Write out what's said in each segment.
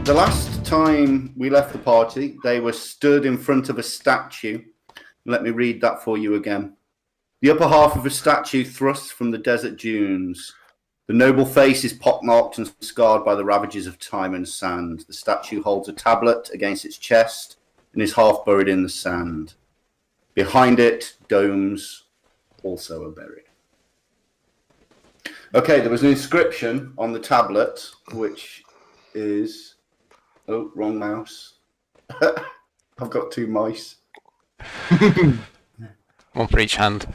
the last time we left the party, they were stood in front of a statue. Let me read that for you again. The upper half of a statue thrusts from the desert dunes. The noble face is pockmarked and scarred by the ravages of time and sand. The statue holds a tablet against its chest and is half buried in the sand. Behind it, domes also are buried. Okay, there was an inscription on the tablet, which is... Oh, wrong mouse. I've got two mice. One for each hand.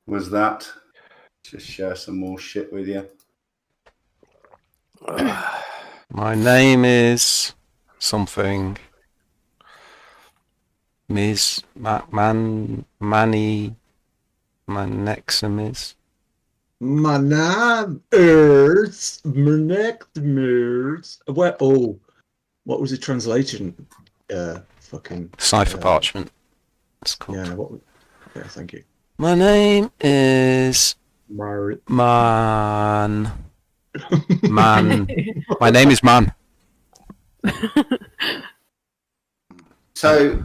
Was that? Just share some more shit with you. My name is something. Ms. Manny Maneximis. Manam Earth Where? Oh, what was the translation? Fucking Cipher parchment. It's called. Yeah. Yeah. Thank you. My name is Man. My name is Man. So,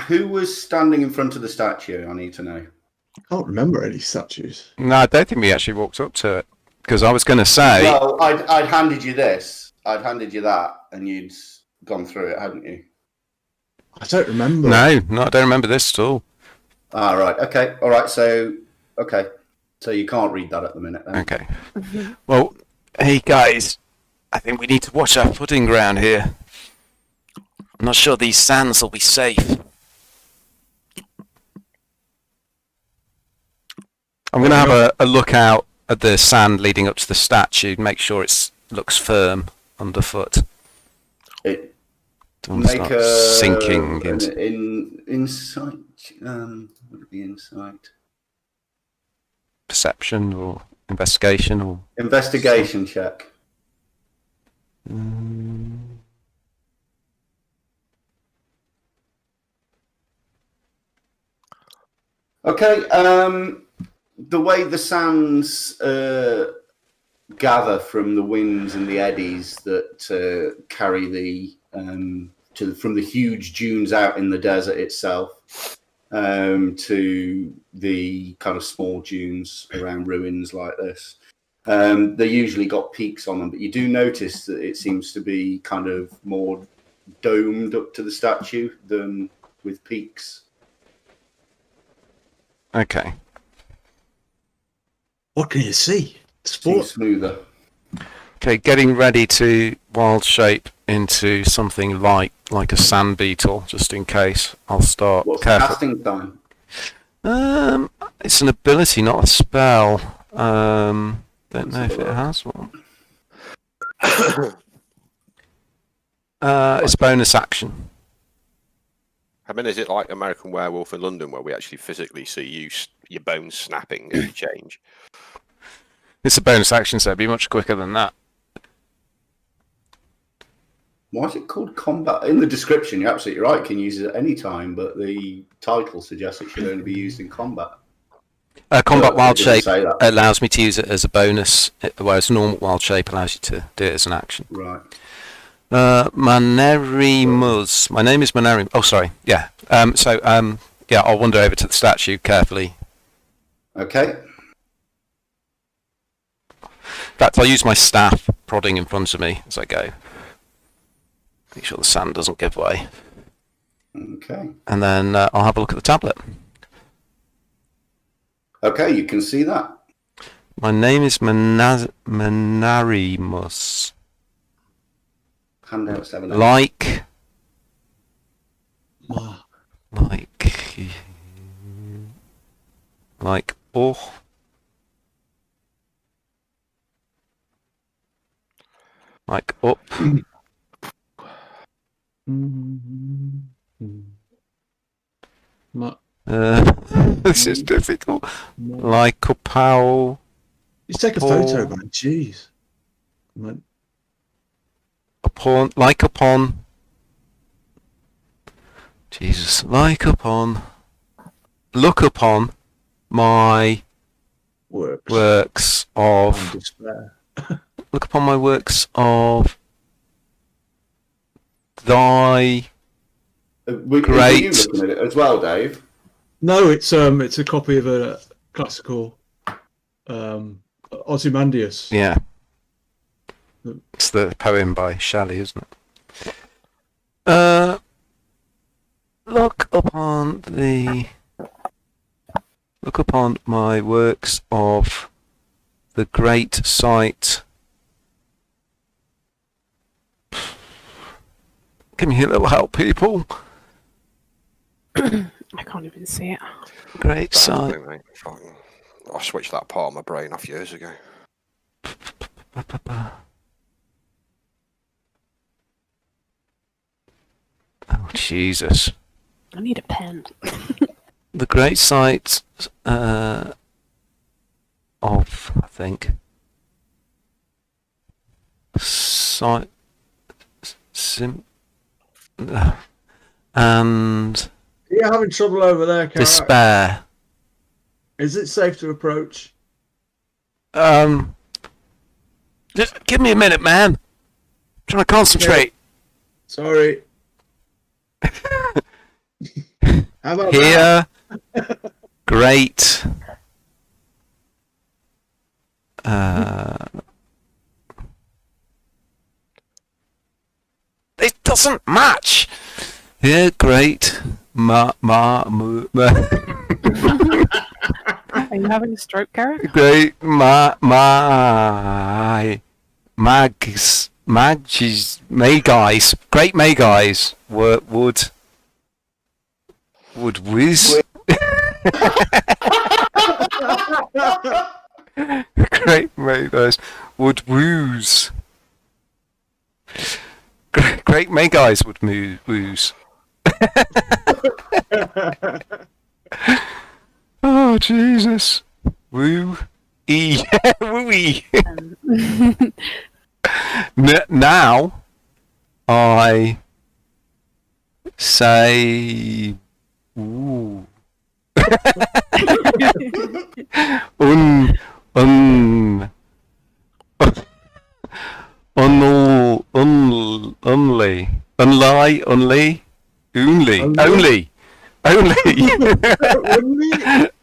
who was standing in front of the statue? I need to know. I can't remember any statues. No, I don't think we actually walked up to it because I was going to say. Well, I'd handed you this. I'd handed you that, and you'd gone through it, hadn't you? I don't remember. No, I don't remember this at all. Ah, right. Okay. All right. So you can't read that at the minute, then. Okay. Well, hey guys, I think we need to watch our footing ground here. I'm not sure these sands will be safe. I'm going to have a look out at the sand leading up to the statue, make sure it looks firm underfoot. It Don't start sinking into... insight. Would it be insight? Perception or investigation or... Investigation check. Okay, the way the sands gather from the winds and the eddies that carry from the huge dunes out in the desert itself to the kind of small dunes around ruins like this. They usually got peaks on them, but you do notice that it seems to be kind of more domed up to the statue than with peaks. Okay. What can you see? Seems smoother. Okay, getting ready to wild shape into something like a sand beetle, just in case. I'll start. What's careful. casting time? It's an ability, not a spell. Don't know if it has one. It's bonus action. I mean, is it like American Werewolf in London, where we actually physically see your bones snapping as you change? It's a bonus action, so it'd be much quicker than that. Why is it called combat? In the description, you're absolutely right. You can use it at any time, but the title suggests it should only be used in combat. Combat wild shape allows me to use it as a bonus, whereas normal wild shape allows you to do it as an action. Right. Manerimus. My name is Manerimus. Oh, sorry. Yeah. Yeah, I'll wander over to the statue carefully. Okay. In fact, I'll use my staff prodding in front of me as I go. Make sure the sand doesn't give way. Okay. And then I'll have a look at the tablet. Okay, you can see that. My name is Manerimus. Handouts have an Like oh. Like up. This is difficult. Like a pow. Just take a photo, man. Jeez. Upon. Jesus. Look upon my works of despair. look upon my works of thy Were Great. you looking at it as well, Dave? No, it's a copy of a classical Ozymandias. yeah. It's the poem by Shelley, isn't it? Look upon my works of the great sight. Give me a little help, people. I can't even see it. Great That's sight. the thing, mate. Fucking- I switched that part of my brain off years ago. Oh, Jesus. I need a pen. The great sight of, I think, sight, and You're having trouble over there, Carrot. despair. Is it safe to approach? Just give me a minute, man. I'm trying to concentrate. Sorry. How about Here, great. It doesn't match. Here, great. Are you having a stroke, Gareth? Great. Maygais. Great Maygais would whiz. Great Maygais would wooze. Great Maygais would wooze. Oh, Jesus. Woo. E. Woo-ee. Now, I say... Ooh.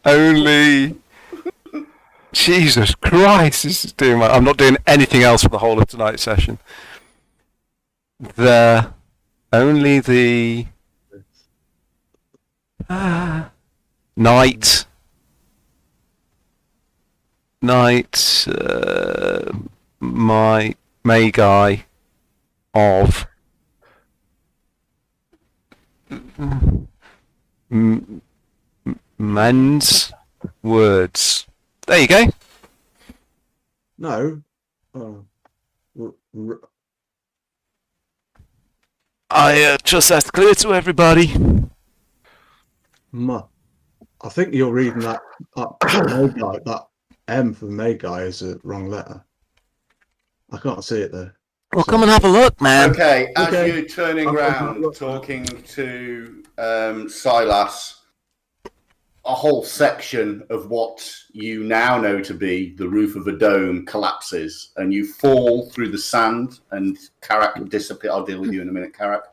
Only. Jesus Christ, this is doing I'm not doing anything else for the whole of tonight's session. Only the night my May of men's words. There you go. No. I trust that's clear to everybody. I think you're reading that May-guy, that M for May-guy is a wrong letter. I can't see it there. Well, come and have a look, man. Okay, as Okay. you're turning Okay. round, talking to Silas, a whole section of what you now know to be the roof of a dome collapses, and you fall through the sand, and Carrack disappears. I'll deal with you in a minute, Carrack.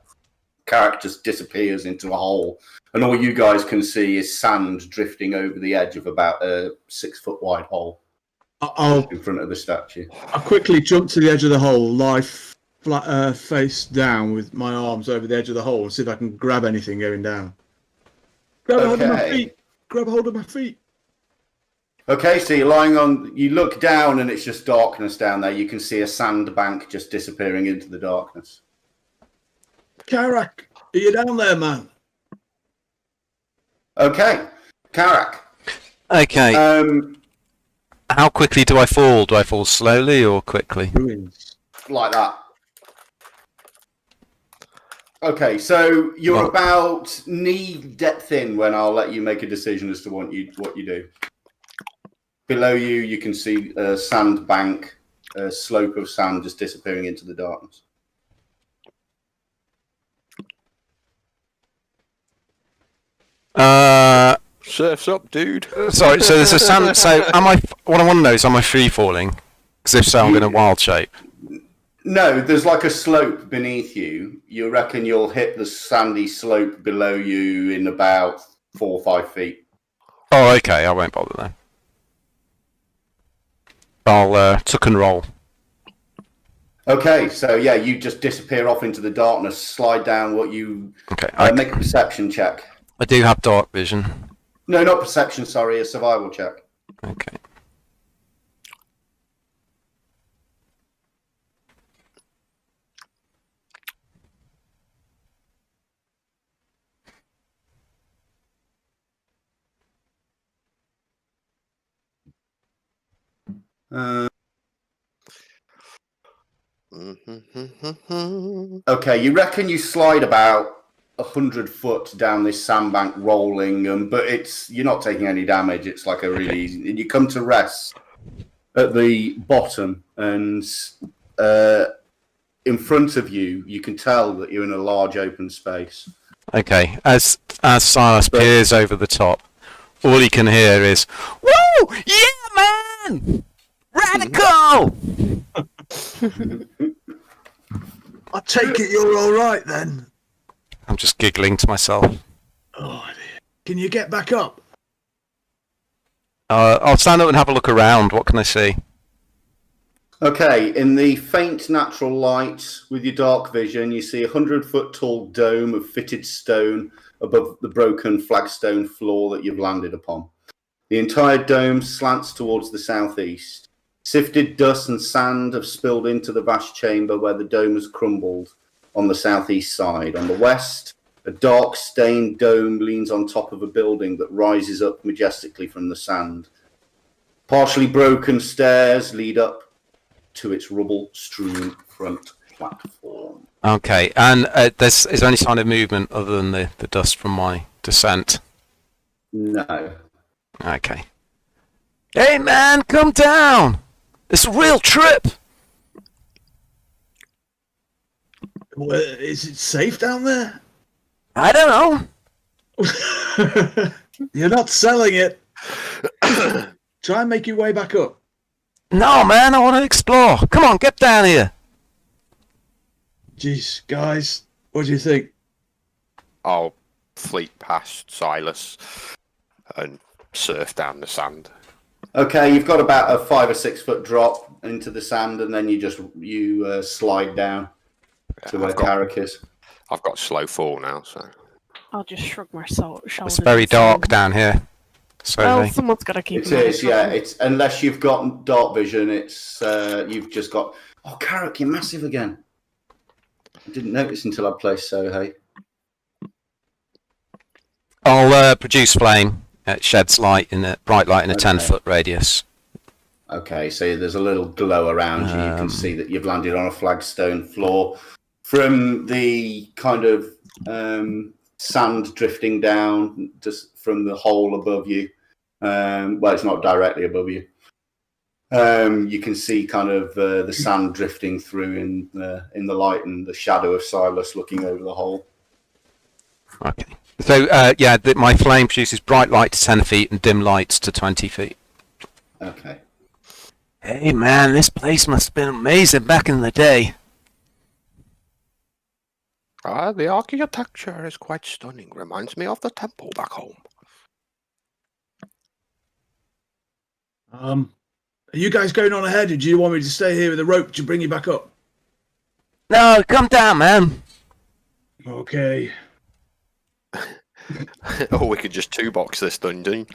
Carrack just disappears into a hole, and all you guys can see is sand drifting over the edge of about a 6 foot wide hole I'll in front of the statue. quickly jump to the edge of the hole, lie flat, face down with my arms over the edge of the hole, and see if I can grab anything going down. Grab hold of my Okay. feet. Grab hold of my feet. Okay, so you're lying on. You look down, and it's just darkness down there. You can see a sandbank just disappearing into the darkness. Carrack, are you down there, man? Okay, Carrack. Okay. How quickly do I fall? Do I fall slowly or quickly? Ruins. Like that. Okay, so you're Well- about knee depth in when I'll let you make a decision as to what you do. Below you, you can see a sand bank, a slope of sand just disappearing into the darkness. Surf's up, dude. Sorry. So there's a sand. So am I? What I want to know is, am I free falling? Because if so, I'm going to wild shape. No, there's like a slope beneath you. You reckon you'll hit the sandy slope below you in about 4 or 5 feet. Oh, okay. I won't bother then. I'll tuck and roll. Okay, so yeah, you just disappear off into the darkness, slide down what you... Okay. make a perception check. I do have dark vision. No, not perception, sorry, a survival check. Okay. Okay, you reckon you slide about 100 foot down this sandbank rolling, but you're not taking any damage. It's like a really easy... And you come to rest at the bottom, and in front of you, you can tell that you're in a large open space. Okay. As Silas peers over the top, all he can hear is, "Woo! Yeah, man! Radical!" I take it you're all right then. I'm just giggling to myself. Oh dear. Can you get back up? I'll stand up and have a look around. What can I see? Okay, in the faint natural light with your dark vision, you see a 100-foot tall dome of fitted stone above the broken flagstone floor that you've landed upon. The entire dome slants towards the southeast. Sifted dust and sand have spilled into the vast chamber where the dome has crumbled on the southeast side. On the west, a dark stained dome leans on top of a building that rises up majestically from the sand. Partially broken stairs lead up to its rubble-strewn front platform. Okay, and is there any sign of movement other than the dust from my descent? No. Okay. Hey man, come down! It's a real trip! Well, is it safe down there? I don't know. You're not selling it. Try and make your way back up. No, man, I want to explore. Come on, get down here. Jeez, guys, what do you think? I'll fleet past Silas and surf down the sand. Okay, you've got about a 5 or 6 foot drop into the sand, and then you slide down to where Carrick is. I've got slow fall now, so... I'll just shrug my shoulders. It's very dark down here. So Well, someone's got to keep It an eye is, on yeah. them. It's unless you've got dark vision, it's you've just got. Oh, Carrick, you're massive again. I didn't notice until I placed Sohei. I'll produce flame. It sheds light bright light in a 10-foot radius. Okay, so there's a little glow around you. You can see that you've landed on a flagstone floor. From the kind of sand drifting down just from the hole above you. Well, it's not directly above you. You can see kind of the sand drifting through in the light and the shadow of Silas looking over the hole. Okay. So, my flame produces bright light to 10 feet and dim lights to 20 feet. Okay. Hey, man, this place must have been amazing back in the day. The architecture is quite stunning. Reminds me of the temple back home. Are you guys going on ahead, or do you want me to stay here with a rope to bring you back up? No, come down, man. Okay. Or we could just two-box this dungeon.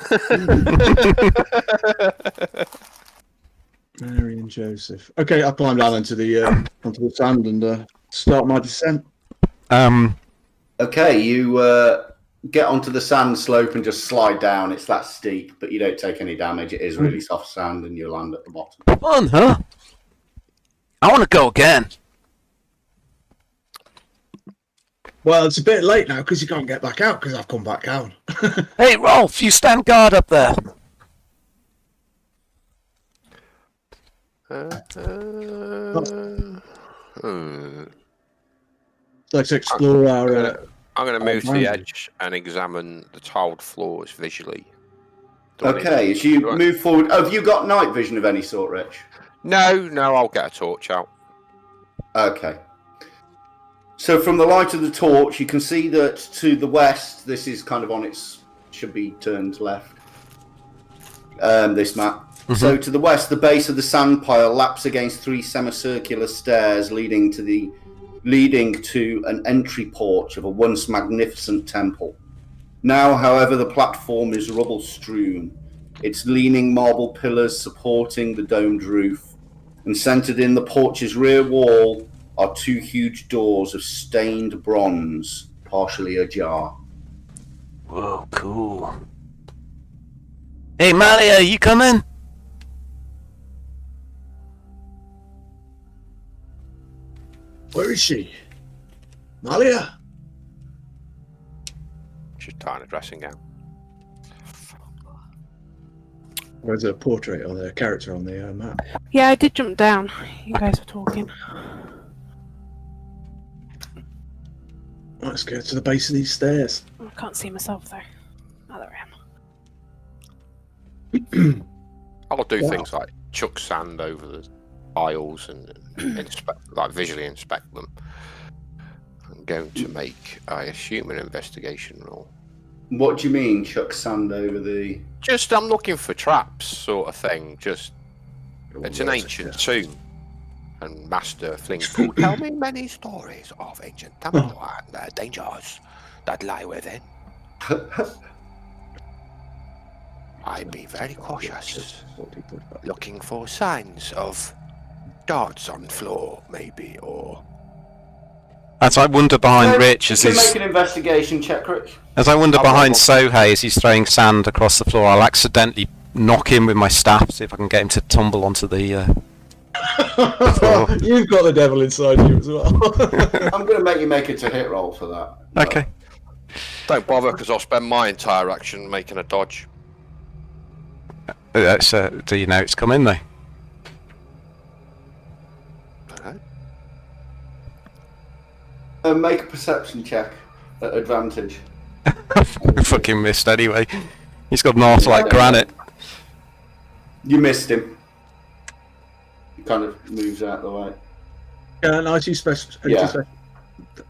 Mary and Joseph. Okay, I climb down onto the sand and start my descent. Okay, you get onto the sand slope and just slide down. It's that steep, but you don't take any damage. It is really soft sand, and you land at the bottom. Fun, huh? I want to go again. Well, it's a bit late now because you can't get back out because I've come back down. Hey, Rolf, you stand guard up there. Let's explore our... I'm going to move to the edge and examine the tiled floors visually. Okay, as you move forward, have you got night vision of any sort, Rich? No, I'll get a torch out. Okay. So from the light of the torch, you can see that to the west, this is kind of on its, should be turned left, this map. So to the west, the base of the sand pile laps against 3 semicircular stairs leading to an entry porch of a once magnificent temple. Now, however, the platform is rubble-strewn, its leaning marble pillars supporting the domed roof, and centered in the porch's rear wall are 2 huge doors of stained bronze, partially ajar. Whoa, cool. Hey, Malia, you coming? Where is she? Malia? She's tying a dressing gown. Where's her portrait or their character on the map? Yeah, I did jump down. You guys were talking. Let's go to the base of these stairs. I can't see myself though. Oh, there I am. I'll do Wow. things like chuck sand over the aisles and visually inspect them. I'm going to make, I assume, an investigation roll. What do you mean, chuck sand over the... Just, I'm looking for traps, sort of thing. Just, it's an ancient tomb. And Master Flinkful tell me many stories of ancient temple and the dangers that lie within. I'd be very cautious, looking for signs of darts on floor, maybe, or... As I wonder behind Rich as You can he's... make an investigation check, Rich. As I wonder I'll behind roll. Sohei as he's throwing sand across the floor, I'll accidentally knock him with my staff, see if I can get him to tumble onto the... You've got the devil inside you as well. I'm going to make you make it a hit roll for that. Okay. Don't bother, because I'll spend my entire action making a dodge. Do you know it's coming though? Make a perception check at advantage. Fucking missed anyway. He's got an arse like granite. You missed him. He kind of moves out the way. Can I see special? Yeah. Special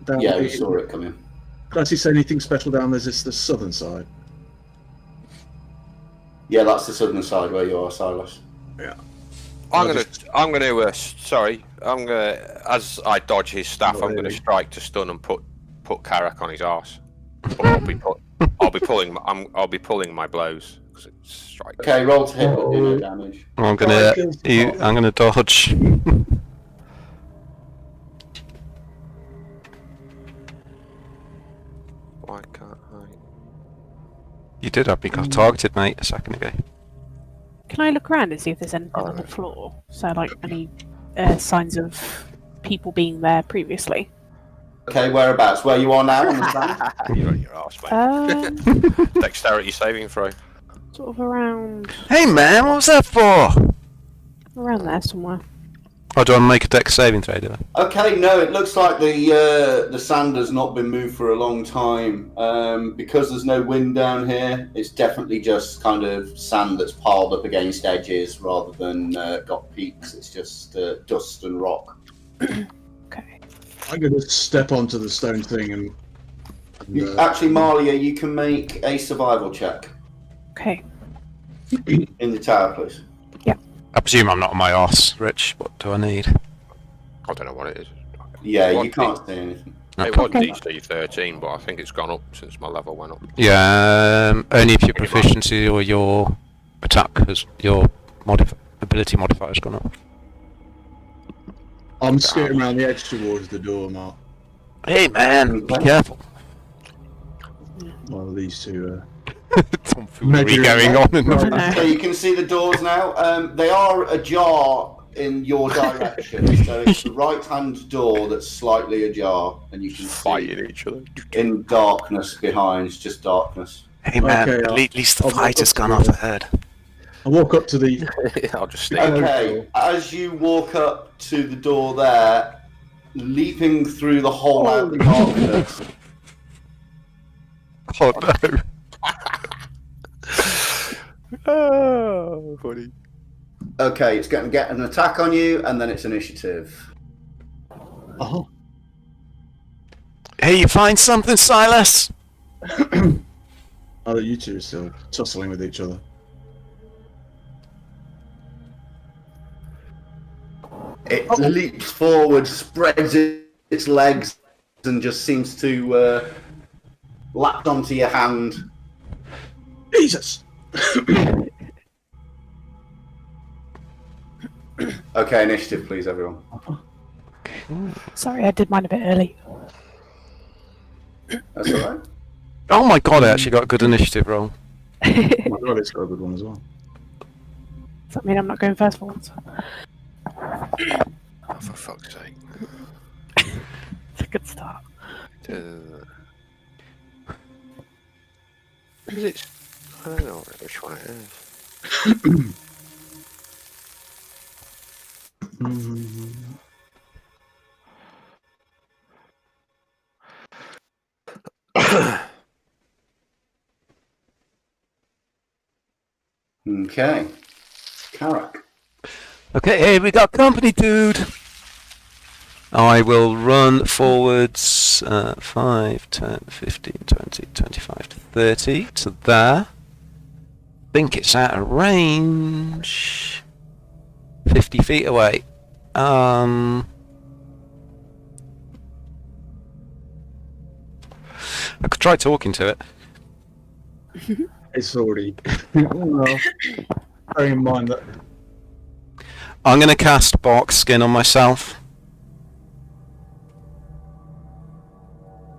down Yeah, the- we saw it coming. Can I see anything special down there? Is this the southern side? Yeah, that's the southern side where you are, Silas. I'm gonna, as I dodge his staff, Not I'm gonna really. strike to stun and put Karak on his arse. But I'll be pulling my blows because it's strike. Okay, roll to hit, but do no damage. I'm gonna dodge. Why can't I? You did have me targeted, mate, a second ago. Can I look around and see if there's anything on the floor? So, like, any signs of people being there previously? Okay, whereabouts? Where you are now on the sand? You're on your arse, mate. Dexterity saving throw. Sort of around Hey man, what was that for? there somewhere. Oh, do I make a dex saving throw, do I? Okay, no, it looks like the sand has not been moved for a long time. Because there's no wind down here, it's definitely just kind of sand that's piled up against edges rather than got peaks. It's just dust and rock. Okay. I'm going to step onto the stone thing and Actually, Malia, you can make a survival check Okay. in the tower, please. I presume I'm not on my arse, Rich. What do I need? I don't know what it is. Yeah, What you can't see anything. It was Okay. DC 13, but I think it's gone up since my level went up. Yeah, only if your proficiency or your attack has your ability modifier has gone up. I'm skirting around the edge towards the door, Mark. Hey man, be careful. One of these two. Tomfoolery going on in the... No. So you can see the doors now. They are ajar in your direction. So it's the right-hand door that's slightly ajar, and you can see Fighting each other. in darkness behind. It's just darkness. Hey man, Okay, at least the I'll fight has walk gone up off to ahead. I walk up to the. I'll just sneak. Okay, as you walk up to the door there, leaping through the hole out of the darkness, Oh no. Oh, funny. Okay, it's going to get an attack on you, and then it's initiative. Oh. Hey, you find something, Silas? Oh, you two are still tussling with each other. It leaps forward, spreads its legs, and just seems to latch onto your hand. Jesus! Okay, initiative, please, everyone. Sorry, I did mine a bit early. That's all right. Oh my god, I actually got a good initiative roll. Oh my god, it's got a good one as well. Does that mean I'm not going first for once? Oh, for fuck's sake. It's a good start. Is it? I don't know which one it is. Okay. Karak. Okay, hey, we got company, dude. I will run forwards 5, 10, 15, 20, 25 to 30 to there. Think it's out of range. 50 feet away. I could try talking to it. It's already. Well, bearing in mind that. I'm going to cast Bark Skin on myself.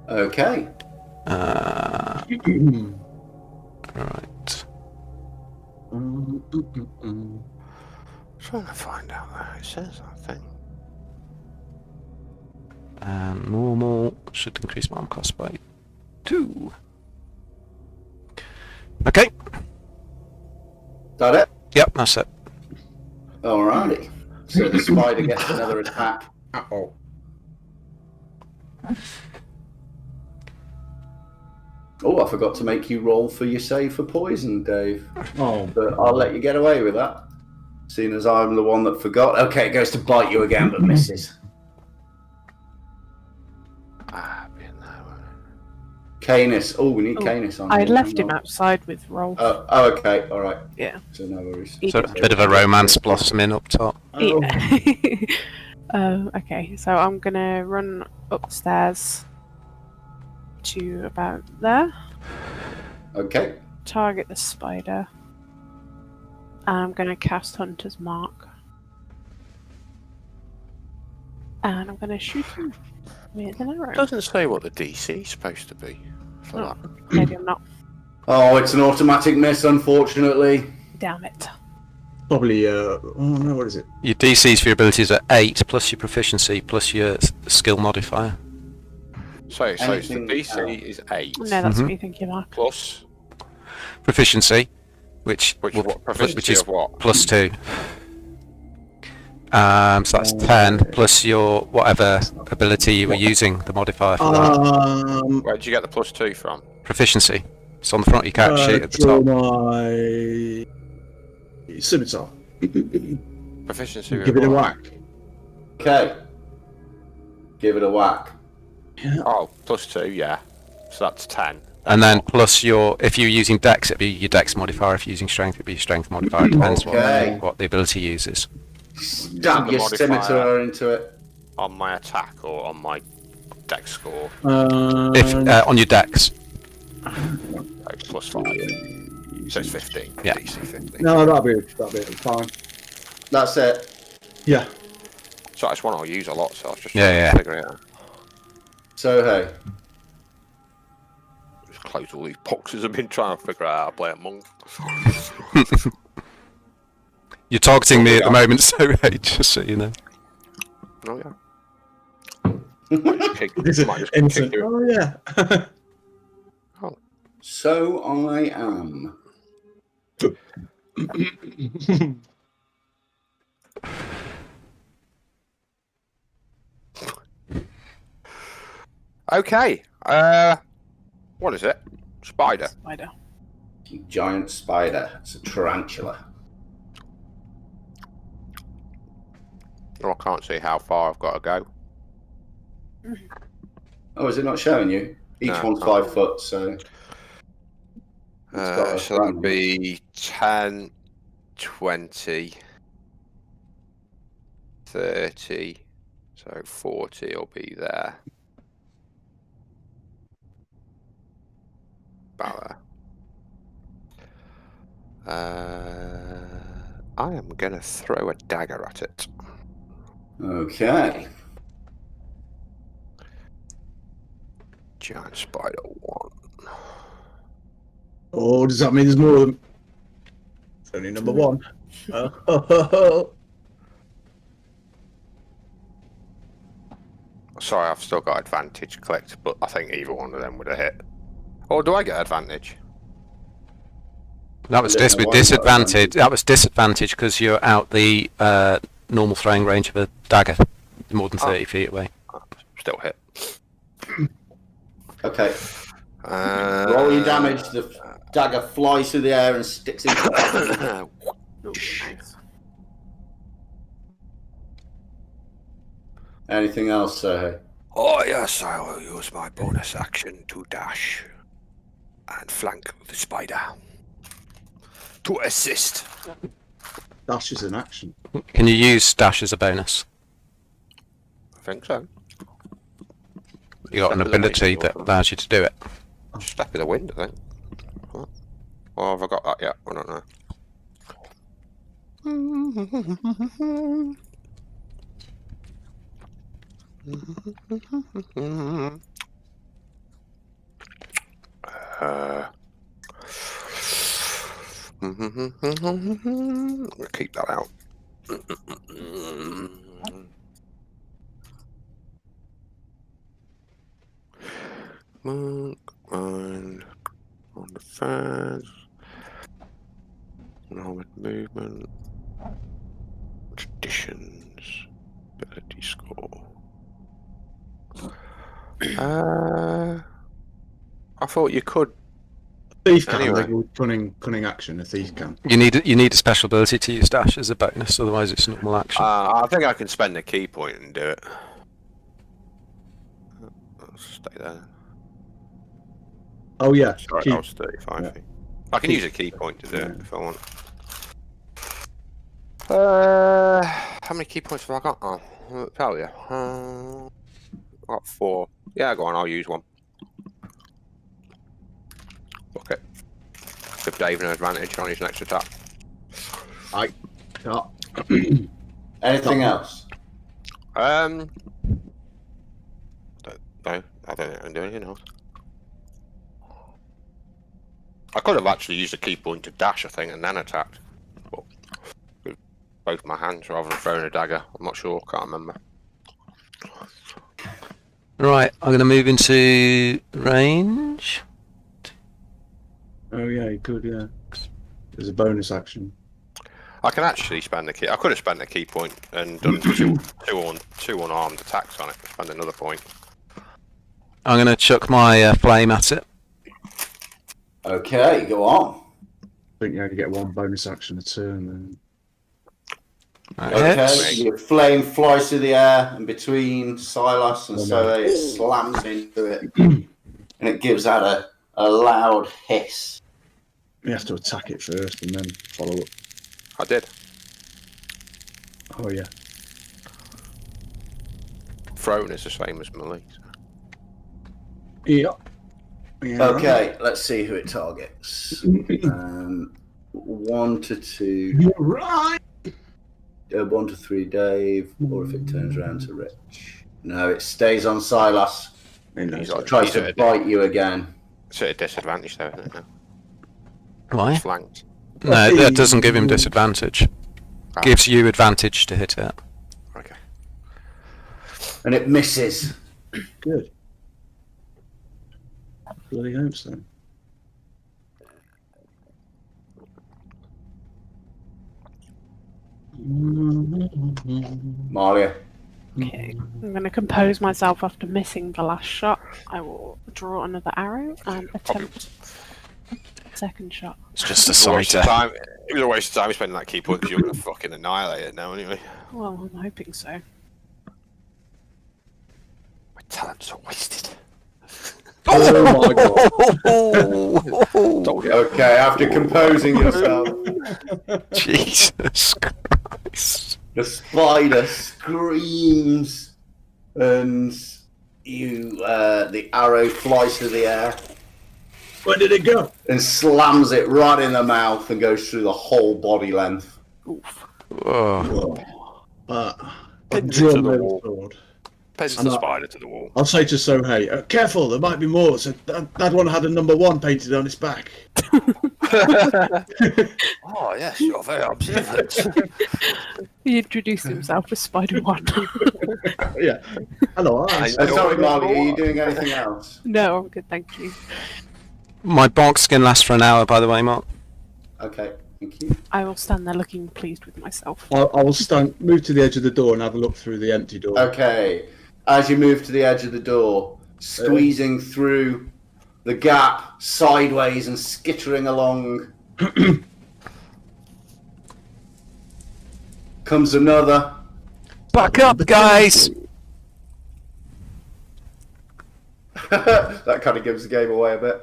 Okay. Right. Trying to find out where it says that thing. Normal should increase my arm cost by 2. Okay. That it? Yep, that's it. Alrighty. So the spider gets another attack. Uh-oh. Oh, I forgot to make you roll for your save for poison, Dave. Oh, But I'll let you get away with that. Seeing as I'm the one that forgot. Okay, it goes to bite you again, but misses. Canis. Oh, we need Canis on I here. left Hang him on. outside with Rolf. Oh, okay. All right. Yeah. So no worries. He So a did- bit of a romance blossoming up top. oh. Yeah. Okay, so I'm gonna run upstairs to about there. Okay. Target the spider. I'm gonna cast Hunter's Mark. And I'm gonna shoot him with an arrow. It doesn't say what the DC is supposed to be for that. Maybe I'm not. Oh, it's an automatic miss, unfortunately. Damn it. Probably, oh no, what is it? Your DCs for your abilities are 8 plus your proficiency plus your skill modifier. So it's the Anything DC is 8 No, that's what you're thinking, Mark. plus Proficiency, which what proficiency is of what? plus 2. So that's 10 plus your whatever ability you were using the modifier for that. Where did you get the plus 2 from? Proficiency. It's on the front of your character sheet at the draw top. my scimitar. Proficiency Give it a whack. Okay. Give it a whack. Oh, plus 2, yeah. So that's 10. And then plus your, if you're using Dex, it'd be your Dex modifier. If you're using Strength, it'd be your Strength modifier. It depends Okay. what the ability uses. Stab the your modifier. scimitar into it. On my attack or on my dex score? If on your Dex. Like plus 5. So it's 15. Yeah. DC 15. No, that'll be fine. That's it. Yeah. So it's one I'll use a lot, so I was just Yeah, trying to figure it out. So, hey. Just close all these boxes. I've been trying to figure out how to play a monk. You're targeting me at the moment, so hey, just so you know. Oh, yeah. Might just kick, Is it might just innocent? kick you. Oh yeah. So I am. Okay. What is it? Spider. Spider. Giant spider. It's a tarantula. Well, I can't see how far I've got to go. Oh, is it not showing you? Each No, one's can't. 5 foot, so. It's got a So that'd frame. be 10, 20, 30. So 40 will be there. About there. I am going to throw a dagger at it. Okay. Giant spider 1. Oh, does that mean there's more of them? It's only number 1. Sorry, I've still got advantage clicked, but I think either one of them would have hit. Or do I get advantage? That was I don't know with why you got disadvantage. That was disadvantage because you're out the normal throwing range of a dagger, more than 30 feet away. Still hit. Okay. Roll your damage. The dagger flies through the air and sticks in. Oh, nice. Anything else, Sergey? Oh yes, I will use my bonus action to dash and flank the spider to assist. Dash is an action. Can you use dash as a bonus? I think so. You got an Step of the ability wind, that allows you to do it. Step of the wind, I think. What? Oh, have I got that yet? I don't know. I'll keep that out. Monk, on the fans, normal movement, traditions, ability score. I thought you could. Thief can. Anyway. They call cunning action. A thief can. You need a special ability to use dash as a bonus, otherwise it's normal action. I think I can spend a key point and do it. I'll stay there. Oh yeah. Sorry, Keep- that was 35 yeah. feet. I can use a key point to do it Yeah. if I want. How many key points have I got? Oh, I'll tell you. I've got 4. Yeah, go on, I'll use one. Okay. Give Dave an advantage on his next attack. Anything else? No, I don't do anything else. I could have actually used a key point to dash, I think, and then attacked. But with both my hands rather than throwing a dagger. I'm not sure, can't remember. Right, I'm going to move into range. Oh yeah, you could. Yeah. There's a bonus action. I can actually spend the key. I could have spent a key point and done two unarmed attacks on it. Spend another point. I'm going to chuck my flame at it. Okay, go on. I think you only get one bonus action a turn. Then. That Okay, hits. your flame flies through the air, and between Silas and Soe, it slams into it, and it gives out a loud hiss. You have to attack it first and then follow up. I did. Oh yeah. Thrown is the same as melee. Yeah. Yeah, Okay, let's see who it targets. 1 to 2, You're right. 1 to 3, Dave, or if it turns around to Rich. No, it stays on Silas. He's It tries to bite you again. It's at a disadvantage though, isn't it? Now? Why? Flanked. No, that doesn't give him disadvantage. Ah. Gives you advantage to hit it. Okay. And it misses. Good. Bloody hope so. Malia. Okay, I'm going to compose myself after missing the last shot. I will draw another arrow and attempt second shot. It's just a It was a waste of cider. time. It was a waste of time spending that key point because you're going to fucking annihilate it now anyway. Well, I'm hoping so. My talents are wasted. Oh my god. Told you. Okay, after composing yourself, Jesus Christ. the spider screams, and the arrow flies through the air Where did it go? and slams it right in the mouth and goes through the whole body length. Oof. Oh. I've Pins drawn into the my wall. sword. Pins I'm the not- spider to the wall. I'll say to Sohei, careful, there might be more. So that one had a number 1 painted on its back. Oh yes, you're very observant. He introduced himself as Spider One. Yeah. Hello, Sorry, Marley, are you doing anything else? No, I'm good, thank you. My box can last for an hour, by the way, Mark. Okay, thank you. I will stand there looking pleased with myself. I will move to the edge of the door and have a look through the empty door. Okay, as you move to the edge of the door, squeezing through the gap sideways and skittering along, comes another. Back up, guys! That kind of gives the game away a bit.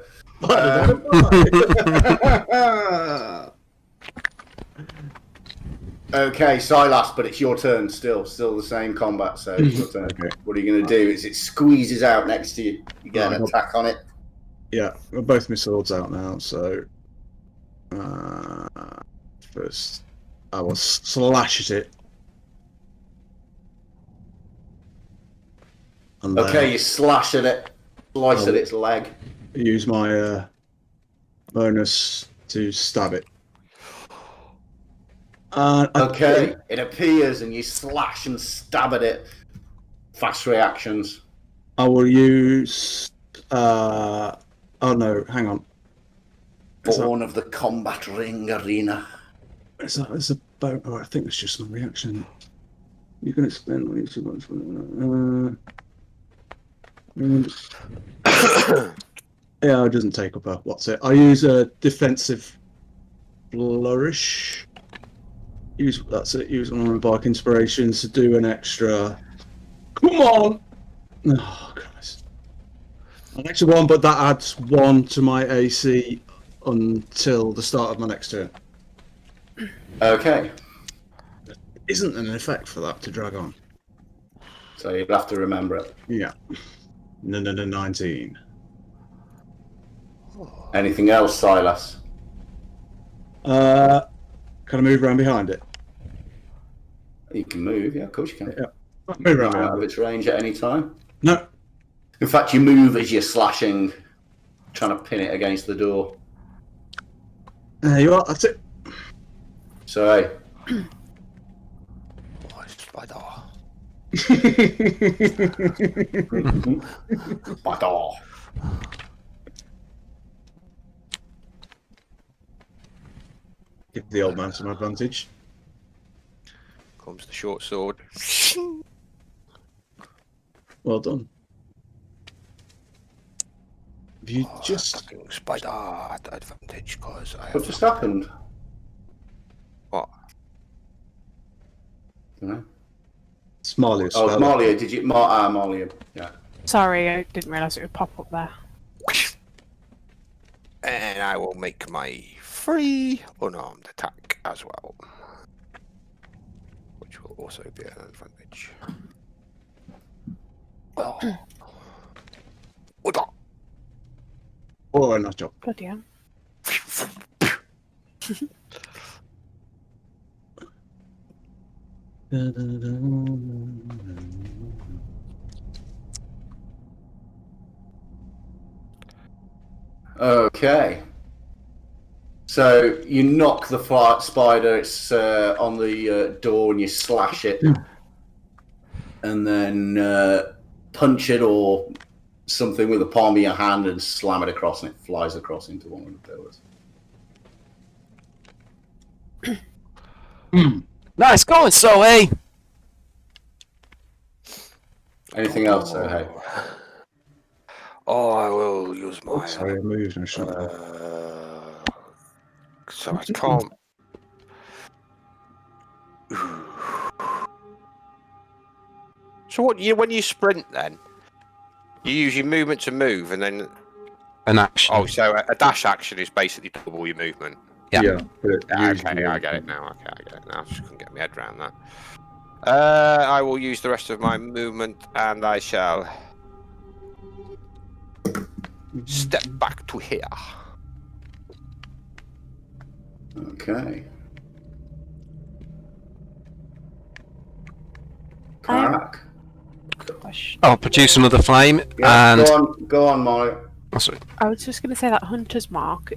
Okay, Silas, but it's your turn still. Still the same combat, so it's your turn. Okay. What are you going to do? Is it squeezes out next to you? You get an Right. attack on it. Yeah, well, both my swords out now, so first I will slash at it. And Okay, you slash at it, slice at its leg. use my bonus to stab it. Okay, it appears and you slash and stab at it. Fast reactions. I will use. Oh no, hang on. Born of the combat ring arena. It's a oh, I think it's just a reaction. You can explain what it's about. Yeah, it doesn't take up a what's it? I use a defensive flourish. That's it. Use one of my bark inspirations to do an extra. Come on! Oh Christ! An extra one, but that adds 1 to my AC until the start of my next turn. Okay, Isn't an effect for that to drag on. so you'll have to remember it. Yeah. No, 19. Anything else, Silas? Can I move around behind it? You can move, yeah, of course you can. Yeah. Move around Out of behind it. its range at any time. No. In fact, you move as you're slashing, trying to pin it against the door. There you are. That's it. So, hey, Oh, spider. Bador. Give the old man some advantage. Comes the short sword. Well done. Have you just Fucking spider at advantage because I What have. just happened? What? No. Smiley? Oh, it's Marlia. Did you? Marlia. Yeah. Sorry, I didn't realise it would pop up there. And I will make my free unarmed attack as well, which will also be an advantage. Oh. Oh, nice job. Bloody hell. Okay. So you knock the spider. It's on the door, and you slash it, and then punch it or something with the palm of your hand and slam it across, and it flies across into one of the pillars. Nice going, so hey. Anything else? So hey. Oh, I will use my. Sorry, I moved. I shouldn't have. So I can't. So when you sprint then, you use your movement to move, and then An action. oh, so a dash action is basically double your movement. Yeah. but Okay, I get it now. Okay, I get it now. I just couldn't get my head around that. I will use the rest of my movement, and I shall step back to here. Okay. Crack. Question. I'll produce another flame Yeah, and. go on, Molly. Oh, sorry. I was just going to say that hunter's mark.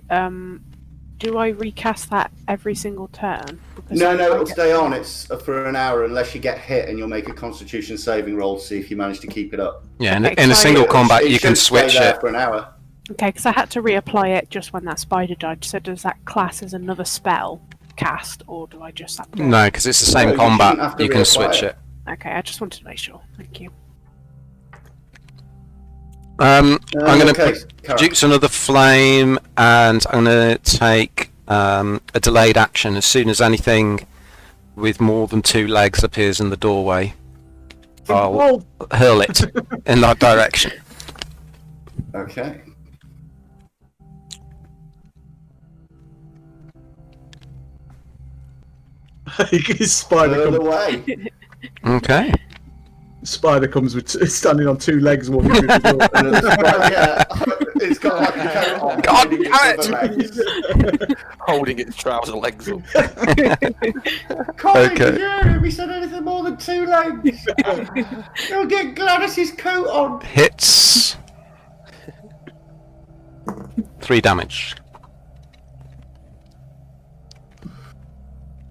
Do I recast that every single turn? Because No, if I it'll get- stay on. It's for an hour unless you get hit, and you'll make a Constitution saving roll to see if you manage to keep it up. Yeah, Okay, in a so single It- combat, it you can should stay switch there it. for an hour. Okay, because I had to reapply it just when that spider died. So does that class as another spell cast, or do I just have to? No, because it's the No, same you shouldn't have combat. to You can reapply switch it. it. Okay, I just wanted to make sure. Thank you. I'm going to Okay, produce another flame, and I'm going to take a delayed action as soon as anything with more than 2 legs appears in the doorway. I'll hurl it in that direction. Okay. Spider, Further away. Okay. Spider comes with standing on 2 legs walking through the door. Another spider, yeah. It's got like a coat on. God hiding its damn other it! legs. Holding its trouser legs up. Colin, Okay. did you hear him? He said anything more than 2 legs. He'll get Gladys's coat on. Hits. 3 damage.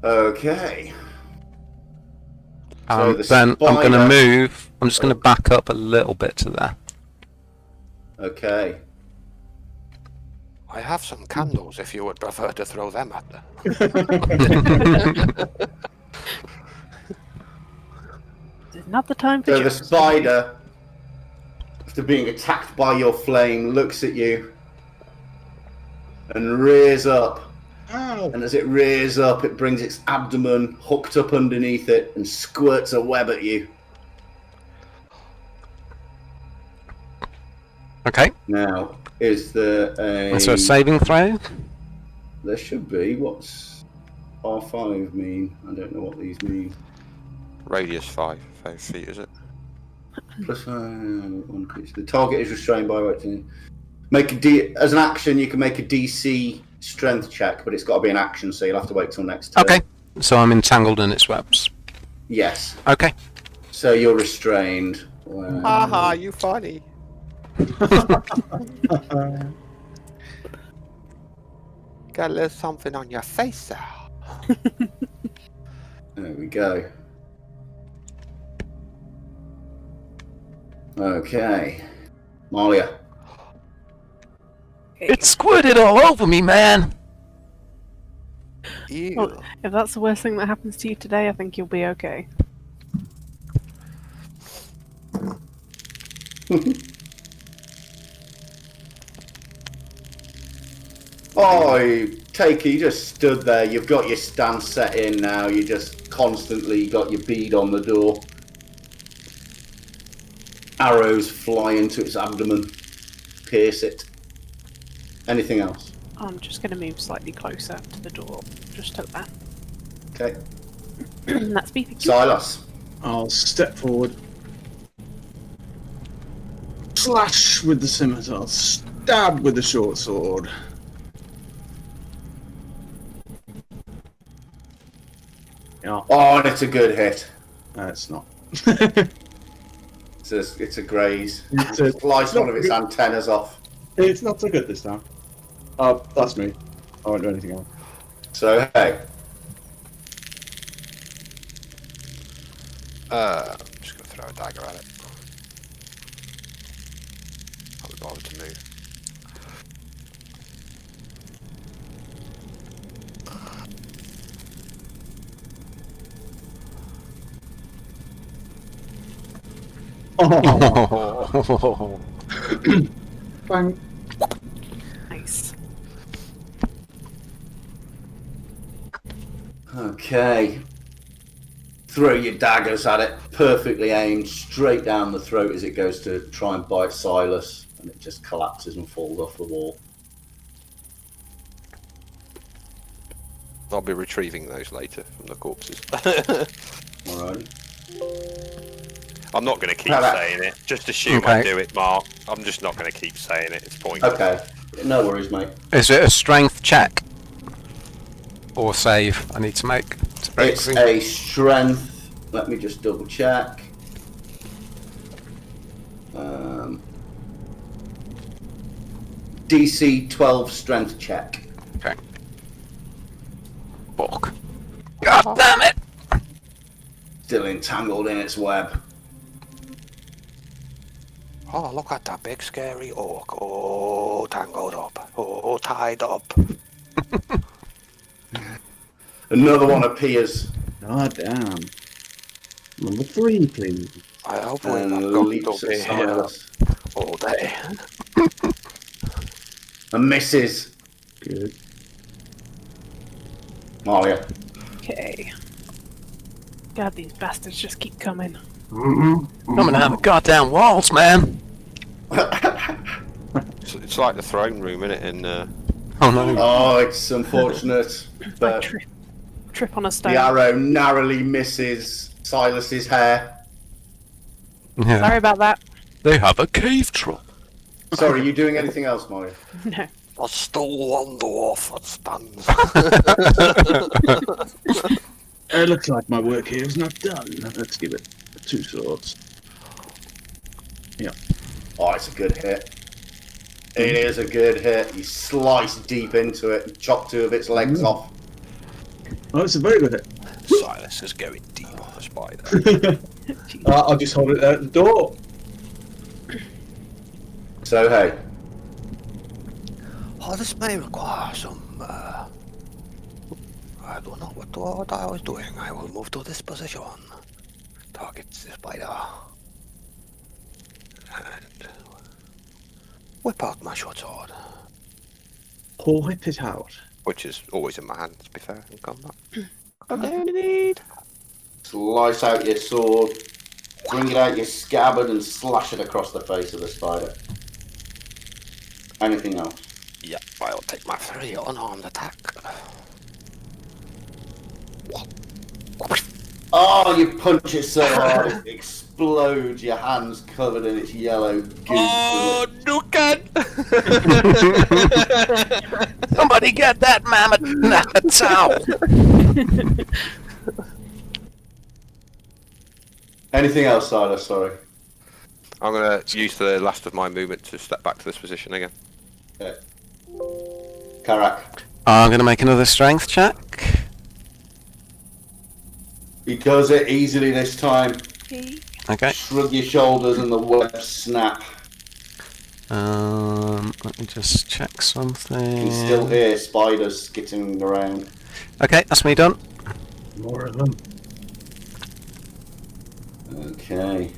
Okay. So the Then I'm going to spider- move. I'm just going to back up a little bit to there. Okay. I have some candles if you would prefer to throw them at them. This is not the time for So the jokes. spider, after being attacked by your flame, looks at you and rears up. Ow! And as it rears up, it brings its abdomen hooked up underneath it and squirts a web at you. Okay. Now, is there a... So a saving throw. There should be. What's R5 mean? I don't know what these mean. Radius 5 feet, is it? Plus one creature. The target is restrained by what? Make a as an action, you can make a DC strength check, but it's got to be an action, so you'll have to wait till next turn. Okay. So I'm entangled in its webs. Yes. Okay. So you're restrained. Haha, you funny. Got a little something on your face there. There we go. Okay. Malia. It squirted all over me, man. Ew. Well, if that's the worst thing that happens to you today, I think you'll be okay. Oh, you just stood there. You've got your stance set in now. You just constantly got your bead on the door. Arrows fly into its abdomen, pierce it. Anything else? I'm just going to move slightly closer to the door. Just took that. Okay. That's me. Thank you. Silas. I'll step forward. Slash with the scimitar. Stab with the short sword. Yeah, Oh, and it's a good hit. no, it's not. It's a graze. It's a- Slice one of its not antennas off. It's not so good this time. That's me. I won't do anything else. So, hey. I'm just going to throw a dagger at it. Can't be bothered to move. Oh, bang. Nice. Okay. Throw your daggers at it, perfectly aimed, straight down the throat as it goes to try and bite Silas, and it just collapses and falls off the wall. I'll be retrieving those later from the corpses. Alright. I'm not going to keep Alright. saying it. Just assume I Okay. do it, Mark. I'm just not going to keep saying it. It's pointless. Okay. No worries, mate. Is it a strength check? Or save I need to make? To break It's through? a strength. Let me just double check. DC 12 strength check. Okay. Fuck. God damn it! Still entangled in its web. Oh, look at that big scary orc. Oh, tangled up. Oh, tied up. Another one appears Ah, damn. Number 3, please. I hope we're and not going leaps to at be here Silas all day. and misses. Good. Mario. Okay. God, these bastards just keep coming. Coming out the goddamn walls, man! It's like the throne room, isn't it? In Oh no. Oh, it's unfortunate, I but trip on a stone. the arrow narrowly misses Silas's hair. Yeah. Sorry about that. They have a cave troll. Sorry, are you doing anything else, Mario? No. there's still one dwarf that stands. It looks like my work here is not done. Let's give it 2 swords. Oh, it's a good hit. It is a good hit. You slice deep into it and chop 2 of its legs off. Oh, it's a very good hit. Silas is going deep on the spider. I'll just hold it at the door. So, hey. Oh, this may require some. I don't know what I was doing. I will move to this position. Target the spider. And whip out my short sword. Whip it out. Which is always in my hand, to be fair, in combat. Indeed. Slice out your sword, bring it out your scabbard and slash it across the face of the spider. Anything else? Yeah, I'll take my 3 unarmed attack. Oh, you punch it so hard it explodes, your hands covered in its yellow goo. Oh, Nukan! Somebody get that mammoth a towel. Anything else, Silas? Sorry. I'm going to use the last of my movement to step back to this position again. Okay. Karak. I'm going to make another strength check. He does it easily this time. Okay. Shrug your shoulders and the web snap. Let me just check something. He's still here, spiders skittering around. Okay, that's me done. More of them. Okay.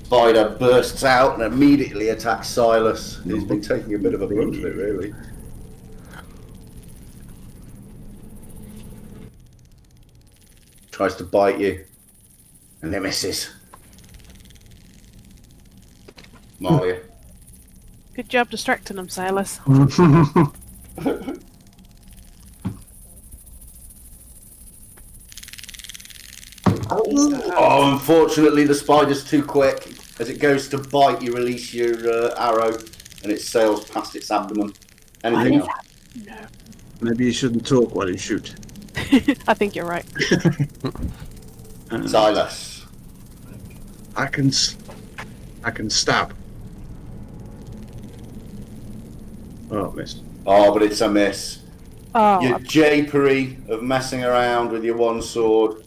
Spider bursts out and immediately attacks Silas. He's been taking a bit of a brunt of it, really. Tries to bite you, and it misses. Mario. Good job distracting them, Silas. Oh, unfortunately, the spider's too quick. As it goes to bite, you release your arrow, and it sails past its abdomen. Anything else? No. Maybe you shouldn't talk while you shoot. I think you're right. Silas. I can stab. Oh, missed. Oh, but it's a miss. Oh, Your japery of messing around with your one sword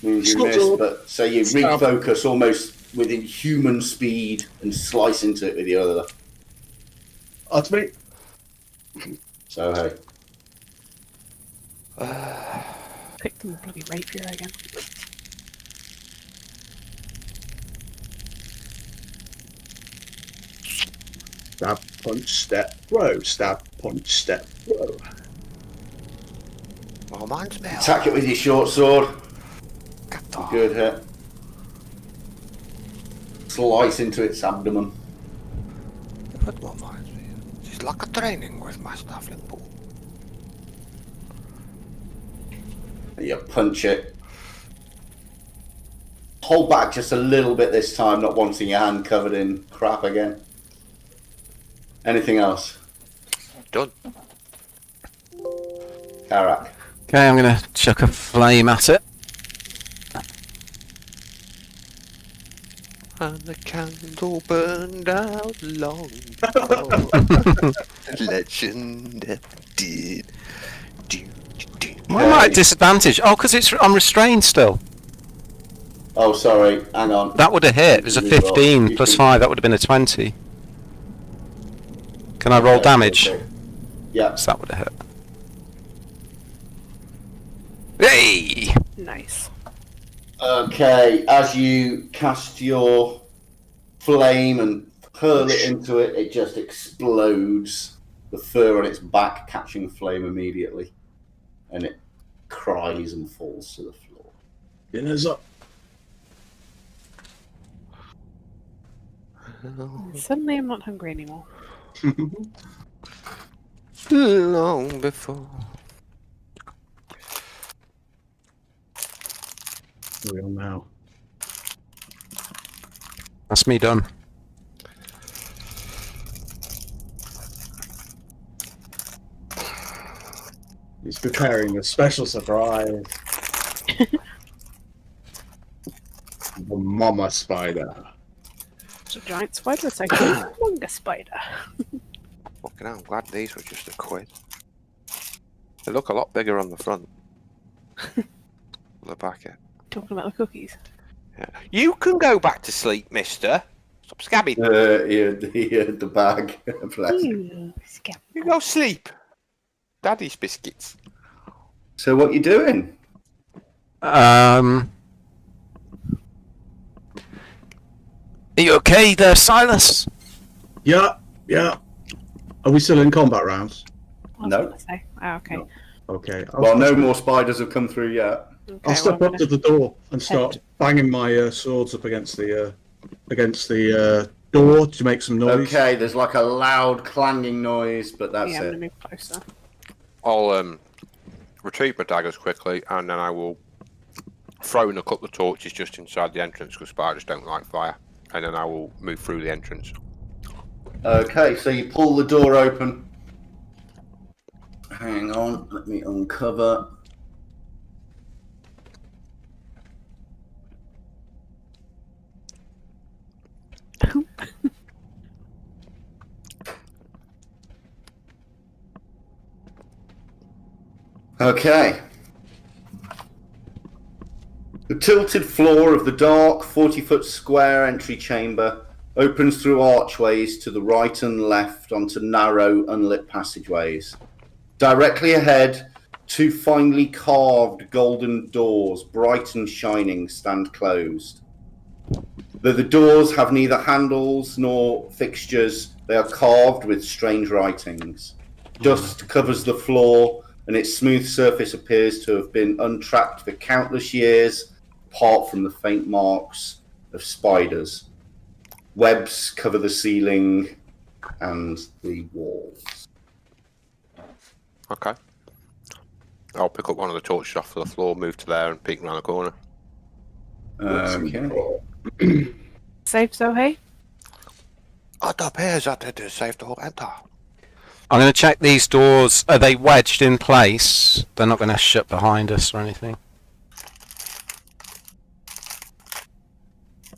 means you Slot miss, sword. but so you Stab. refocus almost within human speed and slice into it with your other. That's me. So hey. picked them bloody rapier again. Stab, punch, step, throw. Stab, punch, step, throw. more mind spell. Attack it with your short sword. Good hit. Slice into its abdomen. Put more mind spell. She's like a training with Master Flintpool. And you punch it. Hold back just a little bit this time, not wanting your hand covered in crap again. Anything else? Done. Karak. Okay, I'm going to chuck a flame at it. And the candle burned out long before. Legend did. Why am I at disadvantage? Oh, because I'm restrained still. Oh, sorry. Hang on. That would have hit. It was a 15 plus 5. That would have been a 20. Can I roll damage? Okay. Yeah. So that would have hit. Hey! Nice. Okay. As you cast your flame and hurl it into it, it just explodes. The fur on its back catching flame immediately. And it cries and falls to the floor. Dinner's up. Suddenly I'm not hungry anymore. Long before. Real now. That's me done. He's preparing a special surprise. The mama spider. It's a giant spider. It's like a humongous spider. Fucking hell, I'm glad these were just a quid. They look a lot bigger on the front. The back it. Talking about the cookies. Yeah. You can go back to sleep, mister. Stop scabbing. The bag. Bless you. Ew, scab. You go sleep. Daddy's biscuits. So what you doing? Are you okay there, Silas? Yeah. Are we still in combat rounds? I was No. gonna say. Oh, okay. No. Okay. Well, no more spiders have come through yet. Okay, I'll step well, up to the door and start banging my swords up against the door to make some noise. Okay, there's like a loud clanging noise, but that's yeah, I'm it. gonna move closer. I'll retrieve my daggers quickly, and then I will throw in a couple of torches just inside the entrance because spiders don't like fire, and then I will move through the entrance. Okay, so you pull the door open. Hang on, let me uncover. Okay. The tilted floor of the dark 40-foot square entry chamber opens through archways to the right and left onto narrow, unlit passageways. Directly ahead, two finely carved golden doors, bright and shining, stand closed. Though the doors have neither handles nor fixtures, they are carved with strange writings. Dust covers the floor, and its smooth surface appears to have been untracked for countless years, apart from the faint marks of spiders. Webs cover the ceiling and the walls. Okay. I'll pick up one of the torches off the floor, move to there, and peek around the corner. Okay. Safe, so hey? It appears that it is safe to enter. I'm going to check these doors. Are they wedged in place? They're not going to shut behind us or anything.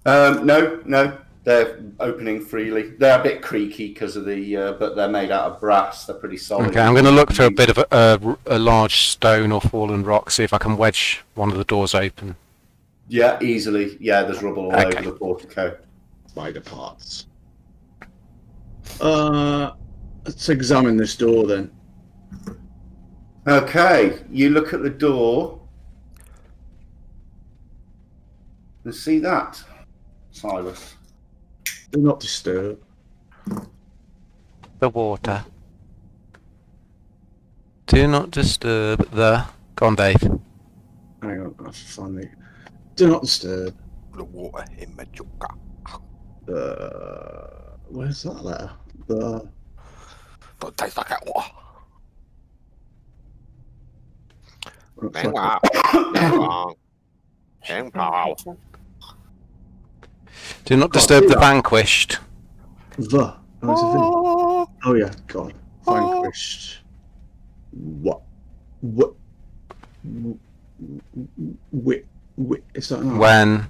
No. They're opening freely. They're a bit creaky because of the, but they're made out of brass. They're pretty solid. Okay, I'm going to look for a bit of a large stone or fallen rock, see if I can wedge one of the doors open. Yeah, easily. Yeah, there's rubble all over the portico. Spider parts. Let's examine this door then. Okay, you look at the door and see that, Silas. Do not disturb. The water. Do not disturb the Go on, Dave. Hang on, I have to find the... Do not disturb. The water in my juka. Where's that letter? The... Don't taste like that water. looks Hang like on. Hang on. Do not Can't disturb see the that. vanquished. the... Oh, it's a V. Oh, yeah, God. Vanquished. What? What? Wait, is that not? When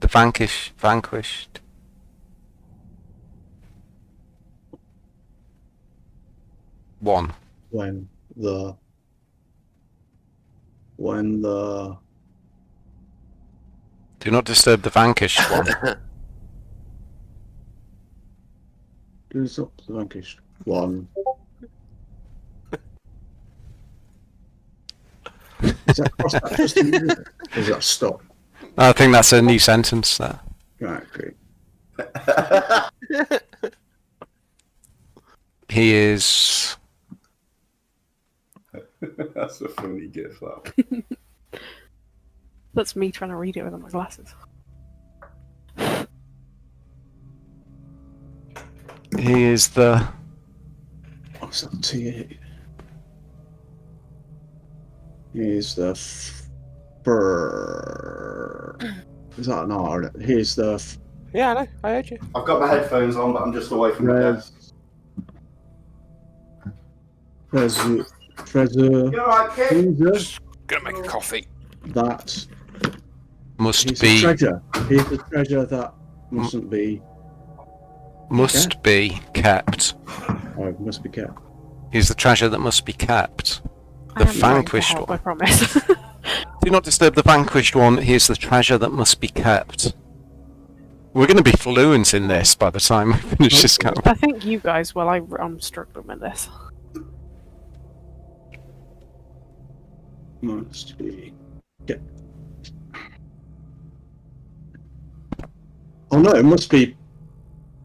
the vanquished. One. When the... Do not disturb the vanquished one. Who's up the vanquished? One. Is that cross that just in, is it? Or is that stop? I think that's a new sentence there. Right, great. He is. That's a funny gif, that. That's me trying to read it without my glasses. He is the. What's that T8? Here's the Is that an R? Here's the Yeah, I know. I heard you. I've got my headphones on, but I'm just away from the desk. Treasure. You alright, kid? Jesus. Gonna make a coffee. That Must he's be. a treasure. Here's the treasure that mustn't be. Must be kept. Oh, it must be kept. He's the treasure that must be kept. I The am trying to vanquished help, one. I promise. Do not disturb the vanquished one. He is the treasure that must be kept. We're going to be fluent in this by the time we finish this campaign. I think you guys will. I'm struggling with this. Must be kept. Oh no, it must be.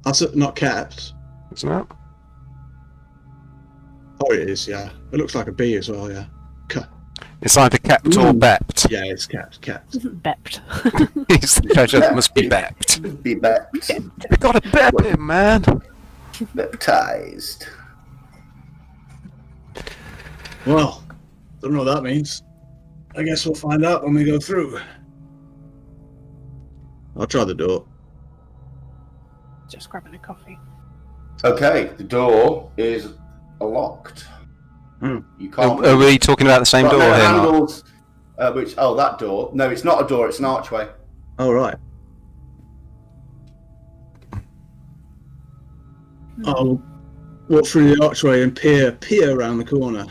That's it, not kept. Isn't it? Oh, it is. Yeah, it looks like a B as well. Yeah. It's either kept or Ooh. bept. Yeah, it's kept. Kept. Bept. He's the treasure that must be bept. Be bept. We gotta bep him, man. Baptized. Well, don't know what that means. I guess we'll find out when we go through. I'll try the door. Just grabbing a coffee. Okay, the door is locked. You can't. Are we talking about the same Got door no here, Mark? handles, that door. No, it's not a door. It's an archway. Oh, right. I'll walk through the archway and peer around the corner.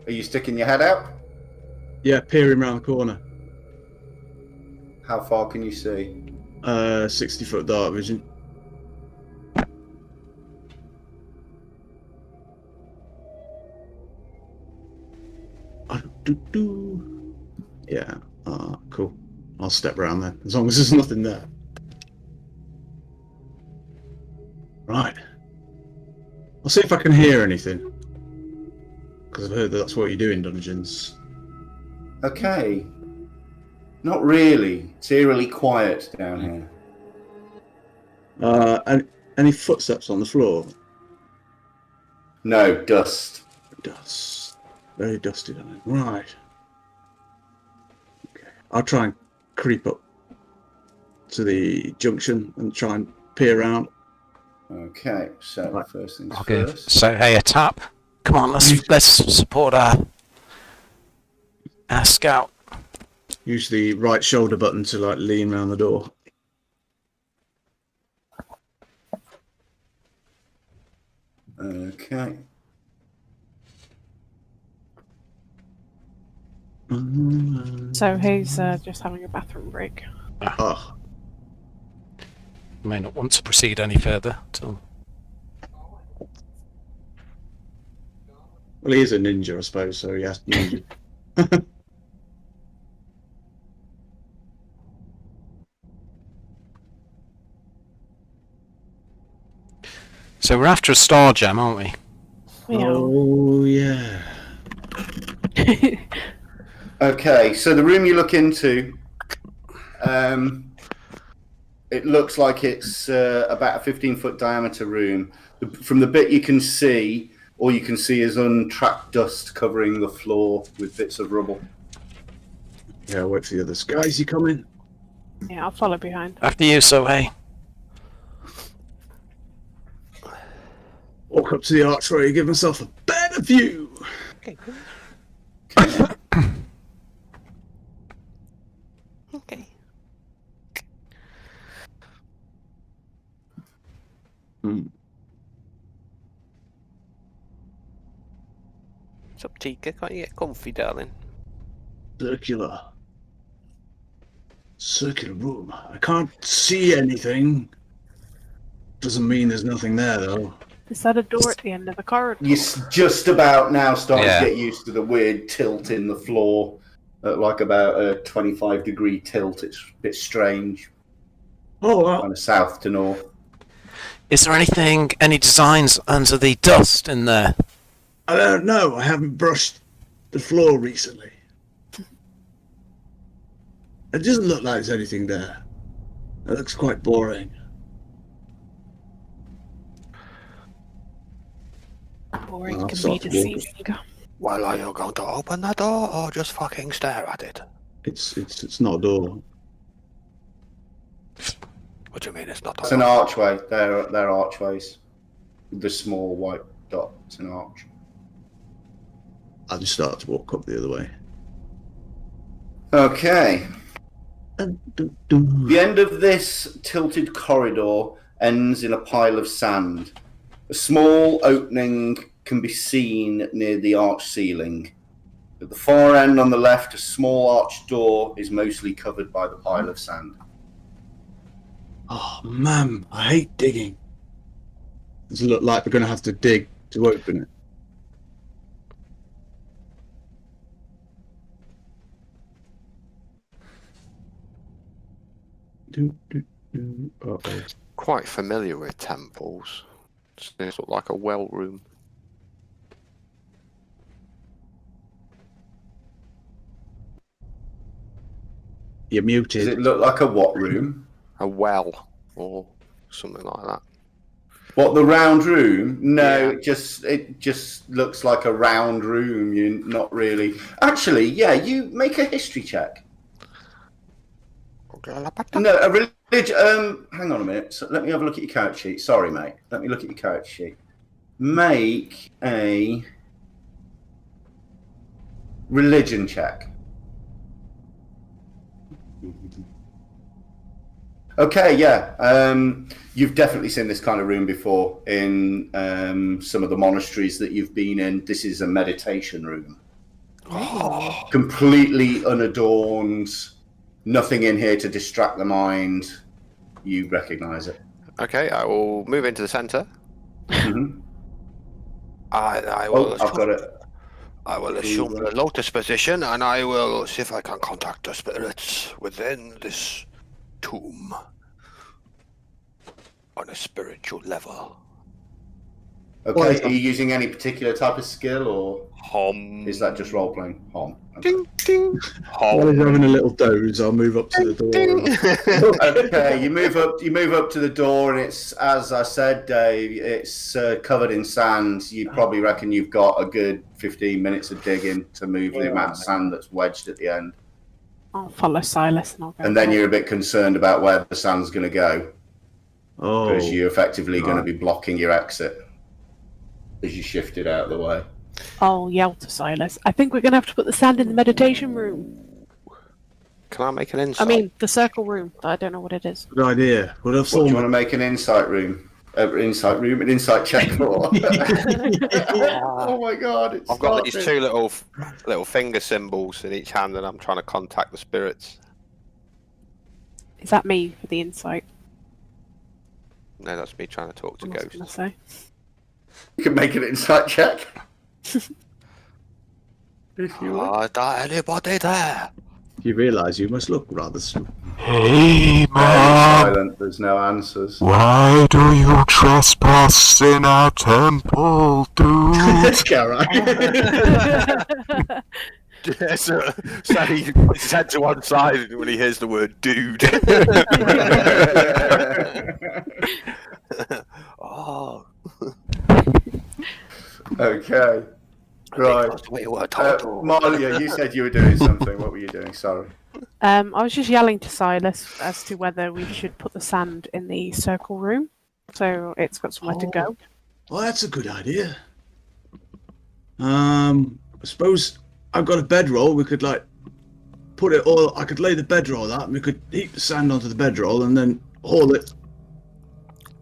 Are you sticking your head out? Yeah, peering around the corner. How far can you see? 60-foot dark vision. Yeah, cool. I'll step around then, as long as there's nothing there. Right. I'll see if I can hear anything. Because I've heard that that's what you do in dungeons. Okay. Not really. It's eerily quiet down here. Any footsteps on the floor? No, dust. Dust. Very dusty down there. Right. Okay. I'll try and creep up to the junction and try and peer around. Okay, so Right. first things I'll give first. Sohei a tap. Come on, let's support our scout. Use the right shoulder button to like lean around the door. Okay. So who's just having a bathroom break? Oh, You may not want to proceed any further till. well, he is a ninja, I suppose, so he has ninja. So we're after a star gem, aren't we? Oh, yeah. Okay, so the room you look into, it looks like it's about a 15-foot diameter room. From the bit you can see, all you can see is untracked dust covering the floor with bits of rubble. Yeah, wait for the others. Guys, you coming? Yeah, I'll follow behind. After you, Sohei. Walk up to the archway, give myself a better view. Okay. Okay. What's up, Tika? Can't you get comfy, darling? Circular room. I can't see anything. Doesn't mean there's nothing there, though. Is that a door at the end of the corridor? You're just about now starting Yeah. to get used to the weird tilt in the floor, at like about a 25-degree tilt. It's a bit strange, Oh, well, kind of south to north. Is there any designs under the dust in there? I don't know. I haven't brushed the floor recently. It doesn't look like there's anything there. It looks quite boring. Boring I'll can start be to walk. deceiving. Well, are you going to open the door or just fucking stare at it? It's not a door. What do you mean it's not? It's an archway. They're archways. The small white dot. It's an arch. I'll just start to walk up the other way. Okay. The end of this tilted corridor ends in a pile of sand. A small opening can be seen near the arch ceiling. At the far end on the left, a small arched door is mostly covered by the pile of sand. Oh, man, I hate digging. Does it look like we're going to have to dig to open it? Uh-oh. Quite familiar with temples. This look like a well room. You're muted. Does it look like a what room? A well or something like that. What, the round room? No, Yeah. it just looks like a round room. You're not really. Actually, yeah, you make a history check. No, a religion. Hang on a minute. So let me have a look at your character sheet. Sorry, mate. Let me look at your character sheet. Make a religion check. Okay, yeah. You've definitely seen this kind of room before in some of the monasteries that you've been in. This is a meditation room. Completely unadorned. Nothing in here to distract the mind. You recognise it. Okay, I will move into the centre. Mm-hmm. I will. Oh, I've got it. I will assume the lotus position, and I will see if I can contact the spirits within this tomb on a spiritual level. Okay, are you using any particular type of skill, or Hom. is that just role playing? Okay. Ding ding. While he's having a little doze, I'll move up to the door. Okay, you move up to the door, and it's, as I said, Dave, it's covered in sand. You probably reckon you've got a good 15 minutes of digging to move the amount of sand that's wedged at the end. I'll follow Silas and I'll go. And then you're a bit concerned about where the sand's going to go, Oh, because you're effectively going to be blocking your exit as you shift it out of the way. I'll yell to Silas. I think we're going to have to put the sand in the meditation room. Can I make an insight? I mean, the circle room. But I don't know what it is. good idea. Would have What, do you thought want to make an insight room? insight room, an insight check for. Oh my god! It's I've got these two little finger symbols in each hand, and I'm trying to contact the spirits. Is that me for the insight? No, that's me trying to talk to I was gonna ghosts. say. You can make an insight check. If you want. Is there anybody there? You realise you must look rather stupid. Hey, Very Mom! silent. There's no answers. Why do you trespass in our temple, dude? Karak. So he puts his head to one side when he hears the word "dude." Oh, Okay. Right. we were told. Malia, you said you were doing something. What were you doing? Sorry. I was just yelling to Silas as to whether we should put the sand in the circle room, so it's got somewhere to go. Well, that's a good idea. I suppose I've got a bedroll. We could put it all. I could lay the bedroll out, and we could heap the sand onto the bedroll, and then haul it.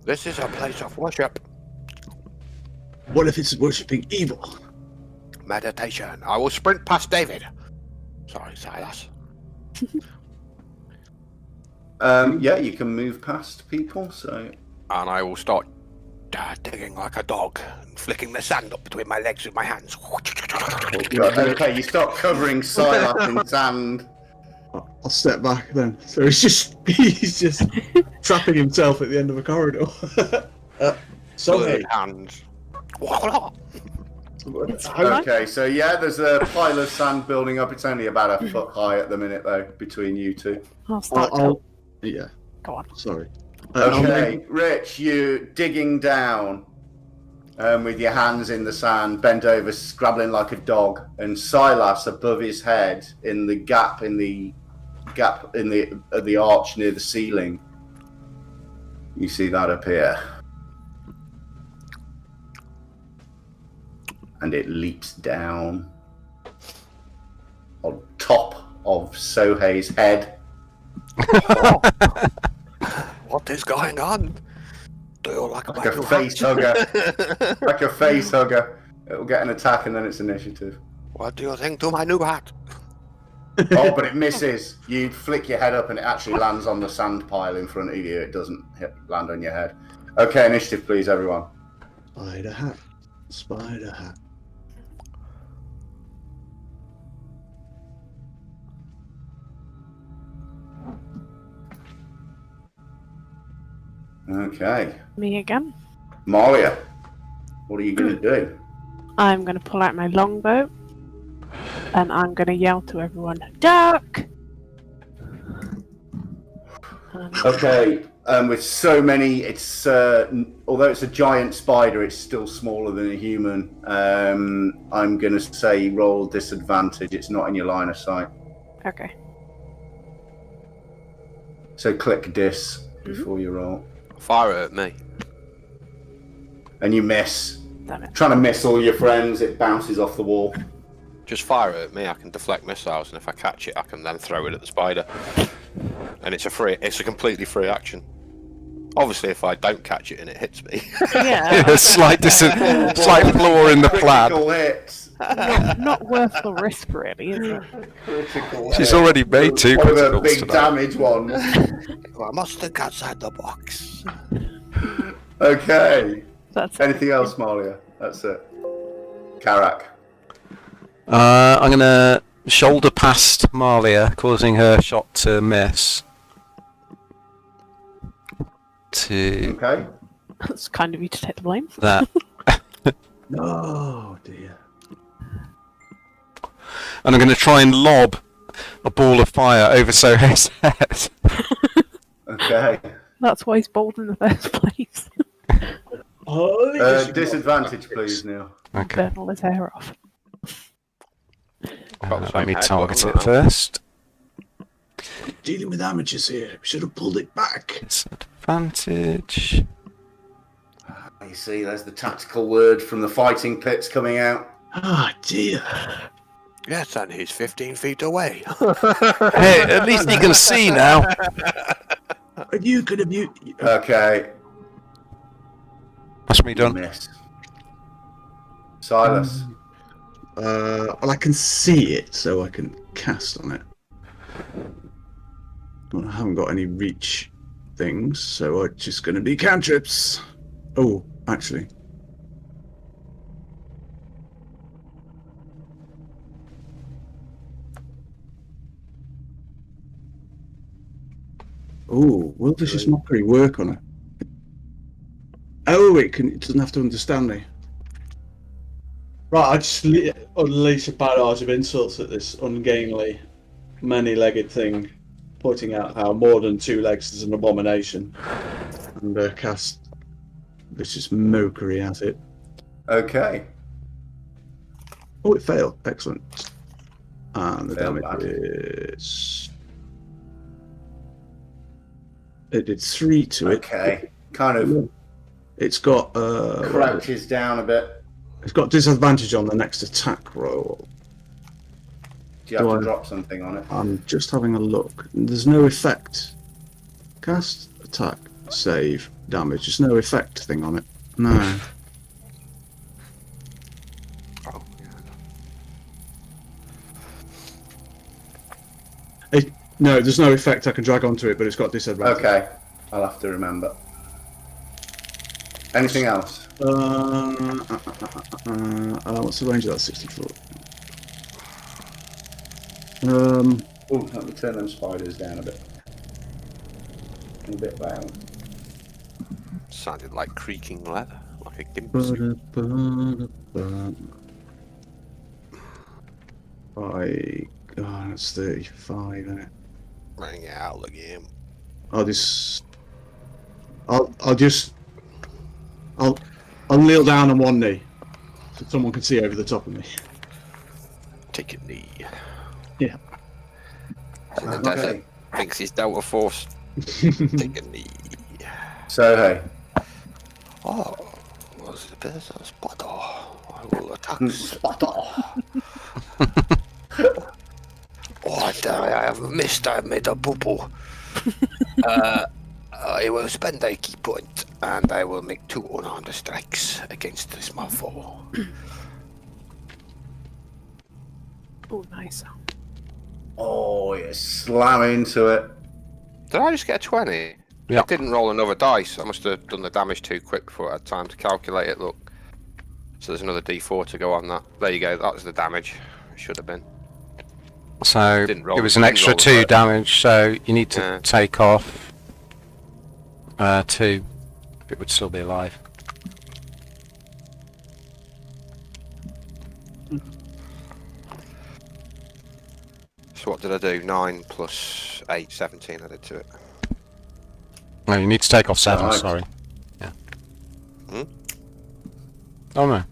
This is a place of worship, What if it's worshipping evil? meditation. I will sprint past David. Sorry, Silas. Yeah, you can move past people. So And I will start digging like a dog, and flicking the sand up between my legs with my hands. okay, you start covering Silas in sand. I'll step back then. So he's just trapping himself at the end of a corridor. Blurred hands. Okay, so yeah, there's a pile of sand building up. It's only about a foot high at the minute, though, between you two. I'll start. Yeah. Go on. Sorry. Okay, Rich, you digging down with your hands in the sand, bent over, scrabbling like a dog, and Silas above his head in the gap in the arch near the ceiling. You see that up here, and it leaps down on top of Sohei's head. What is going on? Do you like Like a face hugger. Like a face hugger. It'll get an attack and then it's initiative. What do you think to my new hat? Oh, but it misses. You flick your head up and it actually lands on the sand pile in front of you. It doesn't land on your head. Okay, initiative, please, everyone. Spider hat. Spider hat. Okay. Me again. Malia, what are you going to do? I'm going to pull out my longbow, and I'm going to yell to everyone, "Duck!" Okay, with so many, it's although it's a giant spider, it's still smaller than a human. I'm going to say roll disadvantage. It's not in your line of sight. Okay. So click dis before you roll. Fire it at me. And you miss. Damn it. Trying to miss all your friends, it bounces off the wall. Just fire it at me. I can deflect missiles, and if I catch it, I can then throw it at the spider. And it's a completely free action. Obviously, if I don't catch it and it hits me, Yeah. slight flaw in the plan. Critical hits. Not worth the risk, really, is it? Critical She's hits. already made two One of the criticals big tonight. damage ones. I must think outside the box. Okay. That's Anything else, Malia? That's it. Karak. I'm going to shoulder past Malia, causing her shot to miss. To Okay. That's kind of you to take the blame. that. Oh dear. And I'm going to try and lob a ball of fire over Sohei's head. Okay. That's why he's bold in the first place. Disadvantage, please, Neil. Okay. Burn all his hair off. Let me target it first. Dealing with amateurs here. We should have pulled it back. Disadvantage. You see, there's the tactical word from the fighting pits coming out. Ah dear. Yes, and he's 15 feet away. Hey, at least you can see now. Are you gonna be? Okay. That's me done. Miss. Silas. Well, I can see it, so I can cast on it. Well, I haven't got any reach things, so it's just going to be cantrips. Oh, actually. Oh, will Vicious Mockery work on it? Oh, it doesn't have to understand me. Right, I just unleash a barrage of insults at this ungainly, many-legged thing, pointing out how more than 2 legs is an abomination, and cast Vicious Mockery at it. Okay. Oh, it failed. Excellent. And the Failed damage bad. is... It did 3 to it. Okay. Kind of It's got... crouches down a bit. It's got disadvantage on the next attack roll. Do you have Do to I- drop something on it? I'm just having a look. There's no effect. Cast, attack, save, damage. There's no effect thing on it. No. Oh, yeah. No, there's no effect I can drag onto it, but it's got disadvantage. Okay. I'll have to remember. Anything else? What's the range of that? 60 foot. Oh, let me turn them spiders down a bit. A bit loud. Sounded like creaking leather, like a gimp. That's 35, isn't it? Bring out the game. I'll kneel down on one knee so someone can see over the top of me. Take a knee. Yeah. In the Okay. desert, thinks he's Delta Force. Take a knee. So, hey. Oh, was the business spotter? I will attack Spotter. Oh, I have missed. I made a boo-boo. I will spend a key point, and I will make 2 unarmed strikes against this motherfucker. Oh, nice. Oh, you slam into it. Did I just get a 20? Yeah. I didn't roll another dice. I must have done the damage too quick before I had time to calculate it. Look. So there's another D4 to go on that. There you go. That was the damage. It should have been. So Didn't roll- it was an didn't extra roll the 2 first. damage, so you need to Yeah. take off 2. It would still be alive. So what did I do? 9 plus 8, 17 I did to it. No, you need to take off 7, Right. sorry. Yeah. Hmm? Oh no.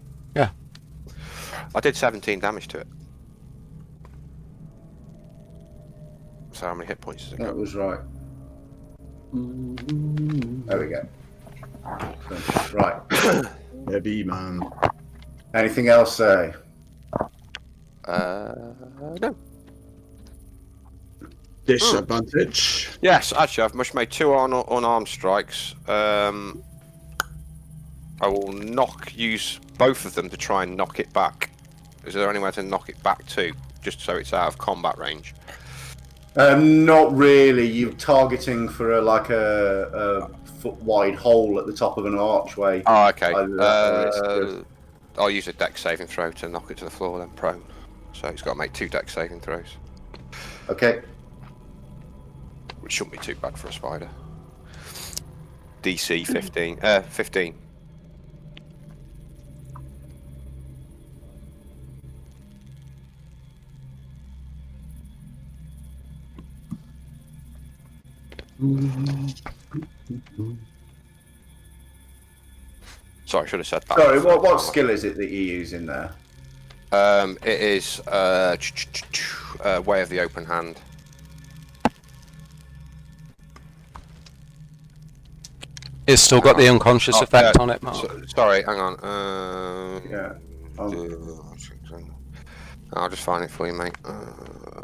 I did 17 damage to it. So how many hit points has it That got? was right. There we go. Right. Heavy man. Anything else, say? No. Disadvantage. Yes, actually, I've just made 2 unarmed strikes. I will use both of them to try and knock it back. Is there any way to knock it back too? Just so it's out of combat range? Not really. You're targeting for a foot wide hole at the top of an archway. Oh, okay. Either that or it's just- I'll use a dex saving throw to knock it to the floor, then prone. So he's got to make 2 dex saving throws, Okay. which shouldn't be too bad for a spider. DC 15. 15. Sorry, I should have said that. Sorry, what skill is it that you're using there? It is Way of the Open Hand. It's still got the unconscious effect on it, Mark. Sorry, hang on. Yeah. I'll just find it for you, mate.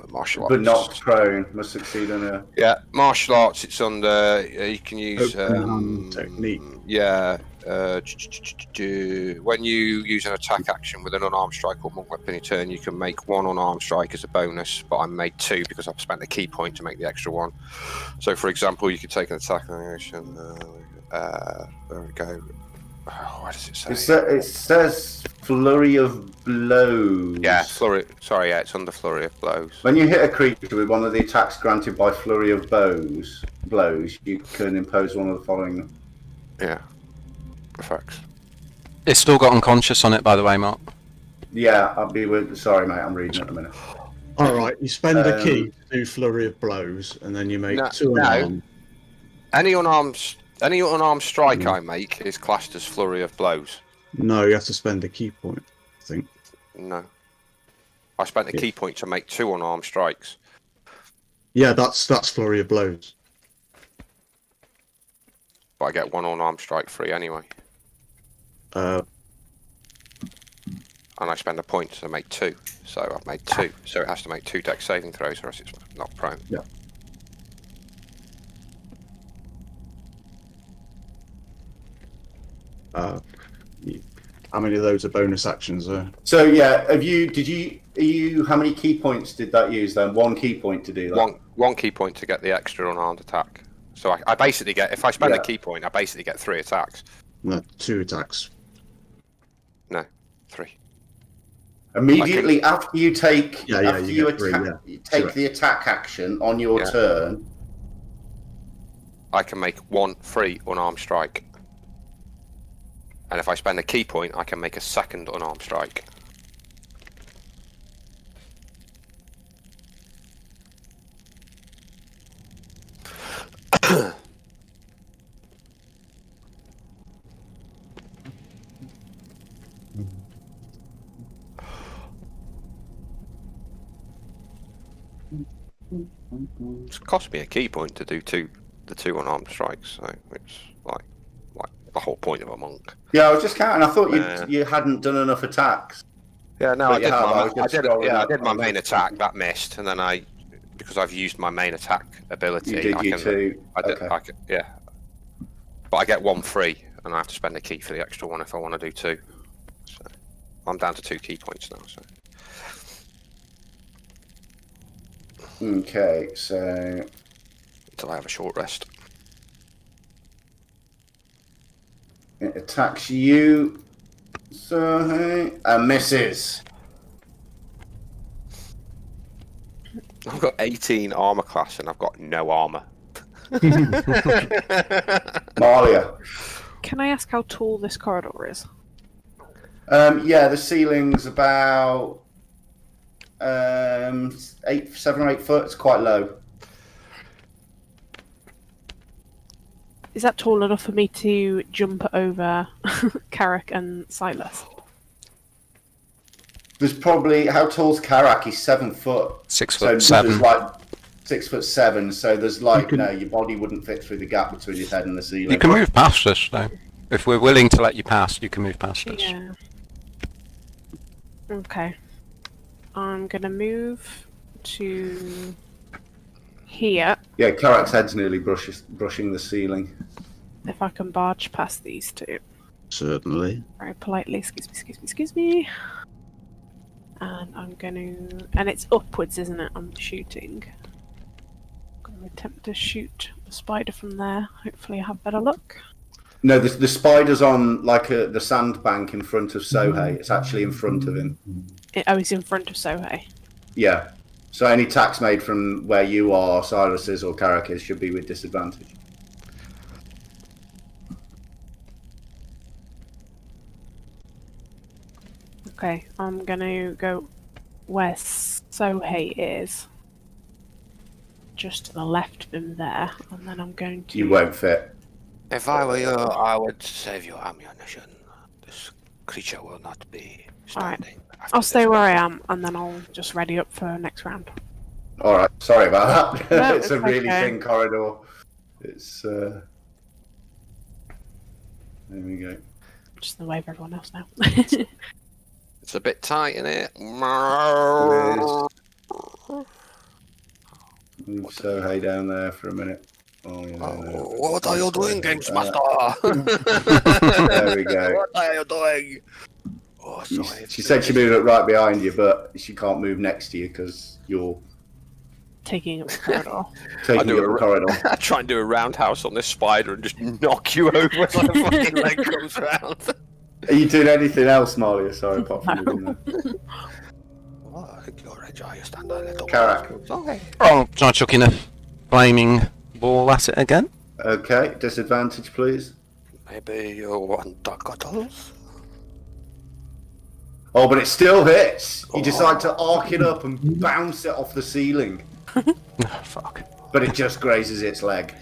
Martial arts. But knocked prone. Must succeed on Yeah, martial arts. It's under. You can use. Open hand technique. Yeah, when you use an attack action with an unarmed strike or monk weapon in your turn, you can make one unarmed strike as a bonus, but I made 2 because I've spent a key point to make the extra one. So, for example, you could take an attack action. There we go. What does it say? It says flurry of blows. Yeah, flurry. Sorry, yeah, it's under flurry of blows. When you hit a creature with one of the attacks granted by flurry of blows, you can impose one of the following. Yeah. Effects. It's still got unconscious on it, by the way, Mark. Yeah, I'll be with. Sorry, mate, I'm reading at the minute. All right, you spend a key to do flurry of blows, and then you make 2 unarmed. Any unarmed strike I make is classed as flurry of blows. No, you have to spend a key point, I think. No. I spent a key point to make 2 unarmed strikes. Yeah, that's flurry of blows. But I get 1 unarmed strike free anyway. Uh, and I spend a point to make 2. So I've made 2. So it has to make 2 dex saving throws or else it's not prone. Yeah. How many of those are bonus actions? So yeah, how many key points did that use then? 1 key point to do that? One key point to get the extra unarmed attack. So I basically get, if I spend a key point, I basically get 3 attacks. No, 2 attacks. No, 3. Immediately after you take you take the attack action on your turn, I can make 1 free unarmed strike. And if I spend a key point, I can make a 2nd unarmed strike. It's cost me a key point to do the 2 unarmed strikes, so it's like the whole point of a monk. Yeah, I was just counting. I thought you hadn't done enough attacks. Yeah, no, I did my main just- attack. That missed, and then because I've used my main attack ability. You did two. Yeah. But I get 1 free, and I have to spend a key for the extra one if I want to do 2. So I'm down to 2 key points now. So. Okay, so Until I have a short rest. it attacks you, and misses. I've got 18 armor class, and I've got no armor. Malia. Can I ask how tall this corridor is? Yeah, the ceiling's about 7 or 8 foot. It's quite low. Is that tall enough for me to jump over Carrick and Silas? There's probably, how tall's Karak? He's 7 foot. 6 So foot 7. there's like 6'7", so there's like, You can- your body wouldn't fit through the gap between his head and the ceiling. You can move past us, though. If we're willing to let you pass, you can move past us. Yeah. Okay. I'm gonna move to here. Yeah, Karak's head's nearly brushing the ceiling. If I can barge past these two. Certainly. Very politely, excuse me. And I'm gonna... And it's upwards, isn't it? I'm shooting. I'm gonna attempt to shoot the spider from there. Hopefully I have better luck. No, the spider's on like the sandbank in front of Sohei. It's actually in front of him. He's in front of Sohei. Yeah. So any attacks made from where you are, Silas's or Karak's, should be with disadvantage. Okay, I'm gonna go where Sohei is. Just to the left of him there. And then I'm going to... You won't fit. If I were you, I would save your ammunition. This creature will not be standing. I'll stay where I am, and then I'll just ready up for next round. All right. Sorry about that. No, it's a it's really okay. thin corridor. It's. There we go. Just in the way of everyone else now. It's a bit tight in it. Move Sohei down there for a minute. Oh, yeah, What are you doing, Games Master? There we go. What are you doing? Oh, sorry. She said she moved it right behind you, but she can't move next to you because you're Taking up the corridor. taking up the corridor. I try and do a roundhouse on this spider and just knock you over when my fucking leg comes round. Are you doing anything else, Malia? Sorry, apart from moving there. Oh, I think you're ready. You stand a little Karak. Okay. Oh, try chucking a flaming ball at it again. Okay, disadvantage, please. Maybe you want cuddles? Oh, but it still hits. You decide to arc it up and bounce it off the ceiling, Oh, fuck. but it just grazes its leg.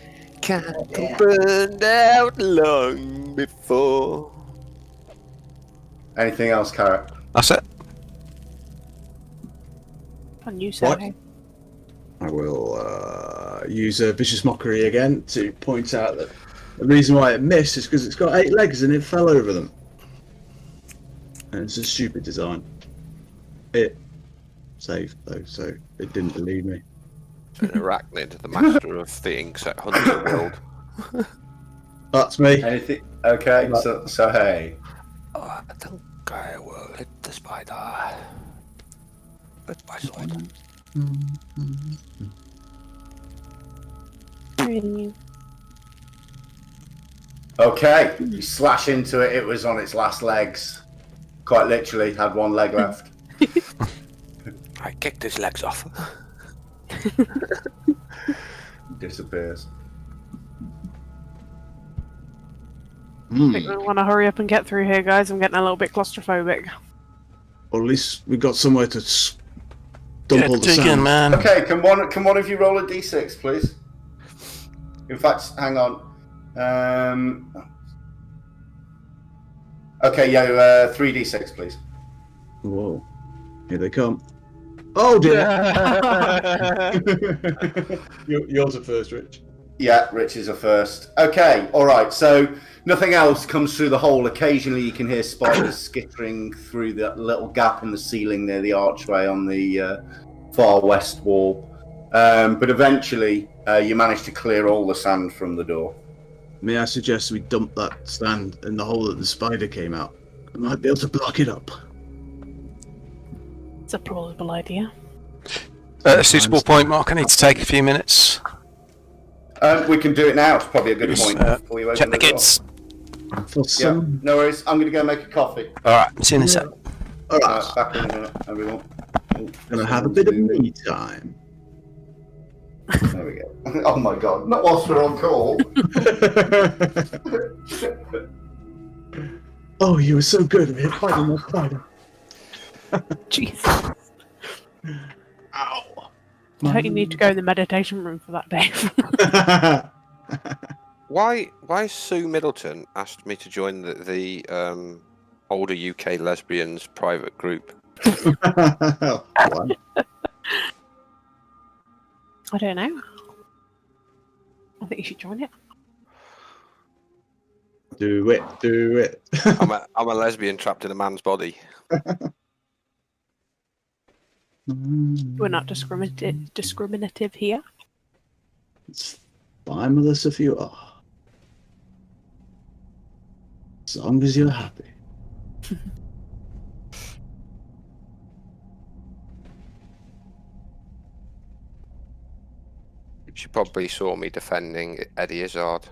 Candle burned out long before. Anything else, Carrot? That's it. On you, What? Sally. I will use a vicious mockery again to point out that the reason why it missed is because it's got 8 legs and it fell over them. And it's a stupid design. It saved though, so it didn't believe me. An arachnid, the master of the insect hunting world. That's me. Anything? Okay, so hey. Oh, I think I will hit the spider with my sword. Okay, you slash into it. It was on its last legs. Quite literally, had one leg left. I kicked his legs off. Disappears. I think we want to hurry up and get through here, guys. I'm getting a little bit claustrophobic. Or at least we got somewhere to dump all the Dig in, sand. man. Okay, can one of you roll a d6, please? In fact, hang on. Okay, yeah, 3d6, please. Whoa. Here they come. Oh dear. Yours are first, Rich. Yeah, Rich is a first. Okay, all right. So nothing else comes through the hole. Occasionally, you can hear spiders skittering through that little gap in the ceiling near the archway on the far west wall. But eventually, you manage to clear all the sand from the door. May I suggest we dump that sand in the hole that the spider came out? I might be able to block it up. It's a plausible idea. At a suitable point, Mark, I need to take a few minutes. We can do it now. It's probably a good point. Before you Check open the door. kids. For Yeah, some... no worries. I'm going to go make a coffee. Alright, see you in a sec. Alright, Back in a minute, everyone. gonna have a bit of me time. There we go. Oh my god, not whilst we're on call. Oh, you were so good at fighting that spider. Jesus. Ow. I think you need to go in the meditation room for that, Dave. Why Sue Middleton asked me to join the older UK lesbians private group? One. I don't know. I think you should join it. Do it, do it. I'm a lesbian trapped in a man's body. We're not discriminative here. It's fine with us if you are. As long as you're happy. She probably saw me defending Eddie Izzard.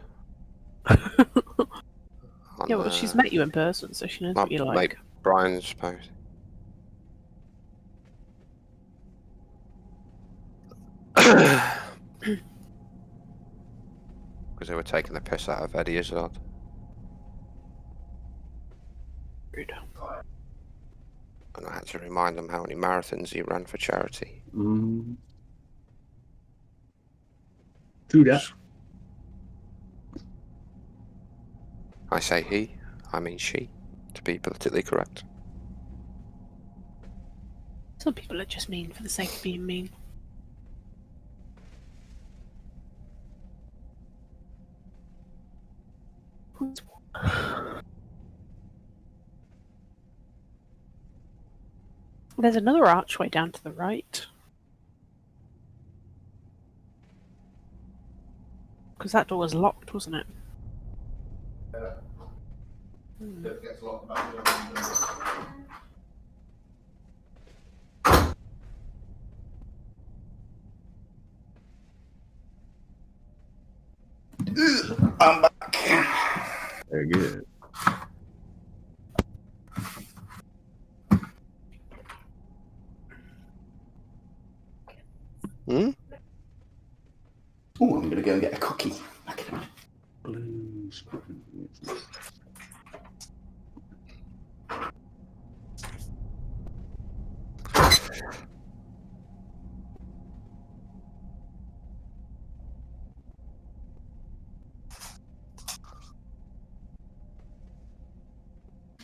Yeah, well, she's met you in person, so she knows what you like. Mate Brian's post. Because they were taking the piss out of Eddie Izzard. Rude. And I had to remind them how many marathons he ran for charity. True that. I say he, I mean she, to be politically correct. Some people are just mean for the sake of being mean. There's another archway down to the right. Because that door was locked, wasn't it? It gets locked back. I'm back. Very good. Hmm? Oh, I'm going to go and get a cookie. Blues.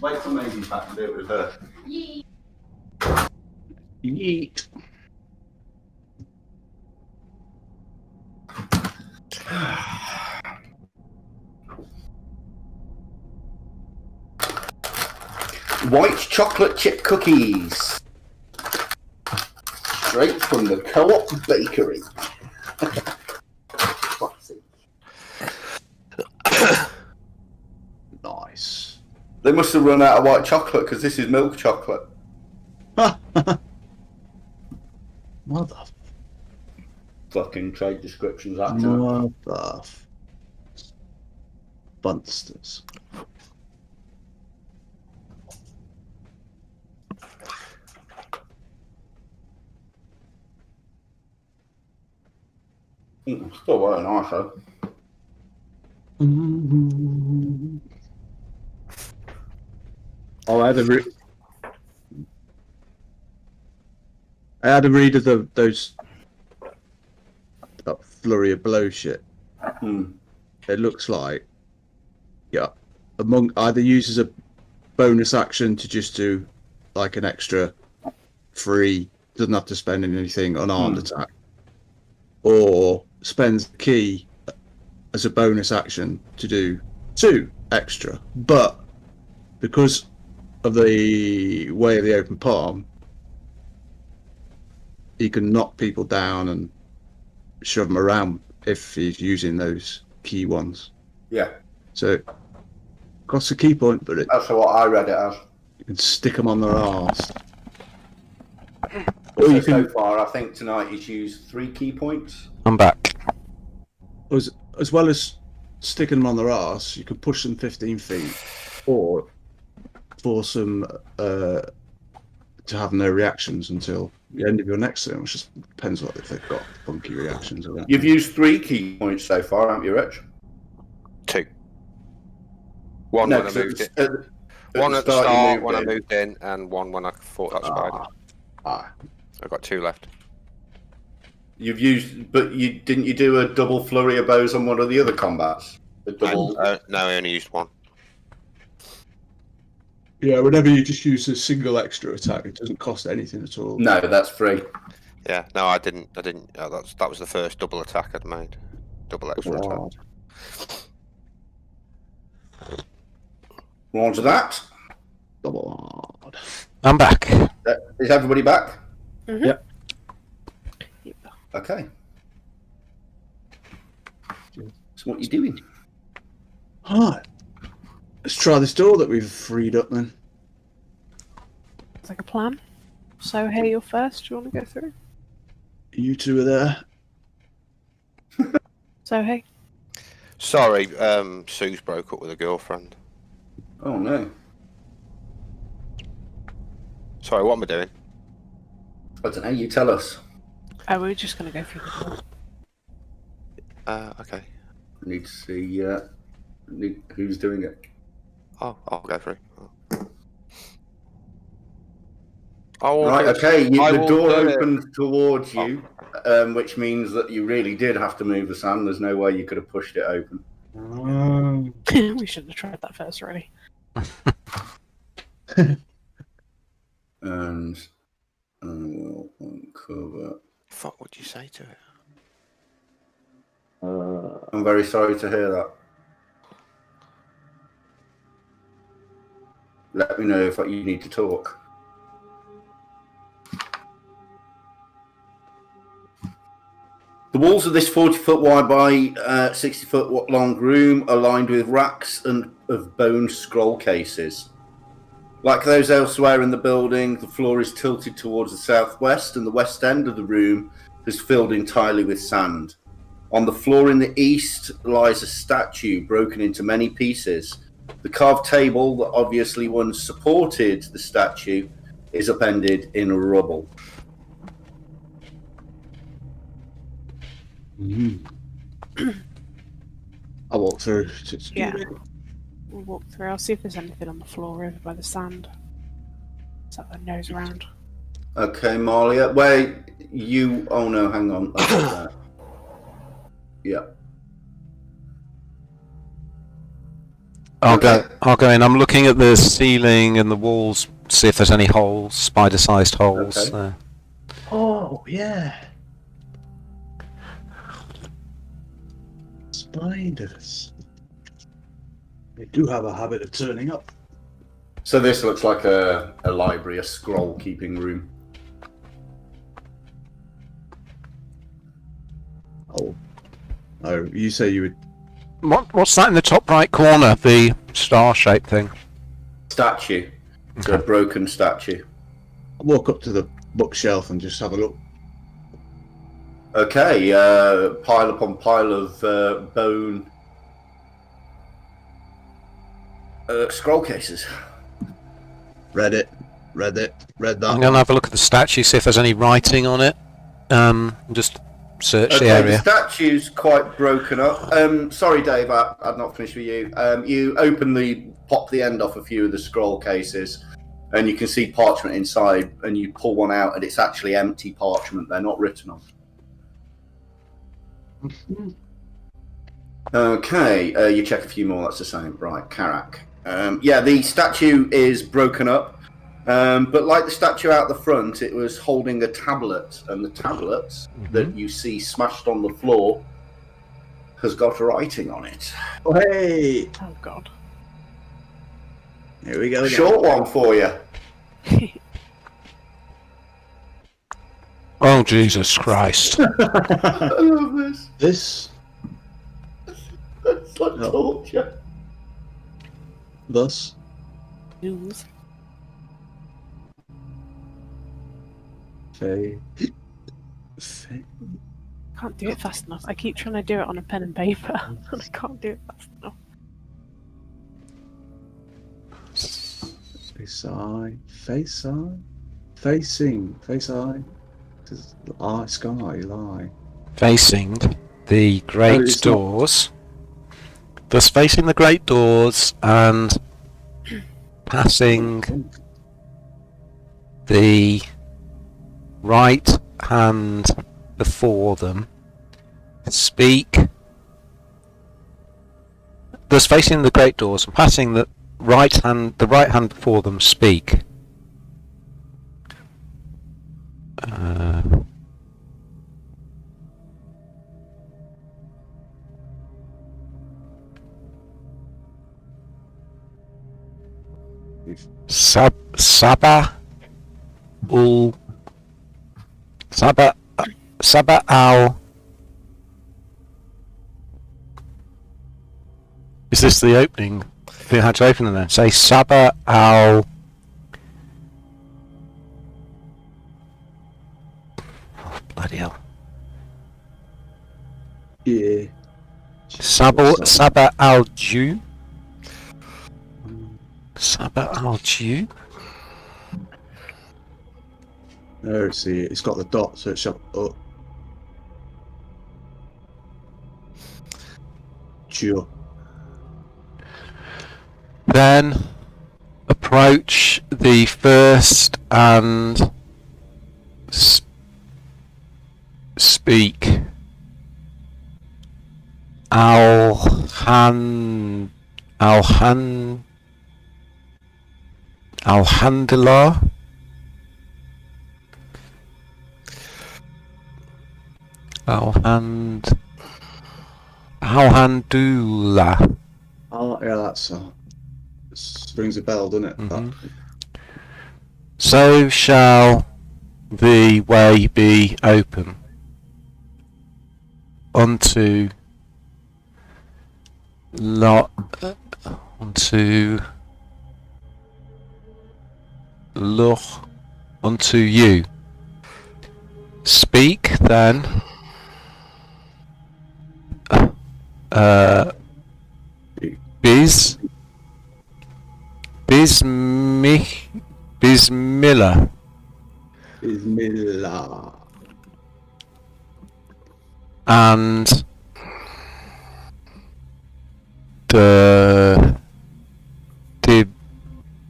Wait till Maisie's back and do it with her. Yeet. White chocolate chip cookies. Straight from the Co-op bakery. Nice. They must have run out of white chocolate because this is milk chocolate. Mother. Fucking trade descriptions acting. Mother. Bunsters. Still very nice though. Oh, I had a read of those that flurry of blow shit. It looks like, yeah, among either uses a bonus action to just do like an extra free, doesn't have to spend anything on armed attack, or spends the key as a bonus action to do 2 extra. But because of the way of the open palm, he can knock people down and shove them around if he's using those key ones. Yeah. So costs a key point, but That's what I read it as. you can stick them on their arse. So, Or you can, so far, I think tonight he's used 3 key points. I'm back. as well as sticking them on their arse, you can push them 15 feet, or force them to have no reactions until the end of your next turn, which just depends what if they've got funky reactions or that. You've used 3 key points so far, haven't you, Rich? 2. One No, when I 'cause moved it. at One the at the start you start moved when I in. moved in, and one when I fought that spider. I've got 2 left. You've used, but you didn't you do a double flurry of bows on one of the other combats? A double. No, I only used 1. Yeah, whenever you just use a single extra attack, it doesn't cost anything at all. No, that's free. Yeah, no, I didn't. That was the first double attack I'd made. Double extra attack. We're on to that. Double hard. I'm back. Is everybody back? Mm-hmm. Yep. Okay. So what are you doing? Alright. Let's try this door that we've freed up then. It's like a plan. So, hey, you're first. Do you want to go through? You two are there. So, hey. Sorry, Sue's broke up with a girlfriend. Oh no. Sorry, what am I doing? I don't know. You tell us. Oh, we're just going to go through the door. Okay. I need to see who's doing it. Oh, I'll go through. Oh, Right. Okay. I The will door do it. opened towards you, which means that you really did have to move the sand. There's no way you could have pushed it open. We shouldn't have tried that first already. And I will uncover. Fuck, what'd you say to it? I'm very sorry to hear that. Let me know if you need to talk. The walls of this 40-foot wide by 60-foot long room are lined with racks of bone scroll cases. Like those elsewhere in the building, the floor is tilted towards the southwest, and the west end of the room is filled entirely with sand. On the floor in the east lies a statue broken into many pieces. The carved table that obviously once supported the statue is upended in rubble. I walk through. Yeah. We'll walk through. I'll see if there's anything on the floor over by the sand. Set their nose around. Okay, Malia. Wait, you... Oh, no, hang on. Yeah. I'll go in. I'm looking at the ceiling and the walls, see if there's any holes, spider-sized holes. Okay. There. Oh, yeah. Spiders. They do have a habit of turning up. So this looks like a library, a scroll-keeping room. Oh, you say you would... What's that in the top right corner? The star-shaped thing. Statue. It's a broken statue. I'll walk up to the bookshelf and just have a look. Okay, pile upon pile of bone scroll cases. Read it. Read that. I'm going to have a look at the statue, see if there's any writing on it. Just search the The area. statue's quite broken up. Sorry, Dave, I'd not finished with you. You pop the end off a few of the scroll cases, and you can see parchment inside, and you pull one out, and it's actually empty parchment. They're not written on. Okay, you check a few more, that's the same. Right, Karak. Yeah, the statue is broken up, but like the statue out the front, it was holding a tablet, and the tablet that you see smashed on the floor has got writing on it. Oh, hey! Oh, God. Here we go. Short one for you. Oh, Jesus Christ. I love this. This, It's like torture. thus, News. Faye. Can't do it fast enough. I keep trying to do it on a pen and paper, and I can't do it fast enough. Face eye. Face eye. Facing. Face eye. Eye, sky, lie. Facing the great it's not. doors. Thus facing the great doors and passing the right hand before them. Speak. Thus facing the great doors and passing the right hand before them. Speak. Saba al. Is this the opening? You had to open it then. Say Saba al. Oh, bloody hell. Yeah. Saba al Jew. Saba al Jew. There, see, it's got the dot, so it's up. Sure. Then approach the first and speak. Alhamdulillah. Alhamdulillah. Oh, yeah, that's rings a bell, doesn't it? Mhm. So shall the way be open. onto onto loch onto you. Speak then. Bismillah. Bismillah. And the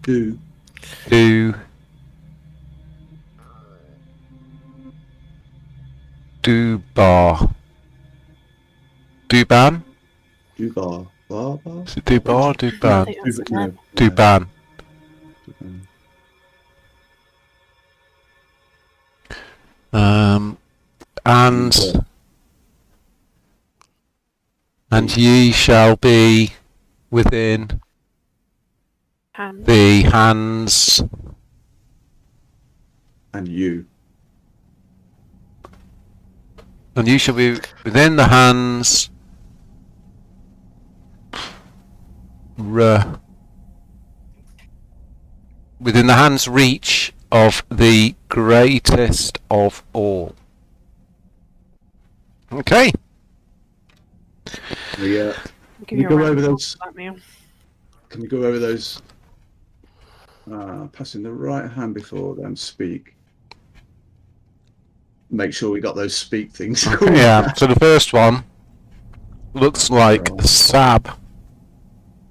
Do. Duban. Dubar. Is it Dubar? Duban. think that's No. an Duban. And ye shall be within hand. the hands And you. and you shall be within the hands within the hand's reach of the greatest of all. Okay. Yeah. Give Can we you a go round over of those? applause for that, Neil. Can we go over those? Passing the right hand before them speak. Make sure we got those speak things. Yeah. So the first one looks like Sab,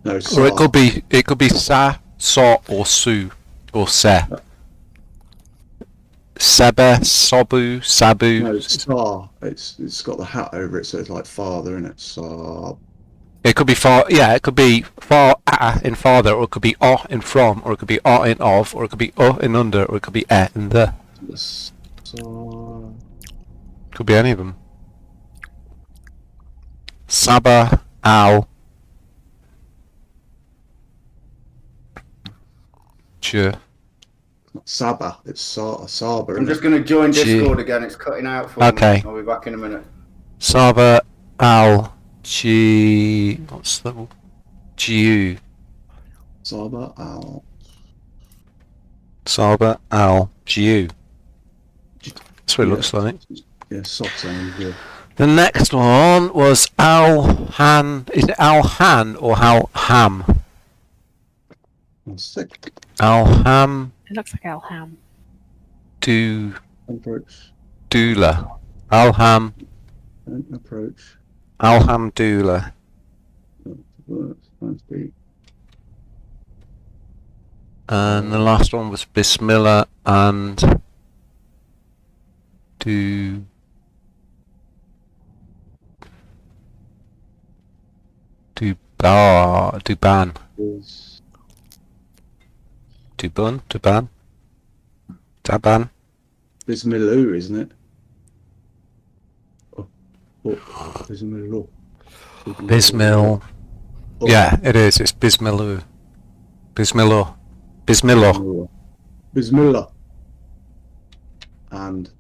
No, or it could be Sa, Sa, or Su, or Se. Sebe, Sobu, Sabu. No, Sar. It's got the hat over it, so it's like father, isn't it? Sar. It could be far. Yeah, it could be far in father, or it could be o in from, or it could be o in of, or it could be in under, or it could be in the. Sar. Could be any of them. Saba, Al, Ch. Not Saba. It's Saba. I'm Isn't just going to join Gee. Discord again. It's cutting out for Okay. me. I'll be back in a minute. Saba, Al, G. What's that? Giu. it? Saba Al. Saba, Al, Giu. That's what it looks like. Yeah, soft sound. Yeah. The next one was Al Han. Is it Al Han or Al Ham? One sec. Al Ham It looks like Alham. Approach. Doula. Al Ham. Don't approach. Alhamdulillah. Words. Don't speak. And the last one was Bismillah and Duban. Is Duban. Taban. Bismillah, isn't it? Oh, Bismillah. Bismil. Oh, Yeah, it is. It's Bismillah. Bismillah. Bismillah. Bismillah. And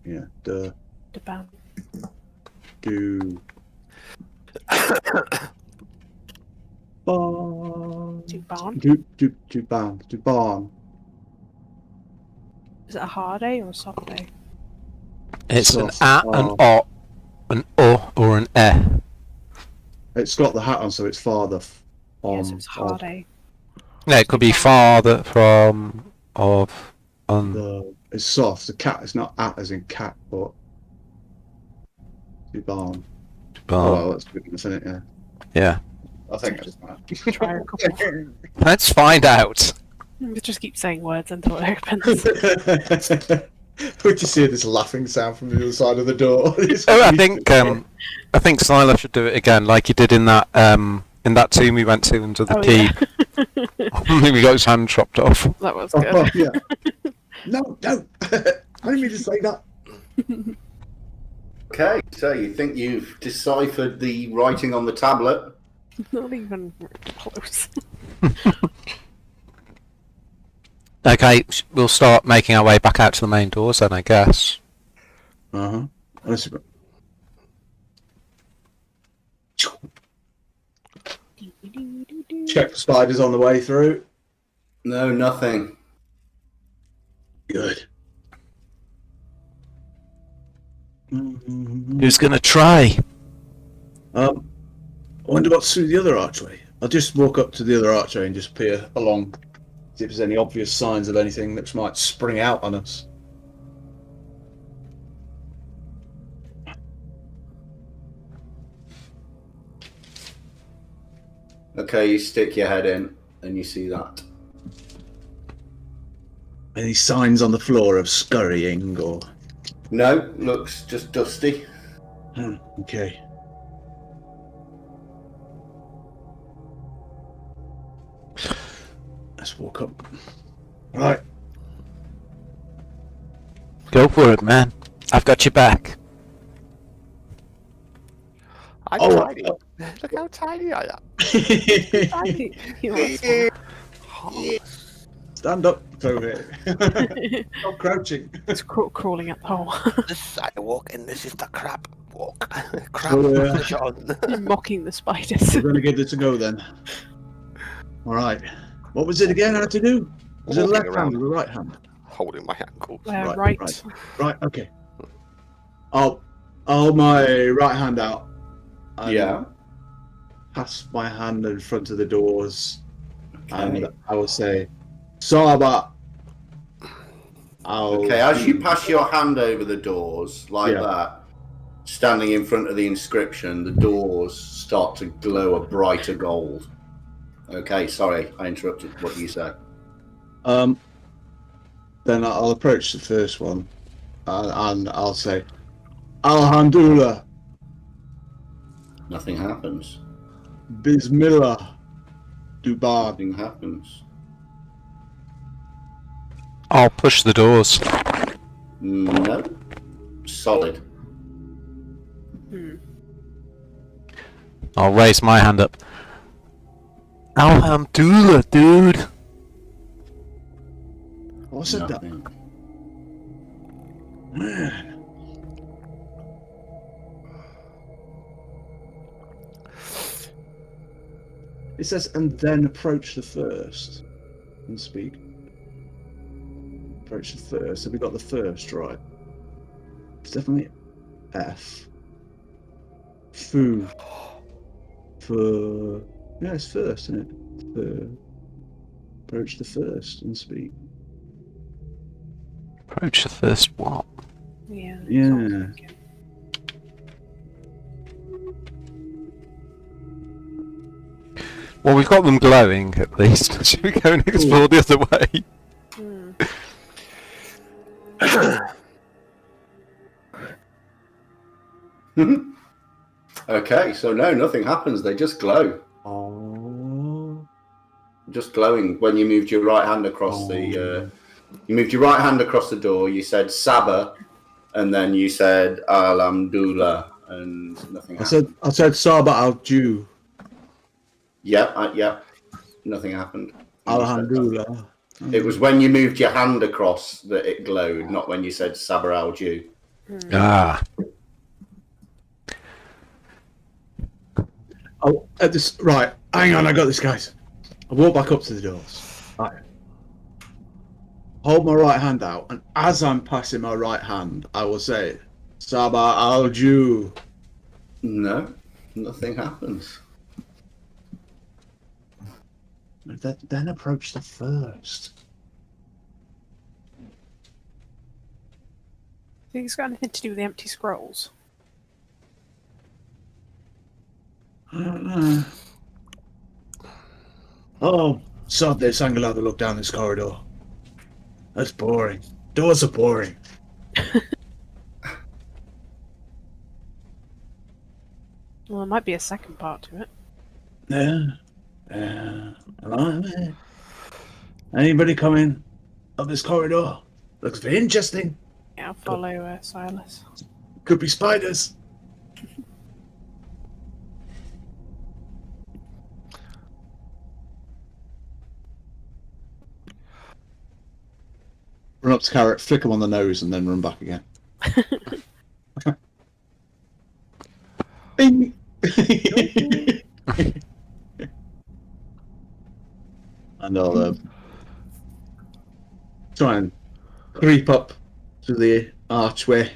yeah, the Deban. do barn. Do barn. Is it a hard A or a soft A? It's an Soft A, an O, an O, or an E. It's got the hat on, so it's father. Yes, it's a hard A. Yeah, it could be father from, of, on. It's soft. The cat. It's not at as in cat, but do barn. Oh, well, that's good, isn't it? Yeah. Yeah. I think that's that. Try a couple. Let's find out. Just keep saying words until it opens. We just hear this laughing sound from the other side of the door. Oh, I think Silas should do it again, like he did in that tomb we went to under the Oh, key. yeah. I think we got his hand chopped off. That was Oh, good. yeah. No. I didn't mean to say that. Okay, so you think you've deciphered the writing on the tablet? Not even close. Okay, we'll start making our way back out to the main doors then, I guess. Uh huh. Check for spiders on the way through. No, nothing. Good. Who's going to try? I wonder what's through the other archway. I'll just walk up to the other archway and just peer along, see if there's any obvious signs of anything that might spring out on us. Okay, you stick your head in and you see that. Any signs on the floor of scurrying or... No, looks just dusty. Okay. Let's walk up. Right. Go for it, man. I've got your back. I'm Oh, tiny. Look how tiny I am. Tiny. You are small. Stand up over here. Stop crouching. It's crawling up the hole. This sidewalk and this is the crap walk. Crap Oh, yeah. John. You're mocking the spiders. We're going to give this a go then. Alright. What was it again I had to do? Was it Walking left around. hand or the right hand? Holding my ankle. Right. Right, okay. I'll hold my right hand out. And Yeah. pass my hand in front of the doors. Okay. And I will say, Saba. Okay, as you pass your hand over the doors like Yeah. that, standing in front of the inscription, the doors start to glow a brighter gold. Okay, sorry, I interrupted. What do you say? Then I'll approach the first one, and I'll say, Alhamdulillah, Nothing happens. Bismillah, Dubar. Nothing happens. I'll push the doors. No. Solid. I'll raise my hand up. Alhamdulillah, dude. What's it that? Nothing. Man. It says, and then approach the first and speak. Approach the first. So we got the first right. It's definitely F. Foo. For. Yeah, it's first, isn't it? For. Approach the first and speak. Approach the first what? Yeah. Yeah. Well, we've got them glowing at least. Should we go and explore the other way? Okay, so no, nothing happens. They just glow. Oh. Just glowing. When you moved your right hand across you moved your right hand across the door. You said Saba, and then you said Alhamdulillah, and nothing happened. I said Saba al Jew. Yeah. Nothing happened. Alhamdulillah. It was when you moved your hand across that it glowed, not when you said Sabar al Jew. Ah. Oh, at this right. Hang on, I got this, guys. I walk back up to the doors. Right. Hold my right hand out, and as I'm passing my right hand, I will say, Sabar al Jew. No, nothing happens. Then approach the first. Think it's got anything to do with the empty scrolls? I don't know. Oh, sod this. I'm gonna have a look down this corridor. That's boring. Doors are boring. Well, there might be a second part to it. Yeah. Hello there. Anybody coming up this corridor? Looks very interesting. Yeah, I'll follow Silas. Could be spiders. Run up to Carrot, flick him on the nose, and then run back again. Bing! creep up to the archway.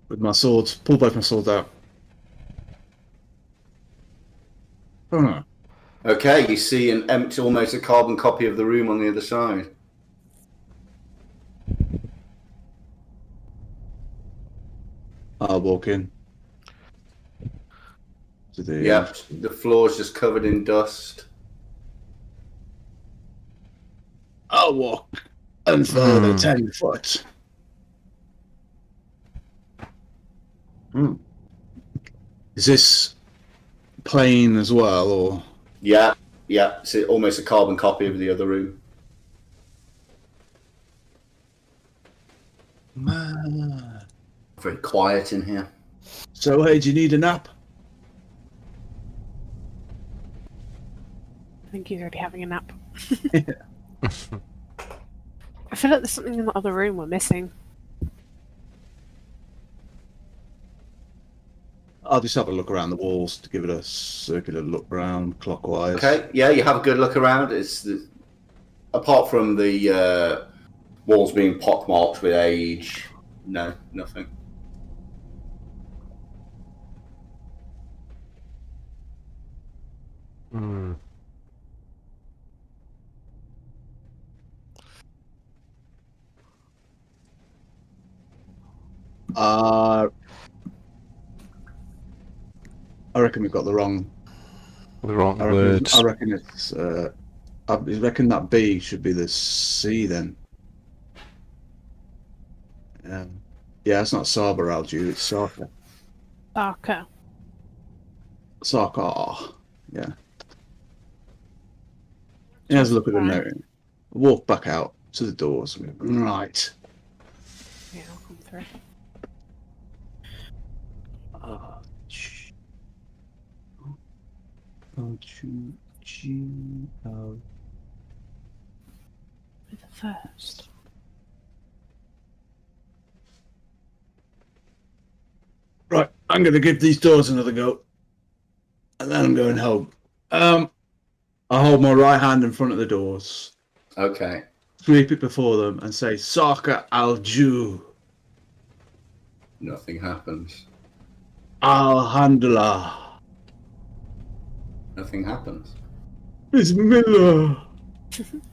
With my swords, pull both my swords out. Oh, Okay, you see an empty, almost a carbon copy of the room on the other side. I'll walk in. To the Yep, the floor's just covered in dust. I'll walk and further 10 foot. Is this plain as well, or? Yeah, it's almost a carbon copy of the other room. Man. Very quiet in here. So, hey, do you need a nap? I think he's already having a nap. I feel like there's something in the other room we're missing. I'll just have a look around the walls to give it a circular look round clockwise. Okay, yeah, you have a good look around. Apart from the walls being pockmarked with age, no, nothing. I reckon we've got the wrong words. I reckon it's. I reckon that B should be the C then. Yeah, it's not Saber Alju, it's Sarka. Darker. Sarka. Yeah. Here's a look at the Right. note. Walk back out to the doors. Right. Yeah, I'll come through. With the first. Right, I'm going to give these doors another go. And then I'm going home. I hold my right hand in front of the doors, Okay. sweep it before them, and say, Sarka Alju, Nothing happens. Alhamdulillah, Nothing happens. Bismillah,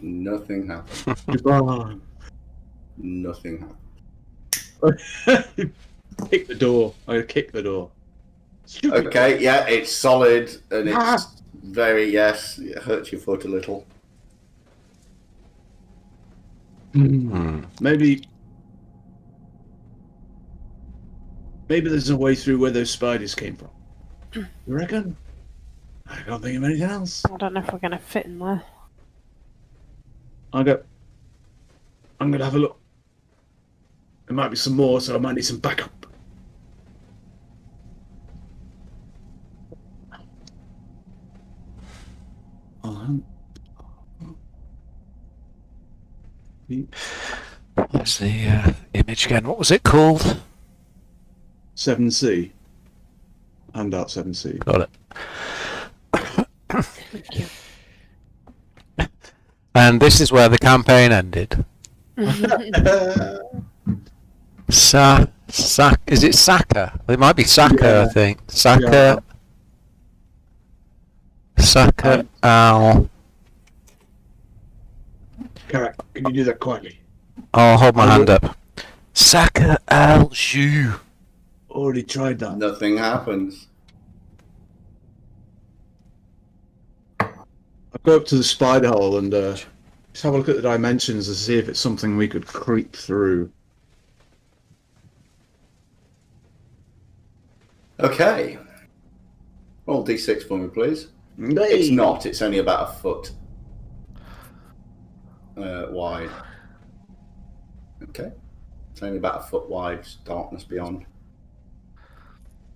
Nothing happens. Jaban. Nothing happens. Kick the door. I'm going to kick the door. Stupid. Okay, yeah, it's solid and it's very, yes, it hurts your foot a little. Maybe there's a way through where those spiders came from. You reckon? I can't think of anything else. I don't know if we're going to fit in there. I'm gonna have a look. There might be some more, so I might need some backup. There's the image again. What was it called? 7C. Handout 7C. Got it. Thank you. And this is where the campaign ended. Is it Saka? It might be Saka, Yeah. I think. Saka. Saka Al. Correct. Can you do that quietly? I'll hold my I hand will. up. Saka Al Shu. Already tried that. Nothing happens. I'll go up to the spider hole and just have a look at the dimensions to see if it's something we could creep through. Okay. Roll D6 for me, please. It's not. It's only about a foot wide. Okay. It's only about a foot wide. Darkness beyond.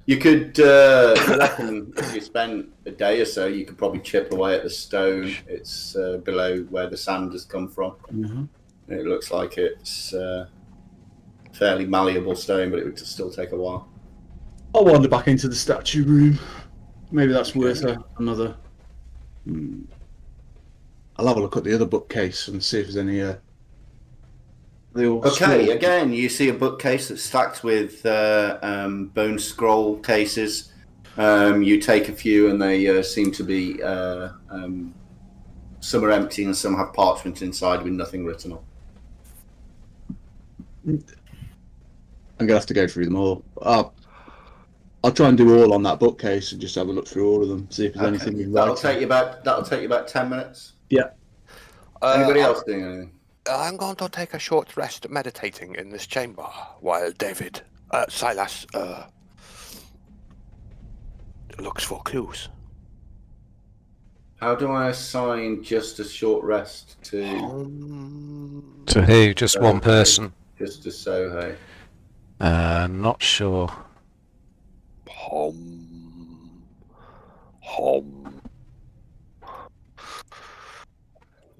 You could, I reckon, if you spent a day or so, you could probably chip away at the stone. It's below where the sand has come from. Mhm. It looks like it's fairly malleable stone, but it would still take a while. I'll wander back into the statue room. Maybe that's worth another I'll have a look at the other bookcase and see if there's any. Okay, again, you see a bookcase that's stacked with bone scroll cases. You take a few, and they seem to be some are empty and some have parchment inside with nothing written on. I'm gonna have to go through them all. I'll try and do all on that bookcase and just have a look through all of them, see if there's anything. That'll take you about 10 minutes. Yeah. Anybody else doing anything? I'm going to take a short rest meditating in this chamber while Silas looks for clues. How do I assign just a short rest to To who? Just one person? Just to Sohei. Not sure.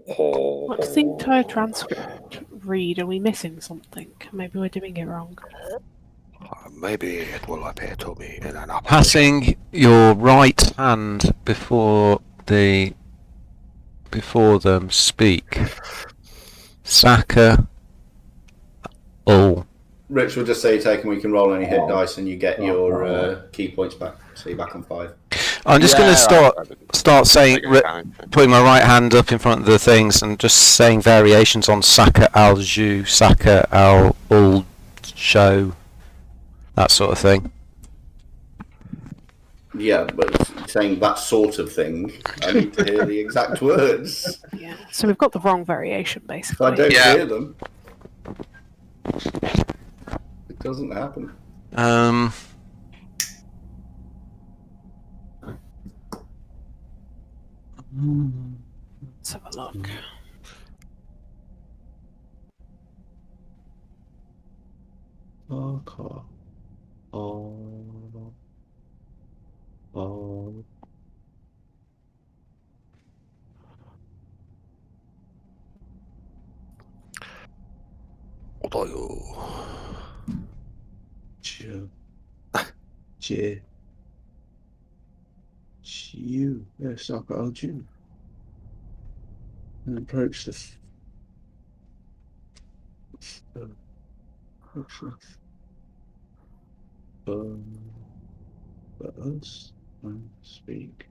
What's the entire transcript read? Are we missing something? Maybe we're doing it wrong. Maybe it will appear to me in an apparition. Passing your right hand before them speak. Saka. Oh. Rich will just say you take and we can roll any hit dice and you get your key points back. So you're back on 5. I'm just going to start saying, putting my right hand up in front of the things and just saying variations on Saka al-Ju, Saka al-Ul-Show, that sort of thing. Yeah, but saying that sort of thing, I need to hear the exact words. Yeah, so we've got the wrong variation, If basically. I don't hear them, it doesn't happen. Let's have a look. You, yeah, Saka al-Ju. And approach the let us speak.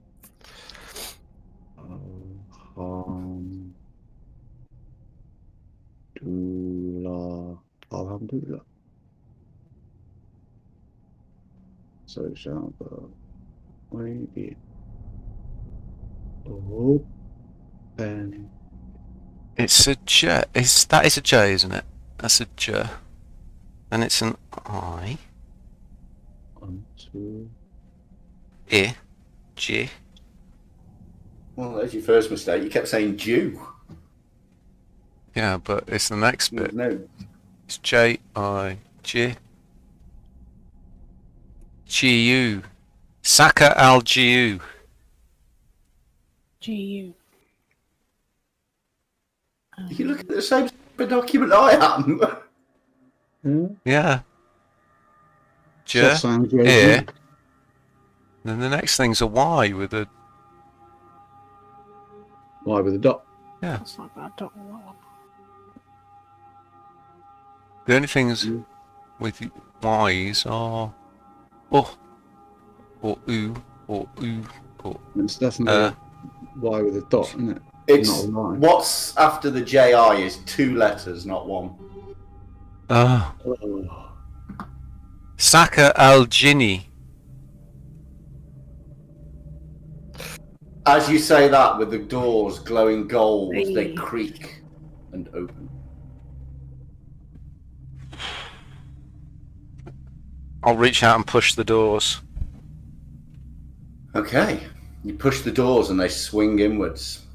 Alhamdulillah. So shall the way be open. It's a J. That is a J, isn't it? That's a J. And it's an I. Onto I. J. Well, there's your first mistake. You kept saying Jew. Yeah, but it's the next bit. No. It's J-I-J. G-U. Saka al-G-U. GU. You look at the same document I am. Yeah. J. That sounds right. Here. Then the next thing's a Y with a... Y with a dot. Yeah. That's not bad. Don't know that one. The only things with Y's are... Oh. Or oo. Or oo. Or... It's definitely Y with a dot, isn't it? It's Not a line. what's after the JI is 2 letters, not 1. Ah. Oh. Saka al-Jini. As you say that, with the doors glowing gold, Hey. they creak and open. I'll reach out and push the doors. Okay. You push the doors and they swing inwards.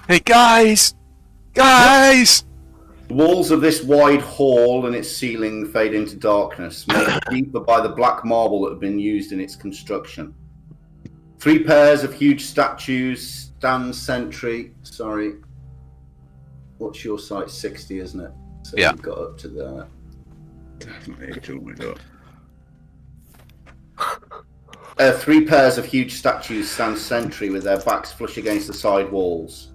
Hey guys! Guys! The walls of this wide hall and its ceiling fade into darkness, made deeper by the black marble that had been used in its construction. 3 pairs of huge statues stand sentry. Sorry. What's your sight? 60, isn't it? So Yeah. you've got up to there. Definitely. Oh my god. Three pairs of huge statues stand sentry with their backs flush against the side walls.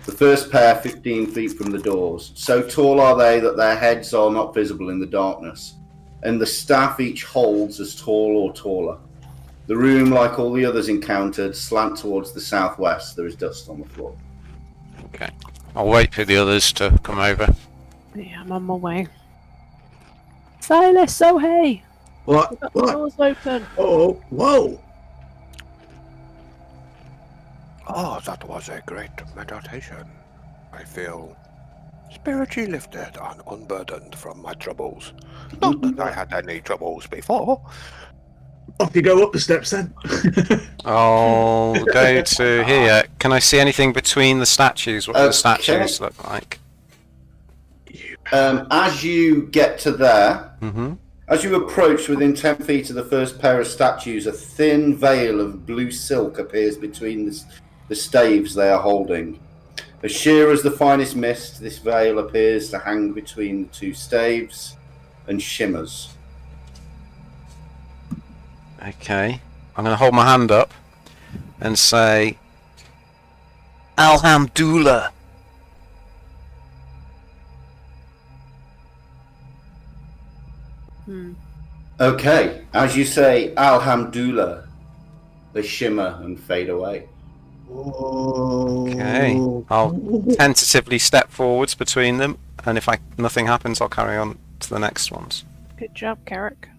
The first pair 15 feet from the doors. So tall are they that their heads are not visible in the darkness, and the staff each holds as tall or taller. The room, like all the others encountered, slant towards the southwest. There is dust on the floor. Okay. I'll wait for the others to come over. Yeah, I'm on my way. Silas, so hey! What? We've got the What? doors open. Oh, whoa! Oh, that was a great meditation. I feel spiritually lifted and unburdened from my troubles. Not that I had any troubles before. Off you go up the steps then. I'll go to here. Can I see anything between the statues? What do the statues look like? As you get to there, Mm-hmm. as you approach within 10 feet of the first pair of statues, a thin veil of blue silk appears between the staves they are holding. As sheer as the finest mist, this veil appears to hang between the two staves and shimmers. Okay. I'm going to hold my hand up and say, Alhamdulillah. Okay, as you say Alhamdulillah, they shimmer and fade away. Okay. I'll tentatively step forwards between them, and if nothing happens, I'll carry on to the next ones. Good job, Carrick.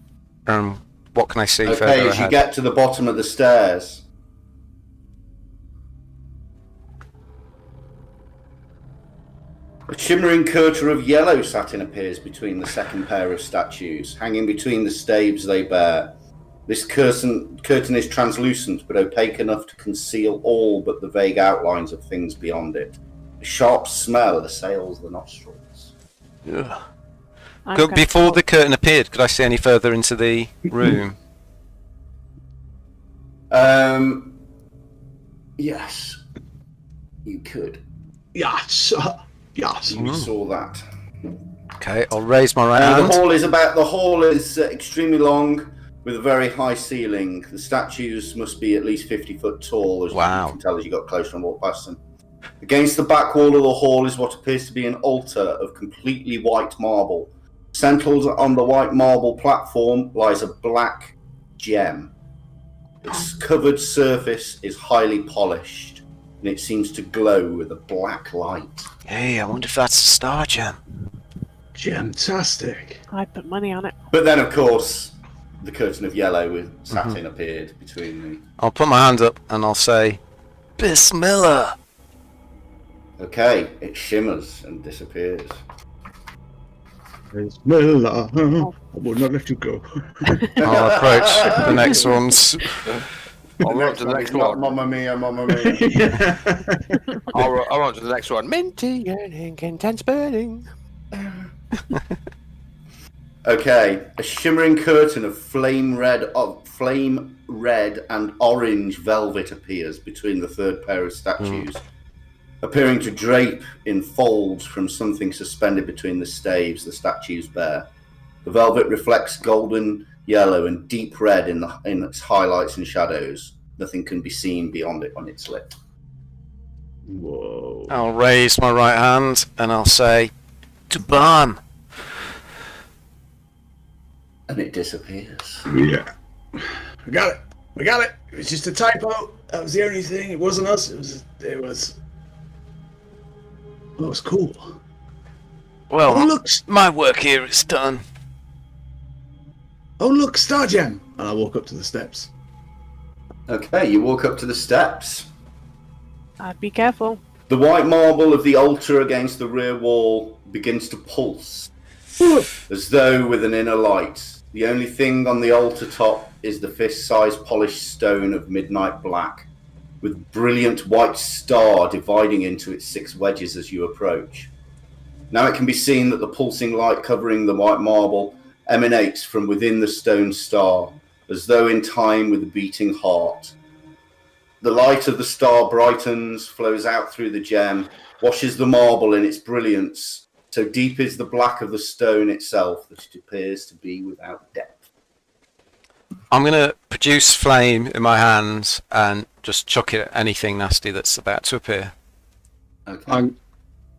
What can I see Okay, further as you ahead? get to the bottom of the stairs, a shimmering curtain of yellow satin appears between the second pair of statues, hanging between the staves they bear. This curtain is translucent, but opaque enough to conceal all but the vague outlines of things beyond it. A sharp smell assails the nostrils. Ugh. I'm gonna Before help. the curtain appeared, could I see any further into the room? Yes, you could. Yes. Yes. You saw that. Okay, I'll raise my right The hand. hall is extremely long with a very high ceiling. The statues must be at least 50 foot tall, as Wow. you can tell as you got closer and walk past them. Against the back wall of the hall is what appears to be an altar of completely white marble. Centered on the white marble platform lies a black gem. Its covered surface is highly polished, and it seems to glow with a black light. Hey, I wonder if that's a star gem. Gemtastic. I put money on it. But then, of course, the curtain of yellow with satin appeared between I'll put my hand up and I'll say, Bismillah. the... Okay, it shimmers and disappears. Bismillah. I will not let you go. I'll approach the next ones. I'll run to the next one. Mamma mia, mamma mia. I'll run to the next one. Minty and ink, intense burning. Okay, a shimmering curtain of flame red and orange velvet appears between the third pair of statues, appearing to drape in folds from something suspended between the staves the statues bear. The velvet reflects golden yellow and deep red in its highlights and shadows. Nothing can be seen beyond it on its lip. Whoa. I'll raise my right hand and I'll say, Tuban. And it disappears. Yeah. We got it. We got it. It was just a typo. That was the only thing. It wasn't us. It was. Oh, it was cool. Well, Oh, look. my work here is done. Oh, look, Star Gem. And I walk up to the steps. Okay, you walk up to the steps. I'd be careful. The white marble of the altar against the rear wall begins to pulse, as though with an inner light. The only thing on the altar top is the fist-sized polished stone of midnight black, with brilliant white star dividing into its 6 wedges as you approach. Now it can be seen that the pulsing light covering the white marble emanates from within the stone star, as though in time with a beating heart. The light of the star brightens, flows out through the gem, washes the marble in its brilliance. So deep is the black of the stone itself that it appears to be without depth. I'm going to produce flame in my hands and just chuck it at anything nasty that's about to appear. Okay.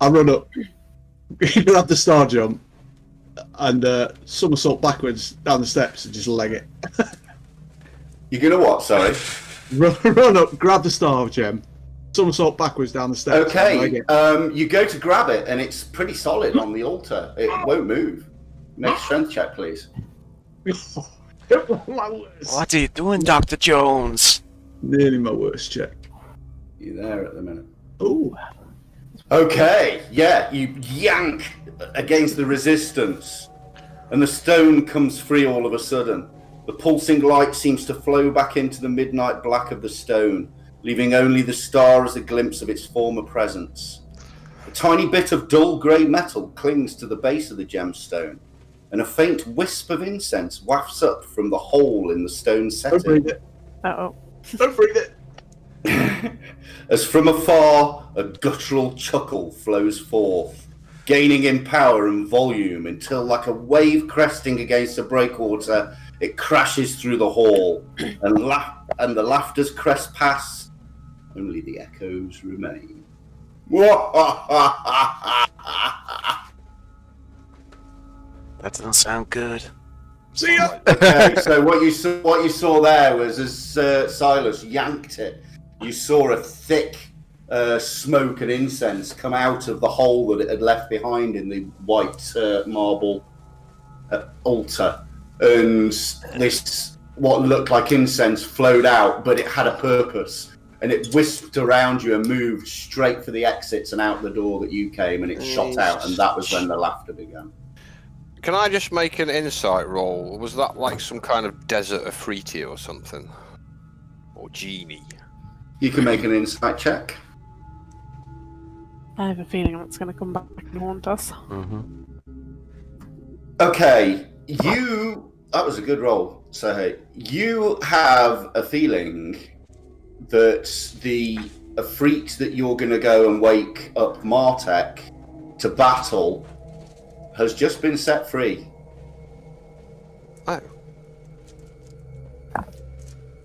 I run up, grab the star jump, and somersault backwards down the steps and just leg it. You're gonna what? Sorry. Run up, grab the star gem, somersault backwards down the steps. And leg Okay. it. You go to grab it, and it's pretty solid on the altar. It won't move. Make a strength check, please. My worst. What are you doing, Dr. Jones? Nearly my worst check. You're there at the minute. Oh, Okay, yeah, you yank against the resistance, and the stone comes free all of a sudden. The pulsing light seems to flow back into the midnight black of the stone, leaving only the star as a glimpse of its former presence. A tiny bit of dull grey metal clings to the base of the gemstone, and a faint wisp of incense wafts up from the hole in the stone don't setting. breathe it. Uh-oh. Don't breathe it. As from afar, a guttural chuckle flows forth, gaining in power and volume until, like a wave cresting against a breakwater, it crashes through the hall, and the laughter's crest past, only the echoes remain. That doesn't sound good. See ya. Okay, so what you saw there was as Silas yanked it, you saw a thick smoke and incense come out of the hole that it had left behind in the white marble altar, and this what looked like incense flowed out, but it had a purpose, and it wisped around you and moved straight for the exits and out the door that you came, and it shot out, and that was when the laughter began. Can I just make an insight roll? Was that like some kind of desert Afriti or something? Or genie? You can make an insight check. I have a feeling that's going to come back and haunt us. Mm-hmm. Okay, that was a good roll. So hey, you have a feeling that the Afrit that you're going to go and wake up Martek to battle has just been set free. Oh.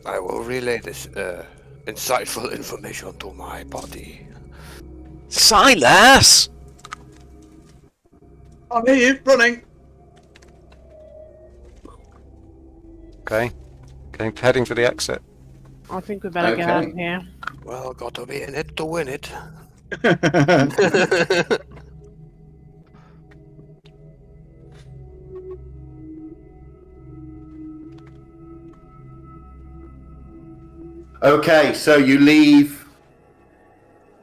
I will relay this insightful information to my body. Silas! I'm here, running. Okay, heading for the exit. I think we better get out of here. Well, got to be in it to win it. Okay, so you leave,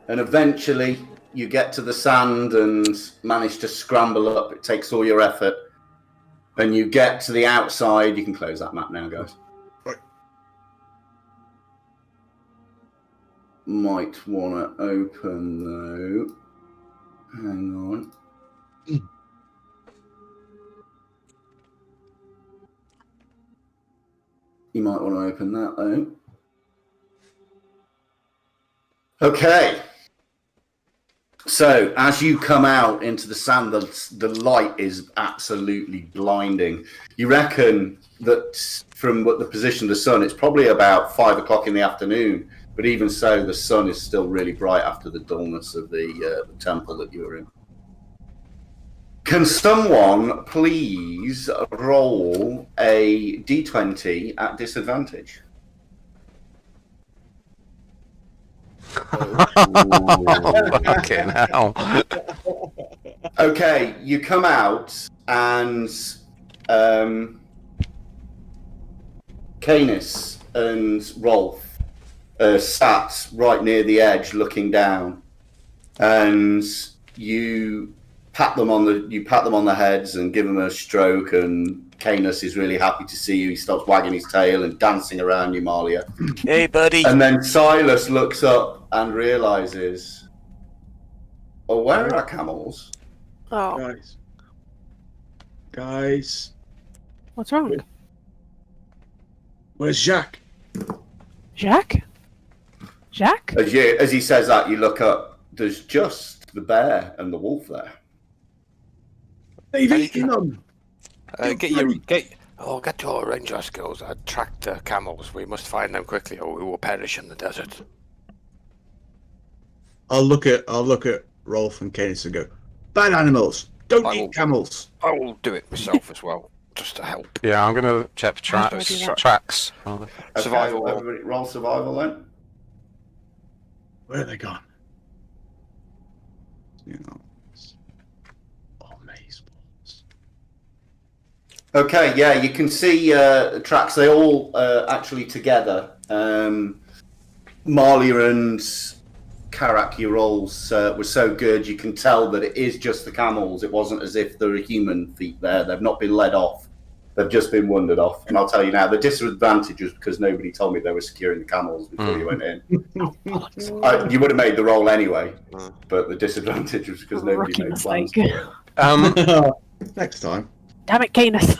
and eventually you get to the sand and manage to scramble up. It takes all your effort, and you get to the outside. You can close that map now, guys. Right. Might want to open though. Hang on. You might want to open that though. Okay. So as you come out into the sand, the light is absolutely blinding. You reckon that from the position of the sun, it's probably about 5 o'clock in the afternoon. But even so, the sun is still really bright after the dullness of the temple that you were in. Can someone please roll a d20 at disadvantage? Fucking hell. Okay, you come out and Canis and Rolf sat right near the edge looking down, and you pat them on the heads and give them a stroke, and Canis is really happy to see you. He starts wagging his tail and dancing around you, Malia. Hey, buddy. And then Silas looks up and realizes, oh, where are our camels? Oh, Guys, what's wrong? where's Jacques? Jacques? Jacques? As he says that, you look up. There's just the bear and the wolf there. They've eaten them. Oh, get your ranger skills and track the camels. We must find them quickly, or we will perish in the desert. I'll look at Rolf and Canis and go, bad animals. Don't I eat will- camels. I will do it myself as well, just to help. Yeah, I'm going to check for How do I do that? tracks. Rather. Okay, Survival. Everybody roll survival then. Where are they gone? You know. Oh, maze balls. Okay, yeah, you can see tracks. They all actually together. Marlia and Karak, your rolls were so good. You can tell that it is just the camels. It wasn't as if there are human feet there. They've not been led off. They've just been wandered off. And I'll tell you now, the disadvantage was because nobody told me they were securing the camels before you went in. You would have made the roll anyway, but the disadvantage was because nobody Rookie made plans mistake. for it. Next time. Damn it, Canis.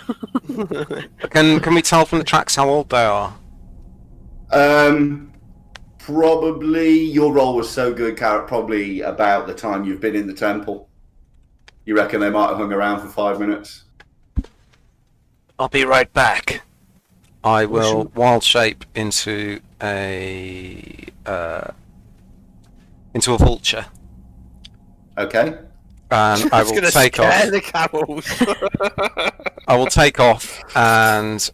Can we tell from the tracks how old they are? Probably your roll was so good, Carrot, probably about the time you've been in the temple. You reckon they might have hung around for 5 minutes? I'll be right back. I will wild shape into a vulture, Okay. and I will take off. The camels. I will take off and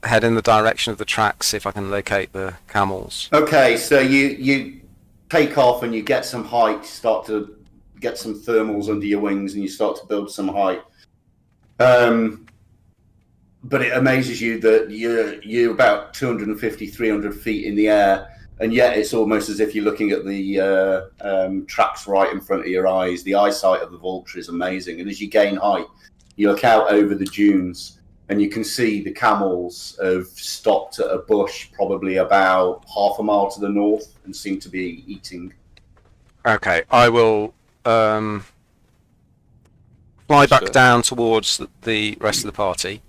head in the direction of the tracks, see if I can locate the camels. Okay, so you take off and you get some height, start to get some thermals under your wings, and you start to build some height. But it amazes you that you're about 250, 300 feet in the air, and yet it's almost as if you're looking at the tracks right in front of your eyes. The eyesight of the vulture is amazing, and as you gain height, you look out over the dunes, and you can see the camels have stopped at a bush probably about half a mile to the north and seem to be eating. Okay, I will fly back down towards the rest of the party,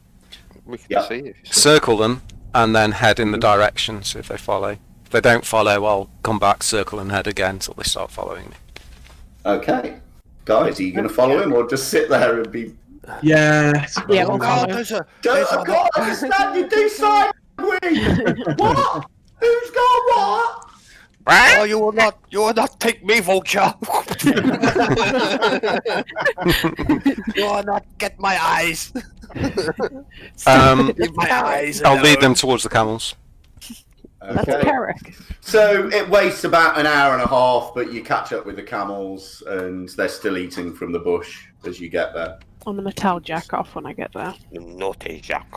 We can Yeah. see if you circle them, and then head in the direction, see if they follow. If they don't follow, I'll come back, circle, and head again until they start following me. Okay. Guys, are you going to follow him or just sit there and be... Yeah. Yeah, we'll Oh, follow. there's a. I can't understand you do sign language! What? Who's got what? Oh, you will not take me, vulture. You will not get my eyes. Leave my eyes. I'll lead alone. them towards the camels. That's Okay. Carrick. So it wastes about an hour and a half, but you catch up with the camels and they're still eating from the bush as you get there. I'm gonna tell Jack off when I get there. Naughty Jack.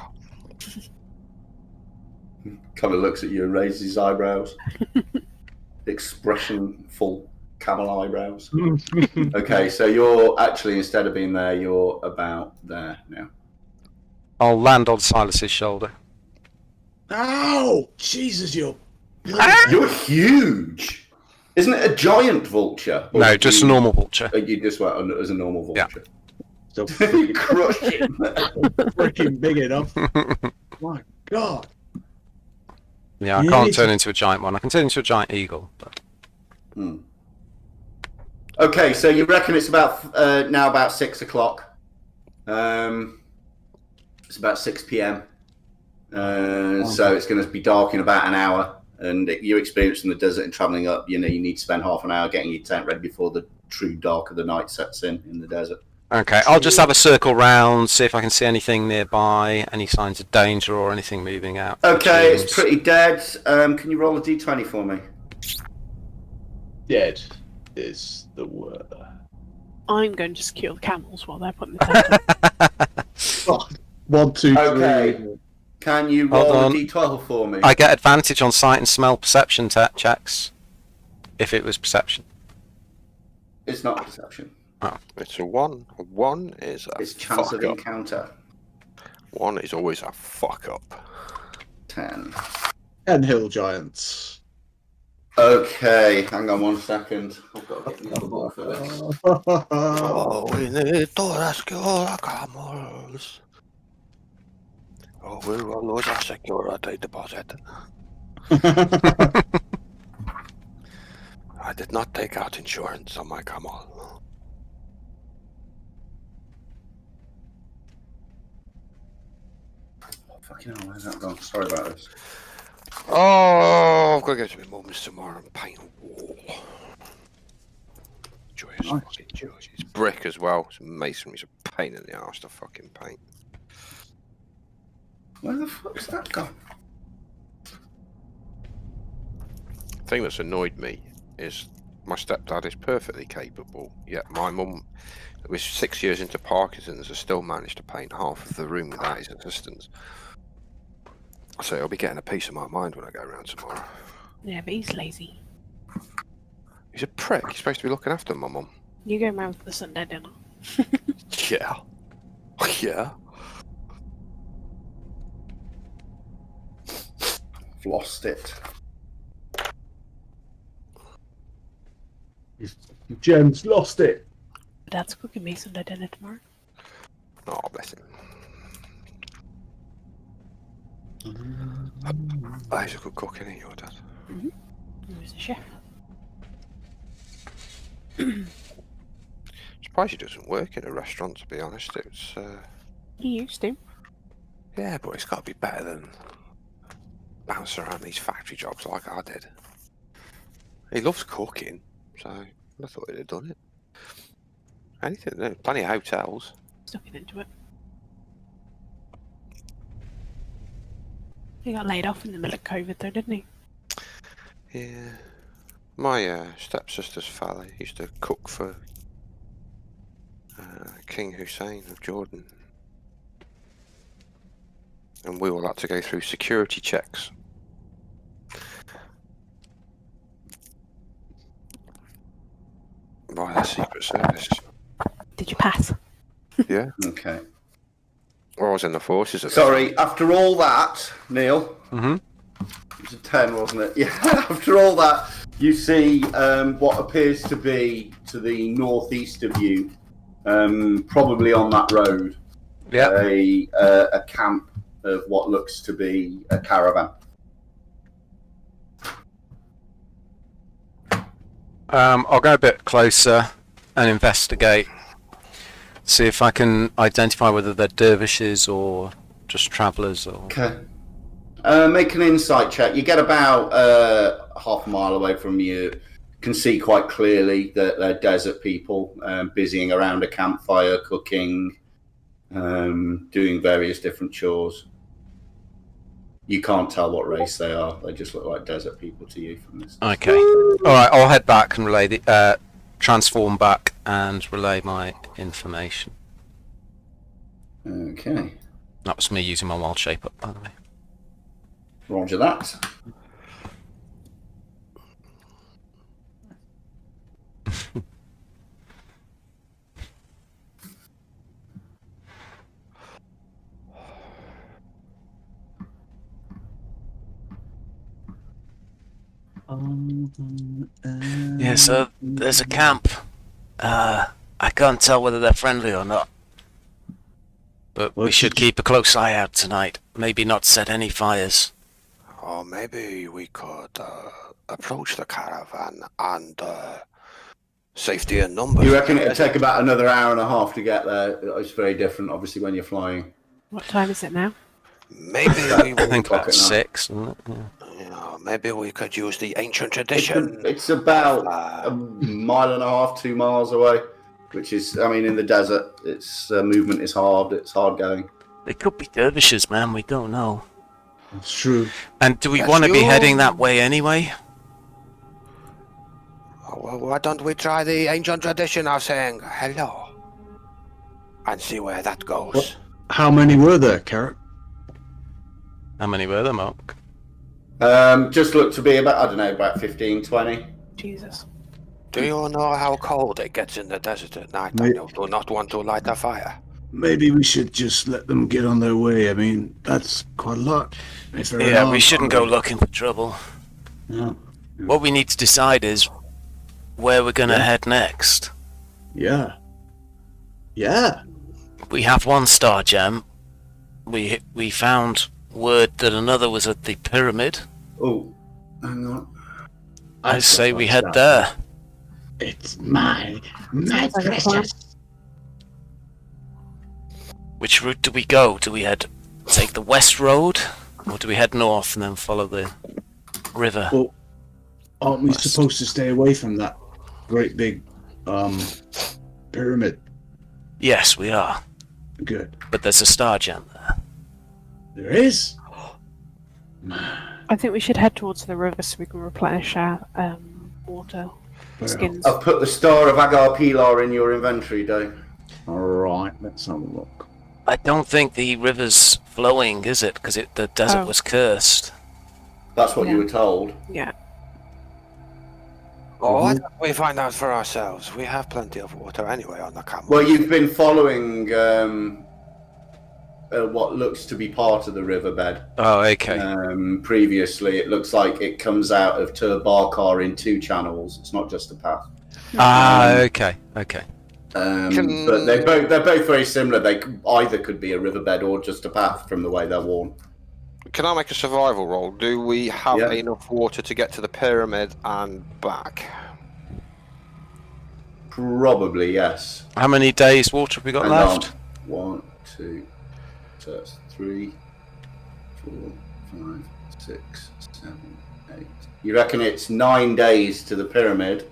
Kind of looks at you and raises his eyebrows. Expressionful camel eyebrows. Okay, so you're actually, instead of being there, you're about there now. I'll land on Silas's shoulder. Ow! Jesus, you're... You're huge! Isn't it a giant vulture? Or No, did just you- a normal vulture. You just went on as a normal vulture. So You crushed him. freaking big enough. My God. Yeah, I Yeah, can't it's- turn into a giant one. I can turn into a giant eagle. But... Okay, so you reckon it's about now about 6 o'clock. It's about 6 p.m. So it's going to be dark in about an hour. And your experience in the desert and traveling up, you need to spend half an hour getting your tent ready before the true dark of the night sets in the desert. Okay, I'll just have a circle round, see if I can see anything nearby, any signs of danger or anything moving out. Okay, Dunes. it's pretty dead. Can you roll a d20 for me? Dead is the word. I'm going to secure the camels while they're putting the tent up. 1, 2, 3. Okay. Can you Hold roll a on. d12 for me? I get advantage on sight and smell perception checks, if it was perception. It's not perception. It's a 1. A 1 is a It's chance fuck of up. encounter. 1 is always a fuck up. 10. And hill giants. Okay, hang on 1 second. I've got to get the book for this. Oh, we need to rescue the camels. Oh, we will lose our security deposit. I did not take out insurance on my camel. Fucking hell, where's that gone? Sorry about this. Oh, I've got to go to my mum's tomorrow and paint a wall. Joyous, Nice. fucking joyous. It's brick as well. It's masonry. It's a pain in the arse to fucking paint. Where the fuck's that gone? The thing that's annoyed me is my stepdad is perfectly capable, yet my mum, who is 6 years into Parkinson's, has still managed to paint half of the room without his assistance. So I'll be getting a piece of my mind when I go around tomorrow. Yeah, but he's lazy. He's a prick. He's supposed to be looking after my mum. You go round for the Sunday dinner. Yeah. Yeah. I've lost it. Jem's lost it. Dad's cooking me Sunday dinner tomorrow. Oh, bless him. Oh, he's a good cook, isn't he, your dad? He was a chef. Surprised he doesn't work in a restaurant, to be honest. It's He used to. yeah, but it's got to be better than bouncing around these factory jobs like I did. He loves cooking, so I thought he'd have done it. Anything, there's plenty of hotels. He's looking into it. He got laid off in the middle of COVID though, didn't he? Yeah. My stepsister's fella used to cook for King Hussein of Jordan. And we all had to go through security checks. By the Secret Service. Did you pass? Yeah. Okay. Well, I was in the forces at the Sorry, after all that, Neil, Mm-hmm. it was a 10, wasn't it? Yeah, after all that, you see what appears to be to the northeast of you, probably on that road, Yeah. a camp of what looks to be a caravan. I'll go a bit closer and investigate. See if I can identify whether they're dervishes or just travellers or... Okay. Make an insight check. You get about half a mile away from you. Can see quite clearly that they're desert people busying around a campfire, cooking, doing various different chores. You can't tell what race they are. They just look like desert people to you from this. Okay. Alright, I'll head back and relay the... transform back and relay my information. Okay. That was me using my wild shape up, by the way. Roger that. Yeah, so there's a camp. I can't tell whether they're friendly or not. But we should keep a close eye out tonight. Maybe not set any fires. Or maybe we could approach the caravan and safety in numbers. You reckon it'd take about another hour and a half to get there? It's very different, obviously, when you're flying. What time is it now? Maybe we I think Clock about it now. 6, isn't it? Yeah. you know, maybe we could use the ancient tradition. It's about a mile and a half, 2 miles away, which is, I mean, in the desert, its movement is hard. It's hard going. They could be dervishes, man. We don't know. That's true. And do we Yes, want to be you- heading that way anyway? Oh, well, why don't we try the ancient tradition of saying hello and see where that goes? What? How many were there, Carrot? How many were there, Mark? Just looked to be about, I don't know, about 15, 20. Jesus. Do you know how cold it gets in the desert at night? Mate. And you do not want to light a fire. Maybe we should just let them get on their way. I mean, that's quite a lot. If they're Yeah, we unarmed, shouldn't go looking for trouble. No. What we need to decide is where we're going to head next. Yeah. Yeah. We have one star gem. We found word that another was at the pyramid. Oh, hang on. I say we head Star. there. It's my Sounds like a plan. precious. Which route do we go? Do we head take the west road, or do we head north and then follow the river? Well, aren't we West. supposed to stay away from that great big pyramid? Yes, we are. Good. But there's a star gem there. There is. I think we should head towards the river so we can replenish our water skins. I've put the Star of Agar Pilar in your inventory, Dave. All right, let's have a look. I don't think the river's flowing, is it? Because the desert was cursed. That's what you Yeah. were told. Yeah. Oh, why don't we find out for ourselves? We have plenty of water anyway on the camel. Well, you've been following what looks to be part of the riverbed. Oh, okay. Previously, it looks like it comes out of Turbarkar in 2 channels. It's not just a path. Okay. But they're both very similar. They either could be a riverbed or just a path from the way they're worn. Can I make a survival roll? Do we have Yeah. enough water to get to the pyramid and back? Probably yes. How many days water have we got Hang left? on. 1, 2, so that's 3, 4, 5, 6, 7, 8. You reckon it's 9 days to the pyramid,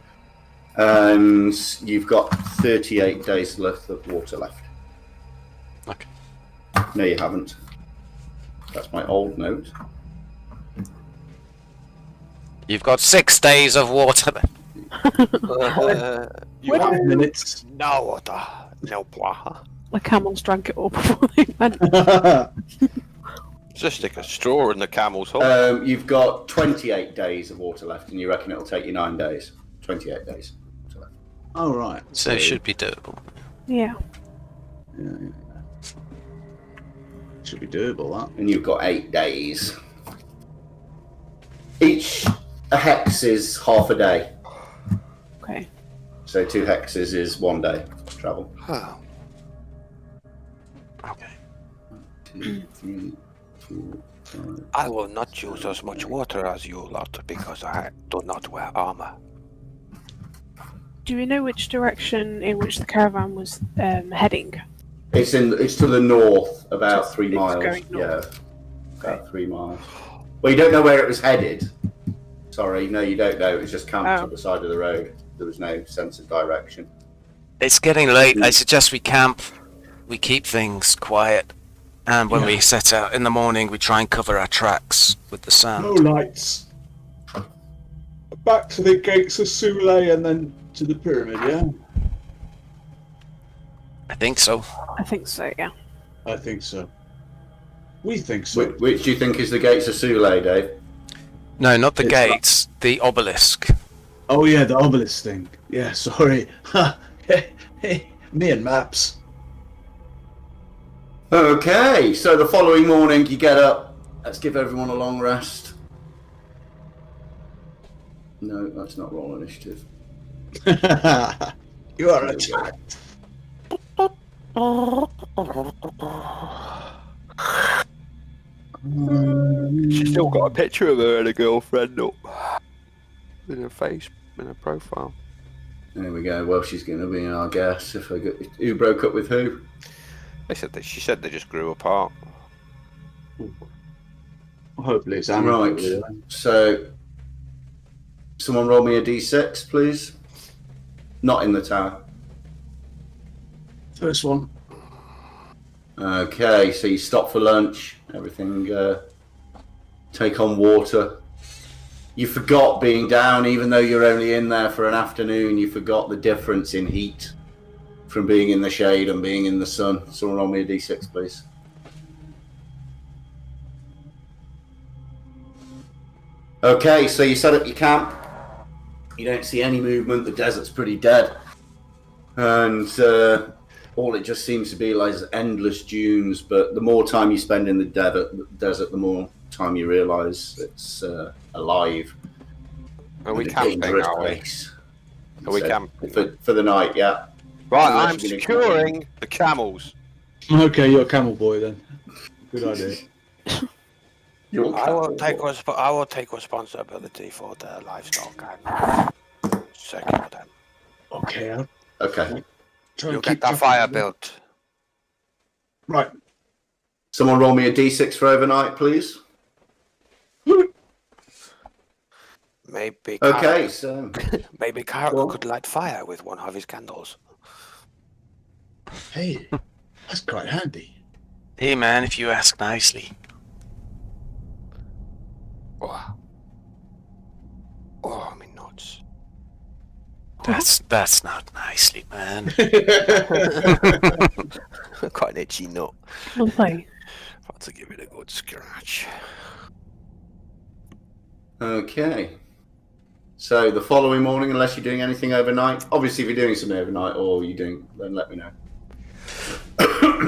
and you've got 38 days left of water left. Okay. No, you haven't. That's my old note. You've got 6 days of water left. You have 5 minutes. no water, no water. The camels drank it all before they went. Just stick a straw in the camel's hole. You've got 28 days of water left, and you reckon it'll take you 9 days. 28 days. All right. So it should be doable. Yeah. Yeah. Should be doable, that. And you've got 8 days. Each hex is half a day. Okay. So 2 hexes is 1 day travel. Oh. Okay. 2, 3, 4, 5. I will not use as much water as you lot because I do not wear armor. Do we know which direction in which the caravan was heading? It's to the north, about Just- 3 it's miles. going north. Yeah, about 3 miles. Well, you don't know where it was headed. Sorry, no, you don't know. It was just camped Oh. at the side of the road. There was no sense of direction. It's getting late. I suggest we camp. We keep things quiet. And when we set out in the morning, we try and cover our tracks with the sand. No lights. Back to the gates of Sule and then to the pyramid, yeah? I think so. I think so, yeah. I think so. We think so. Which do you think is the gates of Sule, Dave? No, not the It's gates. The obelisk. Oh, yeah, the obelisk thing. Yeah, sorry. Me and maps. Okay, so the following morning you get up. Let's give everyone a long rest. No, that's not roll initiative. You are a child. She's still got a picture of her and a girlfriend up in her face, in her profile. There we go. Well, she's going to be our guest. If I get who broke up with who? She said they just grew apart. Hopefully it's Right. So, someone roll me a d6, please. Not in the tower. First one. Okay, so you stop for lunch. Everything. Take on water. You forgot being down, even though you're only in there for an afternoon. You forgot the difference in heat from being in the shade and being in the sun. Someone roll me a d6, please. Okay, so you set up your camp. You don't see any movement. The desert's pretty dead. And all it just seems to be like is endless dunes. But the more time you spend in the desert, the more time you realise it's alive. Are we And a camping, dangerous are we? place. Are we So, camping? For the night, yeah. Right, Unless I'm you're gonna- securing the camels. Okay, you're a camel boy then. Good idea. I will take responsibility for the livestock and secure them. Okay, I'll Okay. try You and get keep that track fire of them. built. Right. Someone roll me a d6 for overnight, please. Maybe. Okay, so Maybe Carrot Well- could light fire with one of his candles. Hey, that's quite handy. Hey man, if you ask nicely. Oh, I mean nuts. That's not nicely, man. Quite an itchy nut. Lovely. Had to give it a good scratch. okay. So the following morning, unless you're doing anything overnight, obviously if you're doing something overnight or you're doing, then let me know.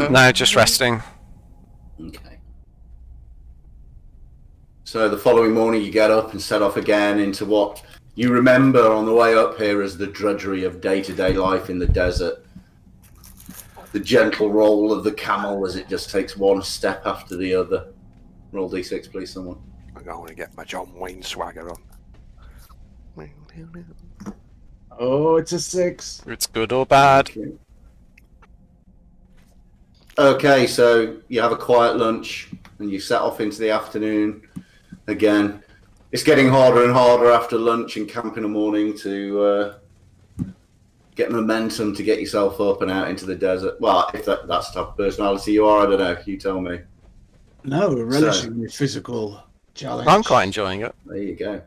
No, just resting. Okay. So the following morning, you get up and set off again into what you remember on the way up here as the drudgery of day-to-day life in the desert. The gentle roll of the camel as it just takes one step after the other. Roll d6, please, someone. I'm going to get my John Wayne swagger on. Oh, it's a 6. It's good or bad. Okay, so you have a quiet lunch and you set off into the afternoon again. It's getting harder and harder after lunch and camp in the morning to get momentum to get yourself up and out into the desert. Well, if that's the type of personality you are, I don't know. You tell me. No, we're relishing the physical challenge. I'm quite enjoying it. There you go.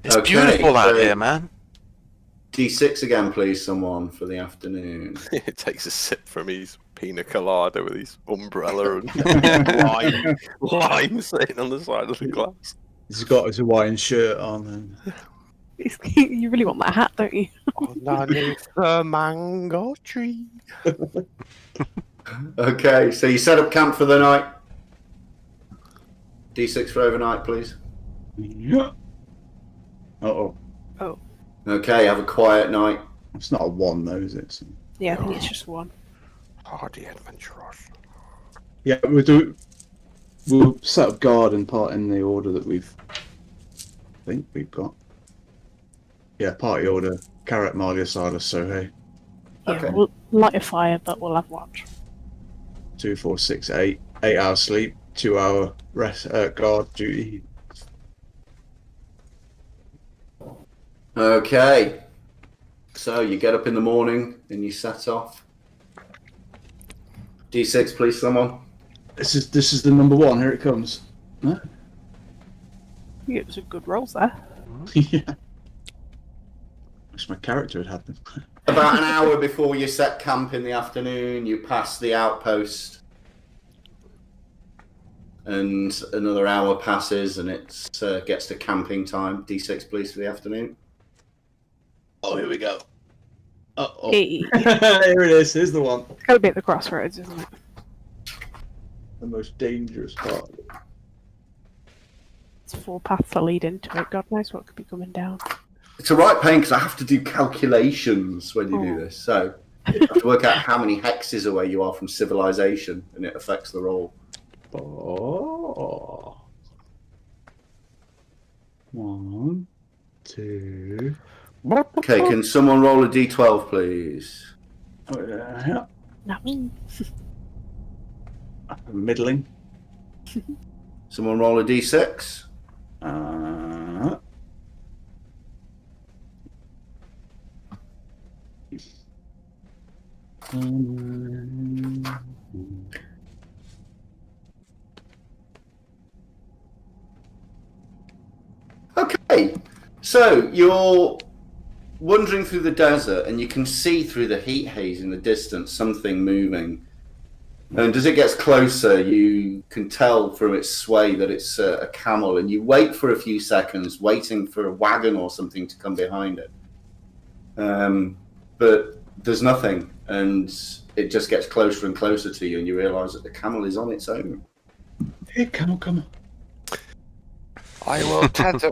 It's Okay, beautiful out so- here, man. D6 again, please, someone, for the afternoon. It takes a sip from his pina colada with his umbrella and lime sitting on the side of the glass. He's got his Hawaiian shirt on. And... You really want that hat, don't you? Underneath the mango tree. Okay, so you set up camp for the night. D6 for overnight, please. Yeah. Uh-oh. Okay, have a quiet night. It's not a 1, though, is it? Yeah, I think it's just one. Hardy adventurous. Yeah, we'll set up guard and part in the order that I think we've got. Yeah, party order. Carrot, Marley, Asada, Sohei. Yeah, Okay. we'll light a fire, but we'll have watch. 2, 4, 6, 8. 8 hours sleep, 2 hour rest guard duty. Okay. So you get up in the morning and you set off. D6, please, someone. This is the number 1. Here it comes. Huh? You get some good rolls there. Yeah. Wish my character had them. About an hour before you set camp in the afternoon, you pass the outpost. And another hour passes and it gets to camping time. D6, please, for the afternoon. Oh, here we go. Uh-oh. Hey. Here it is. Here's the one. It's gotta be at the crossroads, isn't it? The most dangerous part. It's 4 paths to lead into it. God knows what could be coming down. It's a right pain because I have to do calculations when you do Oh. this. So you have to work out how many hexes away you are from civilization and it affects the roll. Oh. 1, 2. Okay, can someone roll a d12, please? Oh, yeah. Not me. Middling. Someone roll a d6? Okay, so you're wandering through the desert and you can see through the heat haze in the distance something moving. And as it gets closer, you can tell from its sway that it's a camel, and you wait for a few seconds, waiting for a wagon or something to come behind it. But there's nothing, and it just gets closer and closer to you, and you realise that the camel is on its own. Hey, come on. I will tether.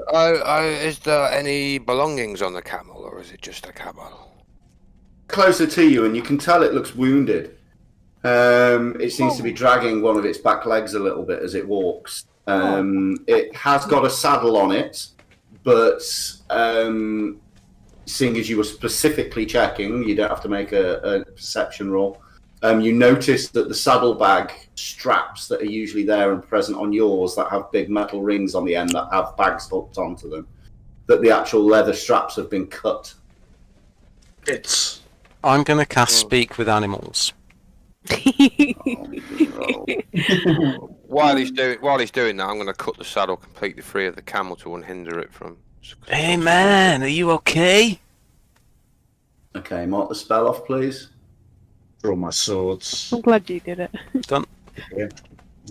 Is there any belongings on the camel, or is it just a camel? Closer to you, and you can tell it looks wounded. It seems to be dragging one of its back legs a little bit as it walks. It has got a saddle on it, but seeing as you were specifically checking, you don't have to make a perception roll. you notice that the saddlebag straps that are usually there and present on yours that have big metal rings on the end that have bags hooked onto them, that the actual leather straps have been cut. I'm going to cast Speak with Animals. While he's doing that, I'm going to cut the saddle completely free of the camel to unhinder it from. Hey man, are you okay? Okay, mark the spell off, please. Draw my swords. I'm glad you did it. Done. Yeah.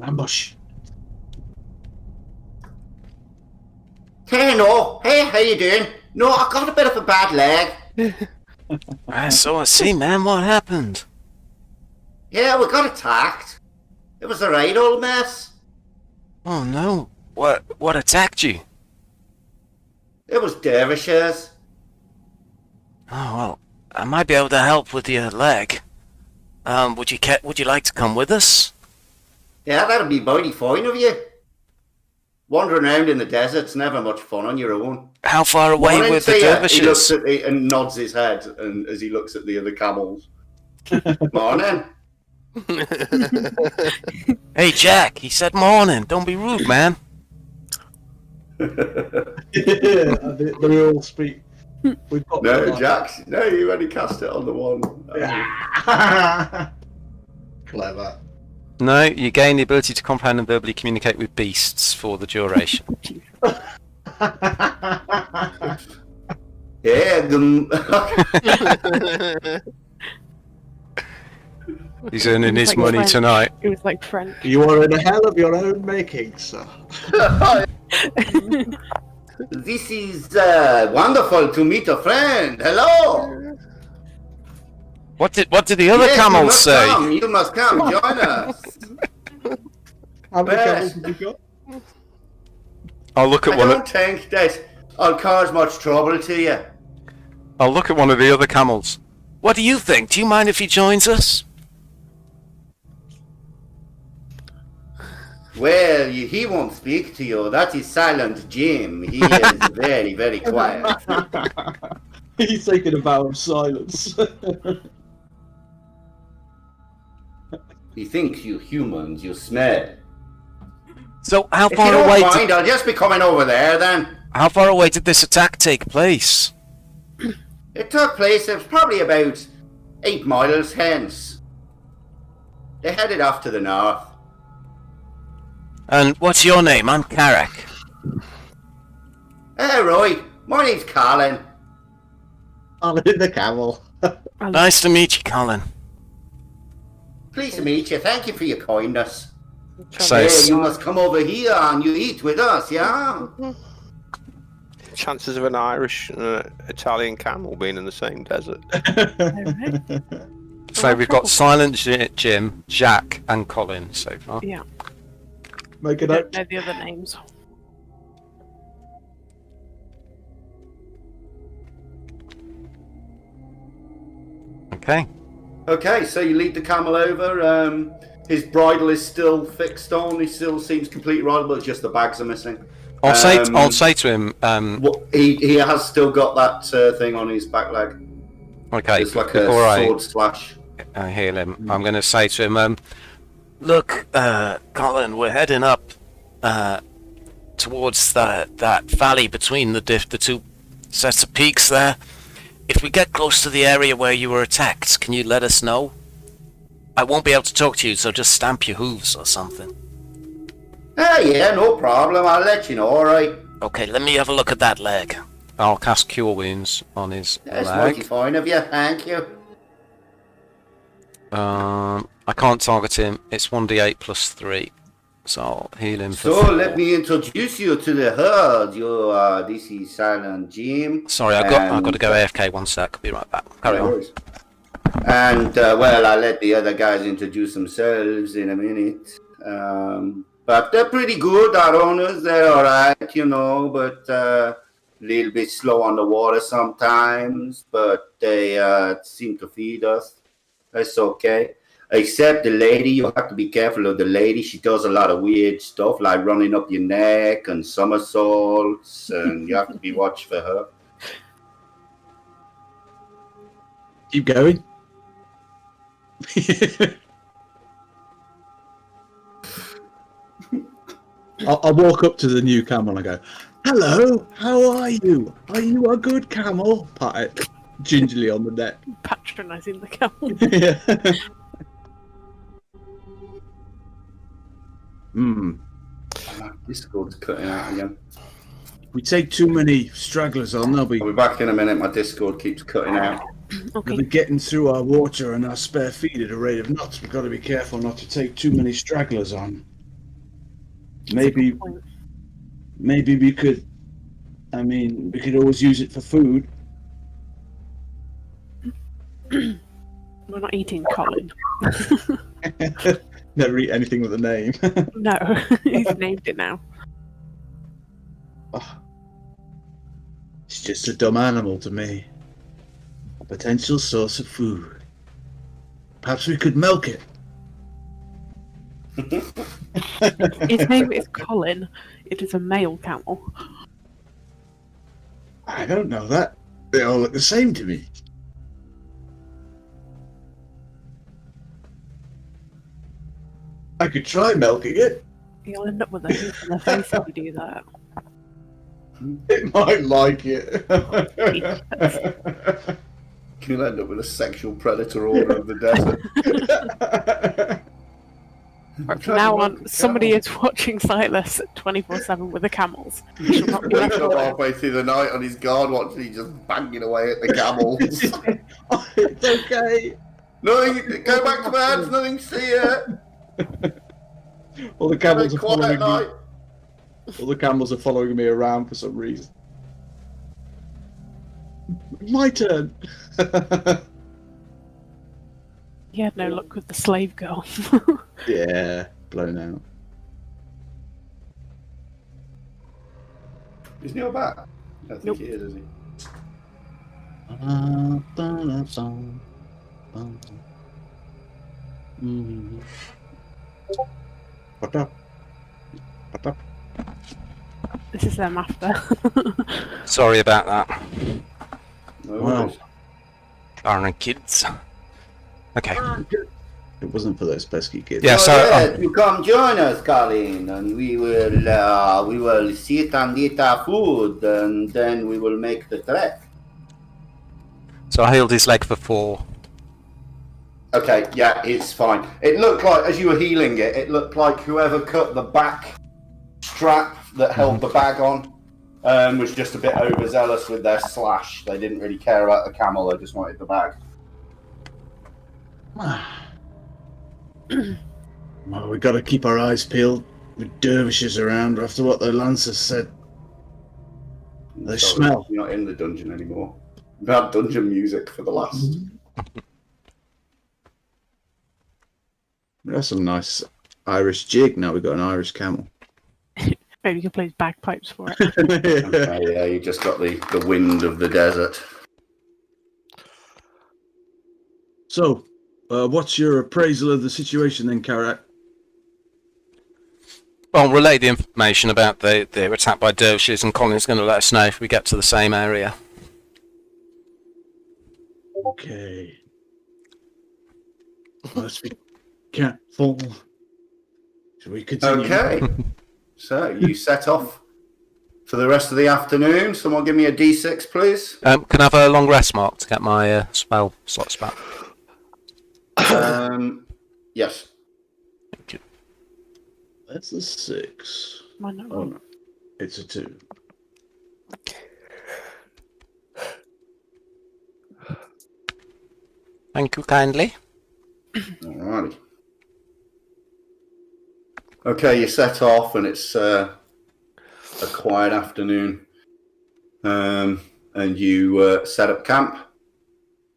Ambush. Hey, no. Hey, how you doing? No, I got a bit of a bad leg. So I see, man. What happened? Yeah, we got attacked. It was a right old mess. Oh no! What attacked you? It was dervishes. Oh well, I might be able to help with your leg. Would you like to come with us? Yeah, that'd be mighty fine of you. Wandering around in the desert's never much fun on your own. How far away Morning were to the you. dervishes? He looks at and nods his head, and as he looks at the other camels. Morning. Hey Jack, he said morning. Don't be rude, man. They all speak. We've got No, Jack. No, you only cast it on the one. Clever. No, you gain the ability to comprehend and verbally communicate with beasts for the duration. Yeah. He's earning his Like money French. tonight. It was like French. You are in a hell of your own making, sir. This is wonderful to meet a friend. Hello. What did the other Yes, camels say? You must come. Join us. How many Yes. camels have you got? I'll look I at one. don't think that I'll cause much trouble to you. I'll look at one of the other camels. What do you think? Do you mind if he joins us? Well, he won't speak to you. That is Silent Jim. He is very, very quiet. He's taking a vow of silence. He thinks you humans, you smell. So how If you far don't away? mind, I'll just be coming over there then. How far away did this attack take place? It took place, it was probably about 8 miles hence. They headed off to the north. And what's your name? I'm Carrick. Right, my name's Colin. I'm in the camel. Nice to meet you, Colin. Pleased to meet you. Thank you for your kindness. So, Yeah, you must come over here and you eat with us, yeah? Chances of an Irish and an Italian camel being in the same desert. so we've got Silent Jim, Jack, and Colin so far. Yeah. Make it I up. don't know the other names. Okay. Okay, so you lead the camel over. His bridle is still fixed on. He still seems completely rideable. It's just the bags are missing. I'll say to him. He has still got that thing on his back leg. Okay. It's like a Before sword slash. I hear him. I'm going to say to him. Look, Colin, we're heading up towards that valley between the two sets of peaks there. If we get close to the area where you were attacked, can you let us know? I won't be able to talk to you, so just stamp your hooves or something. Yeah, no problem. I'll let you know, alright? Okay, let me have a look at that leg. I'll cast Cure Wounds on his That's mighty leg. fine of you. Thank you. I can't target him. It's 1d8 plus 3. So I'll heal him for So 4. let me introduce you to the herd. This is Silent Jim. Sorry, I've got to go AFK 1 sec. I'll be right back. Carry No on. worries. And well, I'll let the other guys introduce themselves in a minute. But they're pretty good, our owners. They're alright, but a little bit slow on the water sometimes. But they seem to feed us. That's okay. Except the lady, you have to be careful of the lady. She does a lot of weird stuff, like running up your neck and somersaults, and you have to be watched for her. Keep going. I'll walk up to the new camel and go, "Hello, how are you? Are you a good camel?" Pat it gingerly on the neck. Patronising the camel. Yeah. Discord's cutting out again. We take too many stragglers on, they'll be I'll be back in a minute. My Discord keeps cutting out. Okay. getting through our water and our spare feet at a rate of knots. We've got to be careful not to take too many stragglers on. Maybe we could. I mean, we could always use it for food. We're not eating Colin. Never eat anything with a name. No, he's named it now. Oh, it's just a dumb animal to me. A potential source of food. Perhaps we could milk it. His name is Colin. It is a male camel. I don't know that. They all look the same to me. I could try milking it. You'll end up with a hoop in the face if you do that. It might like it. You'll end up with a sexual predator order of the desert. Right, from now on, somebody is watching Silas 24/7 with the camels. He shall not be Wakes left up alone. halfway through the night on his guard watch and he's just banging away at the camels. It's okay. Nothing, go back to bed, nothing's here. All the camels are Quiet following night. me. All the camels are following me around for some reason. My turn. He had no luck with the slave girl. Yeah, blown out. Is Neil back? I don't think Nope. he is he? What up? What up? This is them after. Sorry about that. No Wow. worries. Darn kids. Okay. It wasn't for those pesky kids. Yeah, so yes, you come join us, Colin, and we will sit and eat our food, and then we will make the trek. so I healed his leg for 4. Okay, yeah, it's fine. It looked like, as you were healing it, it looked like whoever cut the back strap that held the bag on was just a bit overzealous with their slash. They didn't really care about the camel, they just wanted the bag. Well, we got to keep our eyes peeled with dervishes around after what the Lancers said. They smell. You're not in the dungeon anymore. We've had dungeon music for the last... That's some nice Irish jig. Now we've got an Irish camel. Maybe you can play bagpipes for it. Yeah, you just got the wind of the desert. So, what's your appraisal of the situation then, Karak? Well, relay the information about they were attacked by dervishes, and Colin's going to let us know if we get to the same area. Okay. Let's be careful. Shall we continue? Okay. So you set off for the rest of the afternoon. Someone give me a D6, please. Can I have a long rest mark to get my spell slots back? Yes. Thank you. That's a 6. Why not? Oh no, it's a 2. Thank you kindly. Alrighty. Okay, you set off, and it's a quiet afternoon, and you set up camp.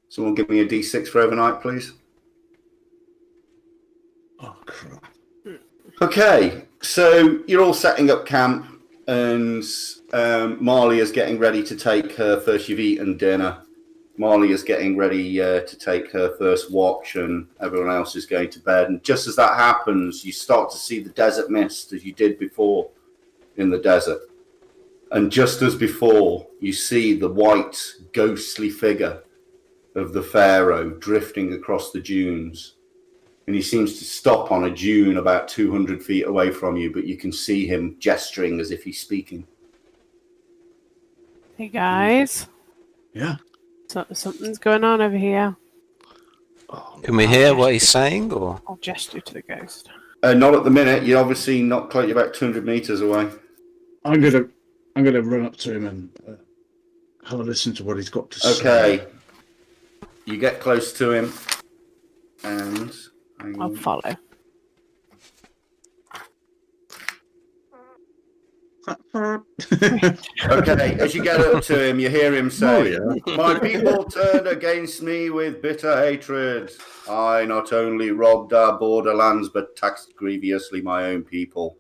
Someone give me a D6 for overnight, please. Oh crap. Okay, so you're all setting up camp, and Marley is getting ready to take her first. You've eaten dinner. Marley is getting ready to take her first watch, and everyone else is going to bed. And just as that happens, you start to see the desert mist as you did before in the desert. And just as before, you see the white, ghostly figure of the Pharaoh drifting across the dunes. And he seems to stop on a dune about 200 feet away from you, but you can see him gesturing as if he's speaking. Hey guys, Yeah. something's going on over here. Oh, Can we hear what he's saying, or? I'll gesture to the ghost. Not at the minute. You're obviously not quite. You're about 200 meters away. I'm gonna run up to him and have a listen to what he's got to say. Okay. You get close to him, and I'll follow. Okay, as you get up to him, you hear him say, Oh, "My people turned against me with bitter hatred. I not only robbed our borderlands, but taxed grievously my own people,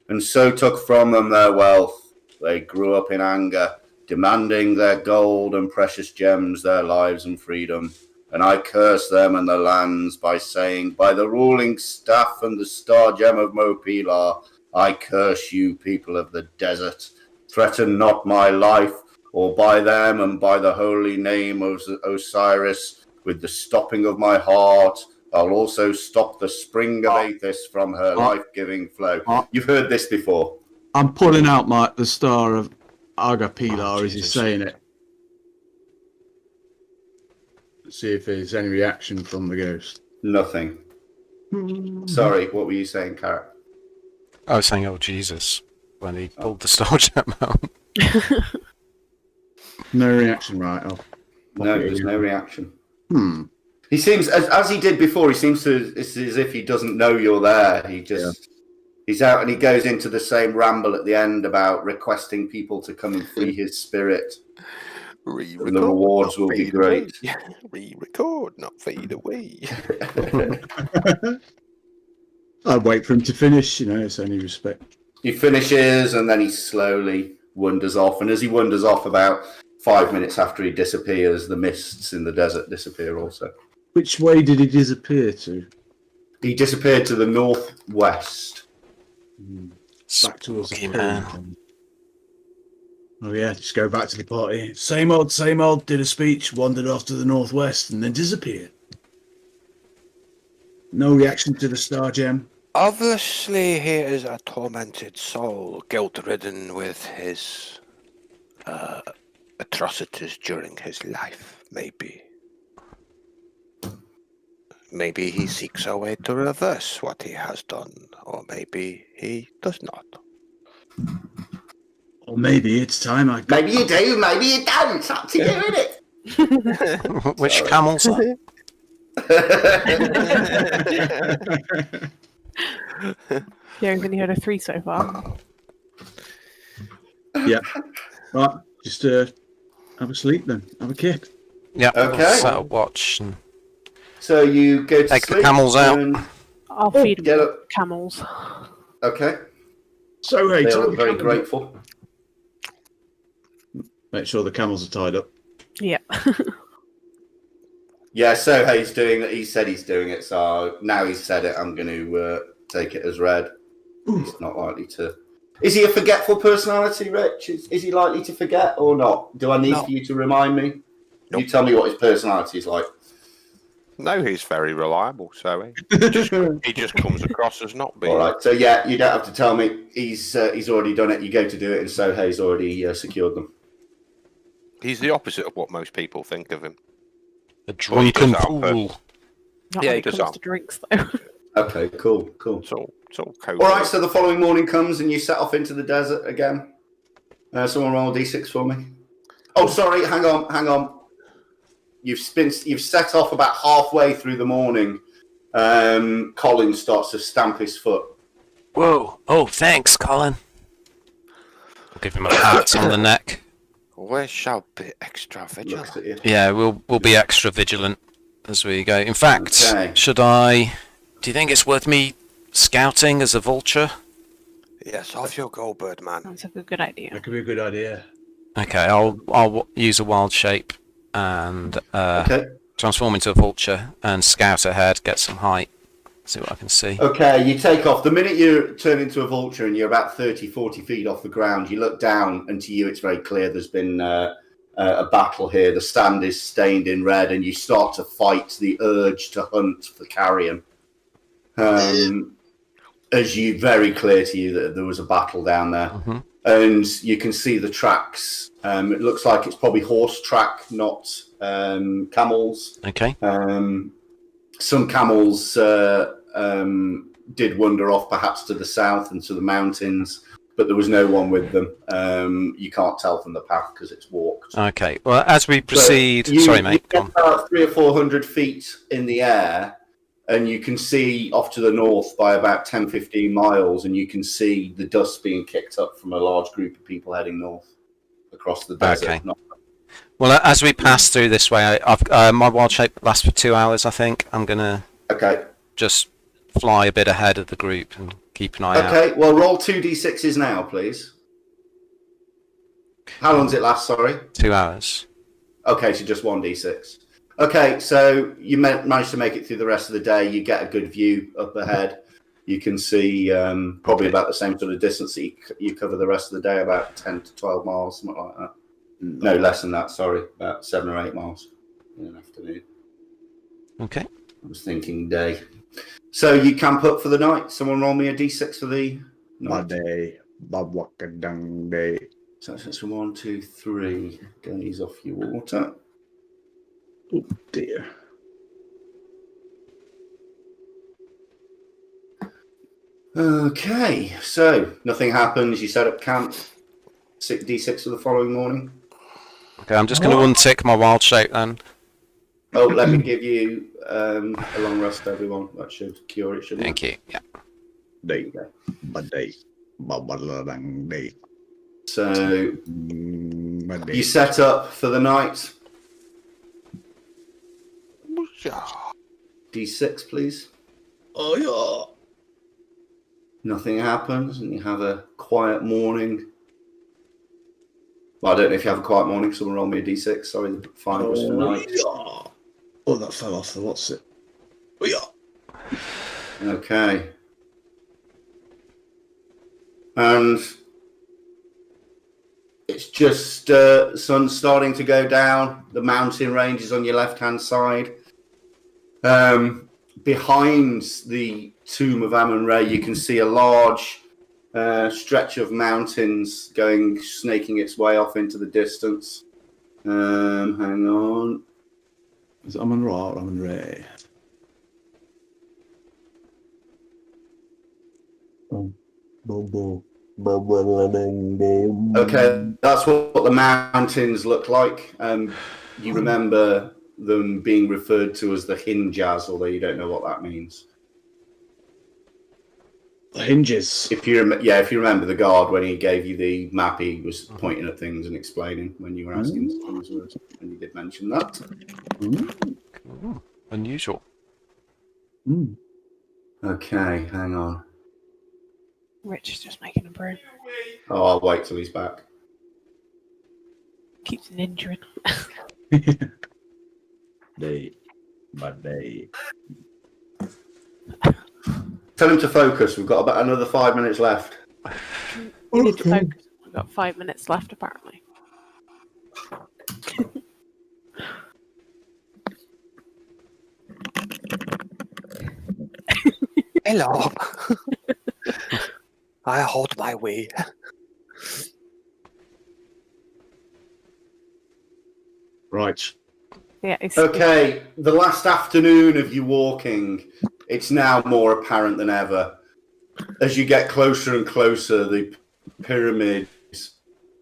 and so took from them their wealth. They grew up in anger, demanding their gold and precious gems, their lives and freedom. And I curse them and the lands by saying, by the ruling staff and the star gem of Mopilar, I curse you, people of the desert. Threaten not my life, or by them and by the holy name of Osiris, with the stopping of my heart, I'll also stop the spring of Aethys from her life-giving flow." You've heard this before. I'm pulling out the star of Agapilar as he's saying it. Let's see if there's any reaction from the ghost. Nothing. Sorry, what were you saying, Carrot? I was saying, oh Jesus, when he pulled the star gem out. No reaction, right? No, there's no reaction. Hmm. He seems, as he did before, he seems to, it's as if he doesn't know you're there. He just, he's out and he goes into the same ramble at the end about requesting people to come and free his spirit. And the rewards will be great. Re-record, not fade away. I'd wait for him to finish, it's only respect. He finishes and then he slowly wanders off. And as he wanders off, about 5 minutes after he disappears, the mists in the desert disappear also. Which way did he disappear to? He disappeared to the northwest. Back towards the Spooky pond. man. Oh yeah, just go back to the party. Same old, did a speech, wandered off to the northwest and then disappeared. No reaction to the star gem. Obviously, he is a tormented soul, guilt-ridden with his atrocities during his life, maybe. Maybe he seeks a way to reverse what he has done, or maybe he does not. Or maybe it's time I... Maybe you do, maybe you don't. It's up to you, isn't it? Which camels? Yeah, I've only heard of 3 so far. Yeah. Right, just have a sleep then. Have a kip. Yeah. Okay. We'll set a watch and So you go to take the sleep camels out. and- I'll feed get them up. camels. Okay. So hey, They tell look the very camels- grateful. Make sure the camels are tied up. Yeah. Yeah, so he's doing it. He said he's doing it, so now he's said it. I'm going to take it as read. He's not likely to. Is he a forgetful personality, Rich? Is he likely to forget or not? Do I need No. for you to remind me? Nope. You tell me what his personality is like. No, he's very reliable, so he just comes across as not being. All right. So yeah, you don't have to tell me. He's already done it. You go to do it, and Sohei's already secured them. He's the opposite of what most people think of him. A drunken does have fool. Not Yeah, when he it does comes that. to drinks, though. Okay. Cool. It's all cozy. All right. So the following morning comes, and you set off into the desert again. Someone roll a d6 for me. Oh, sorry. Hang on. You've set off about halfway through the morning. Colin starts to stamp his foot. Whoa. Oh, thanks, Colin. I'll give him a pat on the neck. We shall be extra Looks vigilant. at you. Yeah, we'll be extra vigilant as we go. In fact, Okay. do you think it's worth me scouting as a vulture? Yes, off you go, Birdman. Sounds like a good idea. That could be a good idea. Okay, I'll use a wild shape and Okay. transform into a vulture and scout ahead, get some height, see what I can see. Okay, you take off. The minute you turn into a vulture and you're about 30, 40 feet off the ground, you look down, and to you it's very clear there's been a battle here. The sand is stained in red, and you start to fight the urge to hunt for carrion. As you very clear to you that there was a battle down there, and you can see the tracks. It looks like it's probably horse track, not camels. Okay. Some camels did wander off, perhaps to the south and to the mountains, but there was no one with them. You can't tell from the path because it's walked. Okay. Well, as we proceed, sorry, mate. You get about 300 or 400 feet in the air, and you can see off to the north by about 10, 15 miles, and you can see the dust being kicked up from a large group of people heading north across the desert. Okay. Well, as we pass through this way, my wild shape lasts for 2 hours, I think. I'm going to just fly a bit ahead of the group and keep an eye out. Okay, well, roll 2d6s now, please. How long does it last, sorry? 2 hours. Okay, so just 1d6. Okay, so you managed to make it through the rest of the day. You get a good view up ahead. You can see probably about the same sort of distance that you cover the rest of the day, about 10 to 12 miles, something like that. No, less than that, sorry. About 7 or 8 miles in an afternoon. Okay. I was thinking day. So you camp up for the night. Someone roll me a d6 for the night. Day. So that's 1, 2, 3. Go and ease off your water. Oh dear. Okay, so nothing happens. You set up camp. D6 for the following morning. Okay, I'm just going to untick my wild shape then. Oh, let me give you a long rest, everyone. That should cure it, shouldn't it? Thank you. Yeah. Day. So you set up for the night. D6, please. Oh yeah. Nothing happens, and you have a quiet morning. Well, I don't know if you have a quiet morning. Someone roll me a d6. Sorry, the 5 was for night. Yeah. Oh, that fell off. What's it? Oh yeah. Okay. And it's just sun's starting to go down. The mountain range is on your left-hand side. Behind the tomb of Amun-Re, you can see a large stretch of mountains snaking its way off into the distance. Hang on. Is it Amun-Ra or Amun-Re? Okay, that's what the mountains look like. You remember them being referred to as the Hinjaz, although you don't know what that means. The hinges. If you remember the guard when he gave you the map, he was pointing at things and explaining when you were asking those words, and he did mention that. Ooh, unusual. Okay, hang on. Rich is just making a brew. Oh, I'll wait till he's back. Keeps ninjaing. Day. Tell him to focus. We've got about another 5 minutes left. We need to focus. We've got 5 minutes left, apparently. Hello. I hold my way. Right. Yeah. Okay, the last afternoon of you walking, it's now more apparent than ever. As you get closer and closer, the pyramid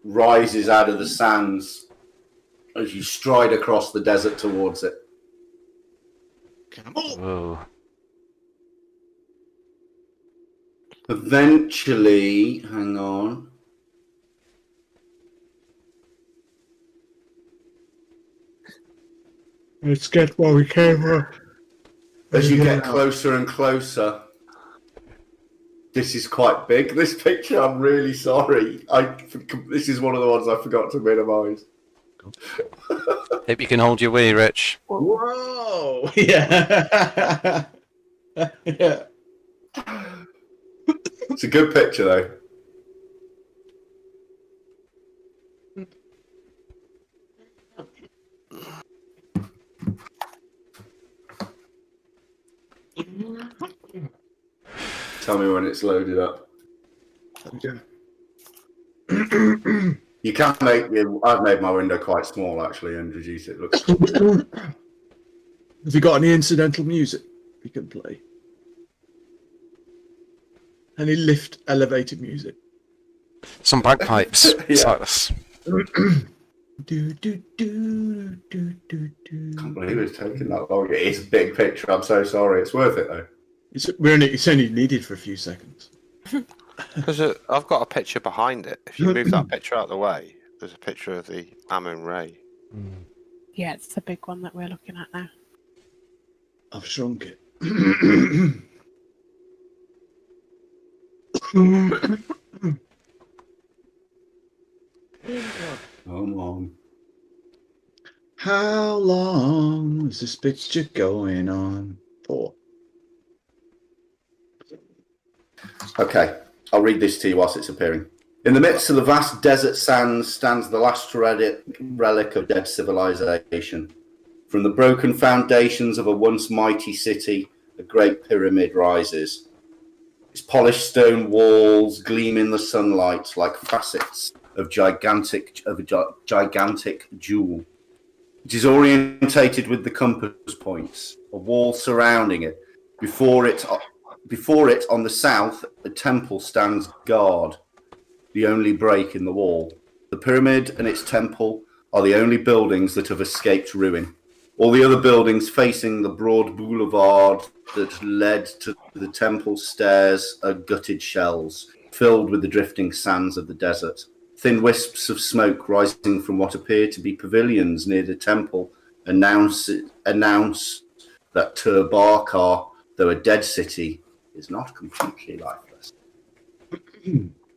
rises out of the sands as you stride across the desert towards it. Whoa. Eventually, hang on. Let's get where we came from. As you get closer and closer, this is quite big. This picture, I'm really sorry. This is one of the ones I forgot to minimise. Hope you can hold your wee, Rich. Whoa! Yeah. Yeah. It's a good picture, though. Tell me when it's loaded up. Okay. You can make. I've made my window quite small actually and reduce it. Looks. Have you got any incidental music you can play? Any lift elevated music? Some bagpipes, Yeah. Silas. Do, do, do, do, do, do. Can't believe it's taken that long. It is a big picture. I'm so sorry. It's worth it though. It's only needed for a few seconds. Because I've got a picture behind it. If you move that picture out of the way, there's a picture of the Amun Ray. Yeah, it's the big one that we're looking at now. I've shrunk it. Come on. How long is this picture going on for? Okay, I'll read this to you whilst it's appearing. In the midst of the vast desert sands stands the last relic of dead civilization. From the broken foundations of a once mighty city, a great pyramid rises. Its polished stone walls gleam in the sunlight like facets of a gigantic jewel. It is orientated with the compass points, a wall surrounding it. Before it, on the south, a temple stands guard, the only break in the wall. The pyramid and its temple are the only buildings that have escaped ruin. All the other buildings facing the broad boulevard that led to the temple stairs are gutted shells, filled with the drifting sands of the desert. Thin wisps of smoke rising from what appear to be pavilions near the temple announce that Turbakar, though a dead city, is not completely lifeless.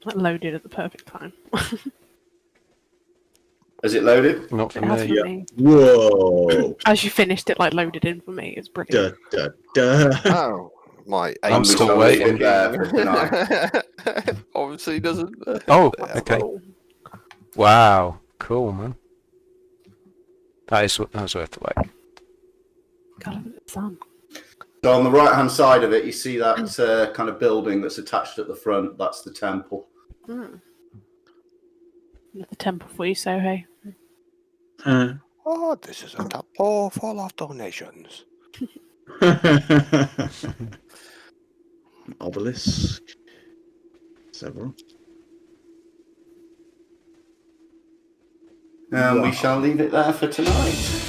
That loaded at the perfect time. Has it loaded? Not for It has me. for me. Whoa! As you finished it, like loaded in for me. It's brilliant. Da, da, da. Oh, my I'm aim still was waiting. There for tonight. Obviously doesn't. Oh, That's okay. cool. Wow, cool, man. That was worth the wait. God, look at the sun. So on the right-hand side of it, you see that kind of building that's attached at the front. That's the temple. Hmm. Another temple for you, Sohei. Oh, this is a temple full of donations. Obelisk. Several. And we Wow. shall leave it there for tonight.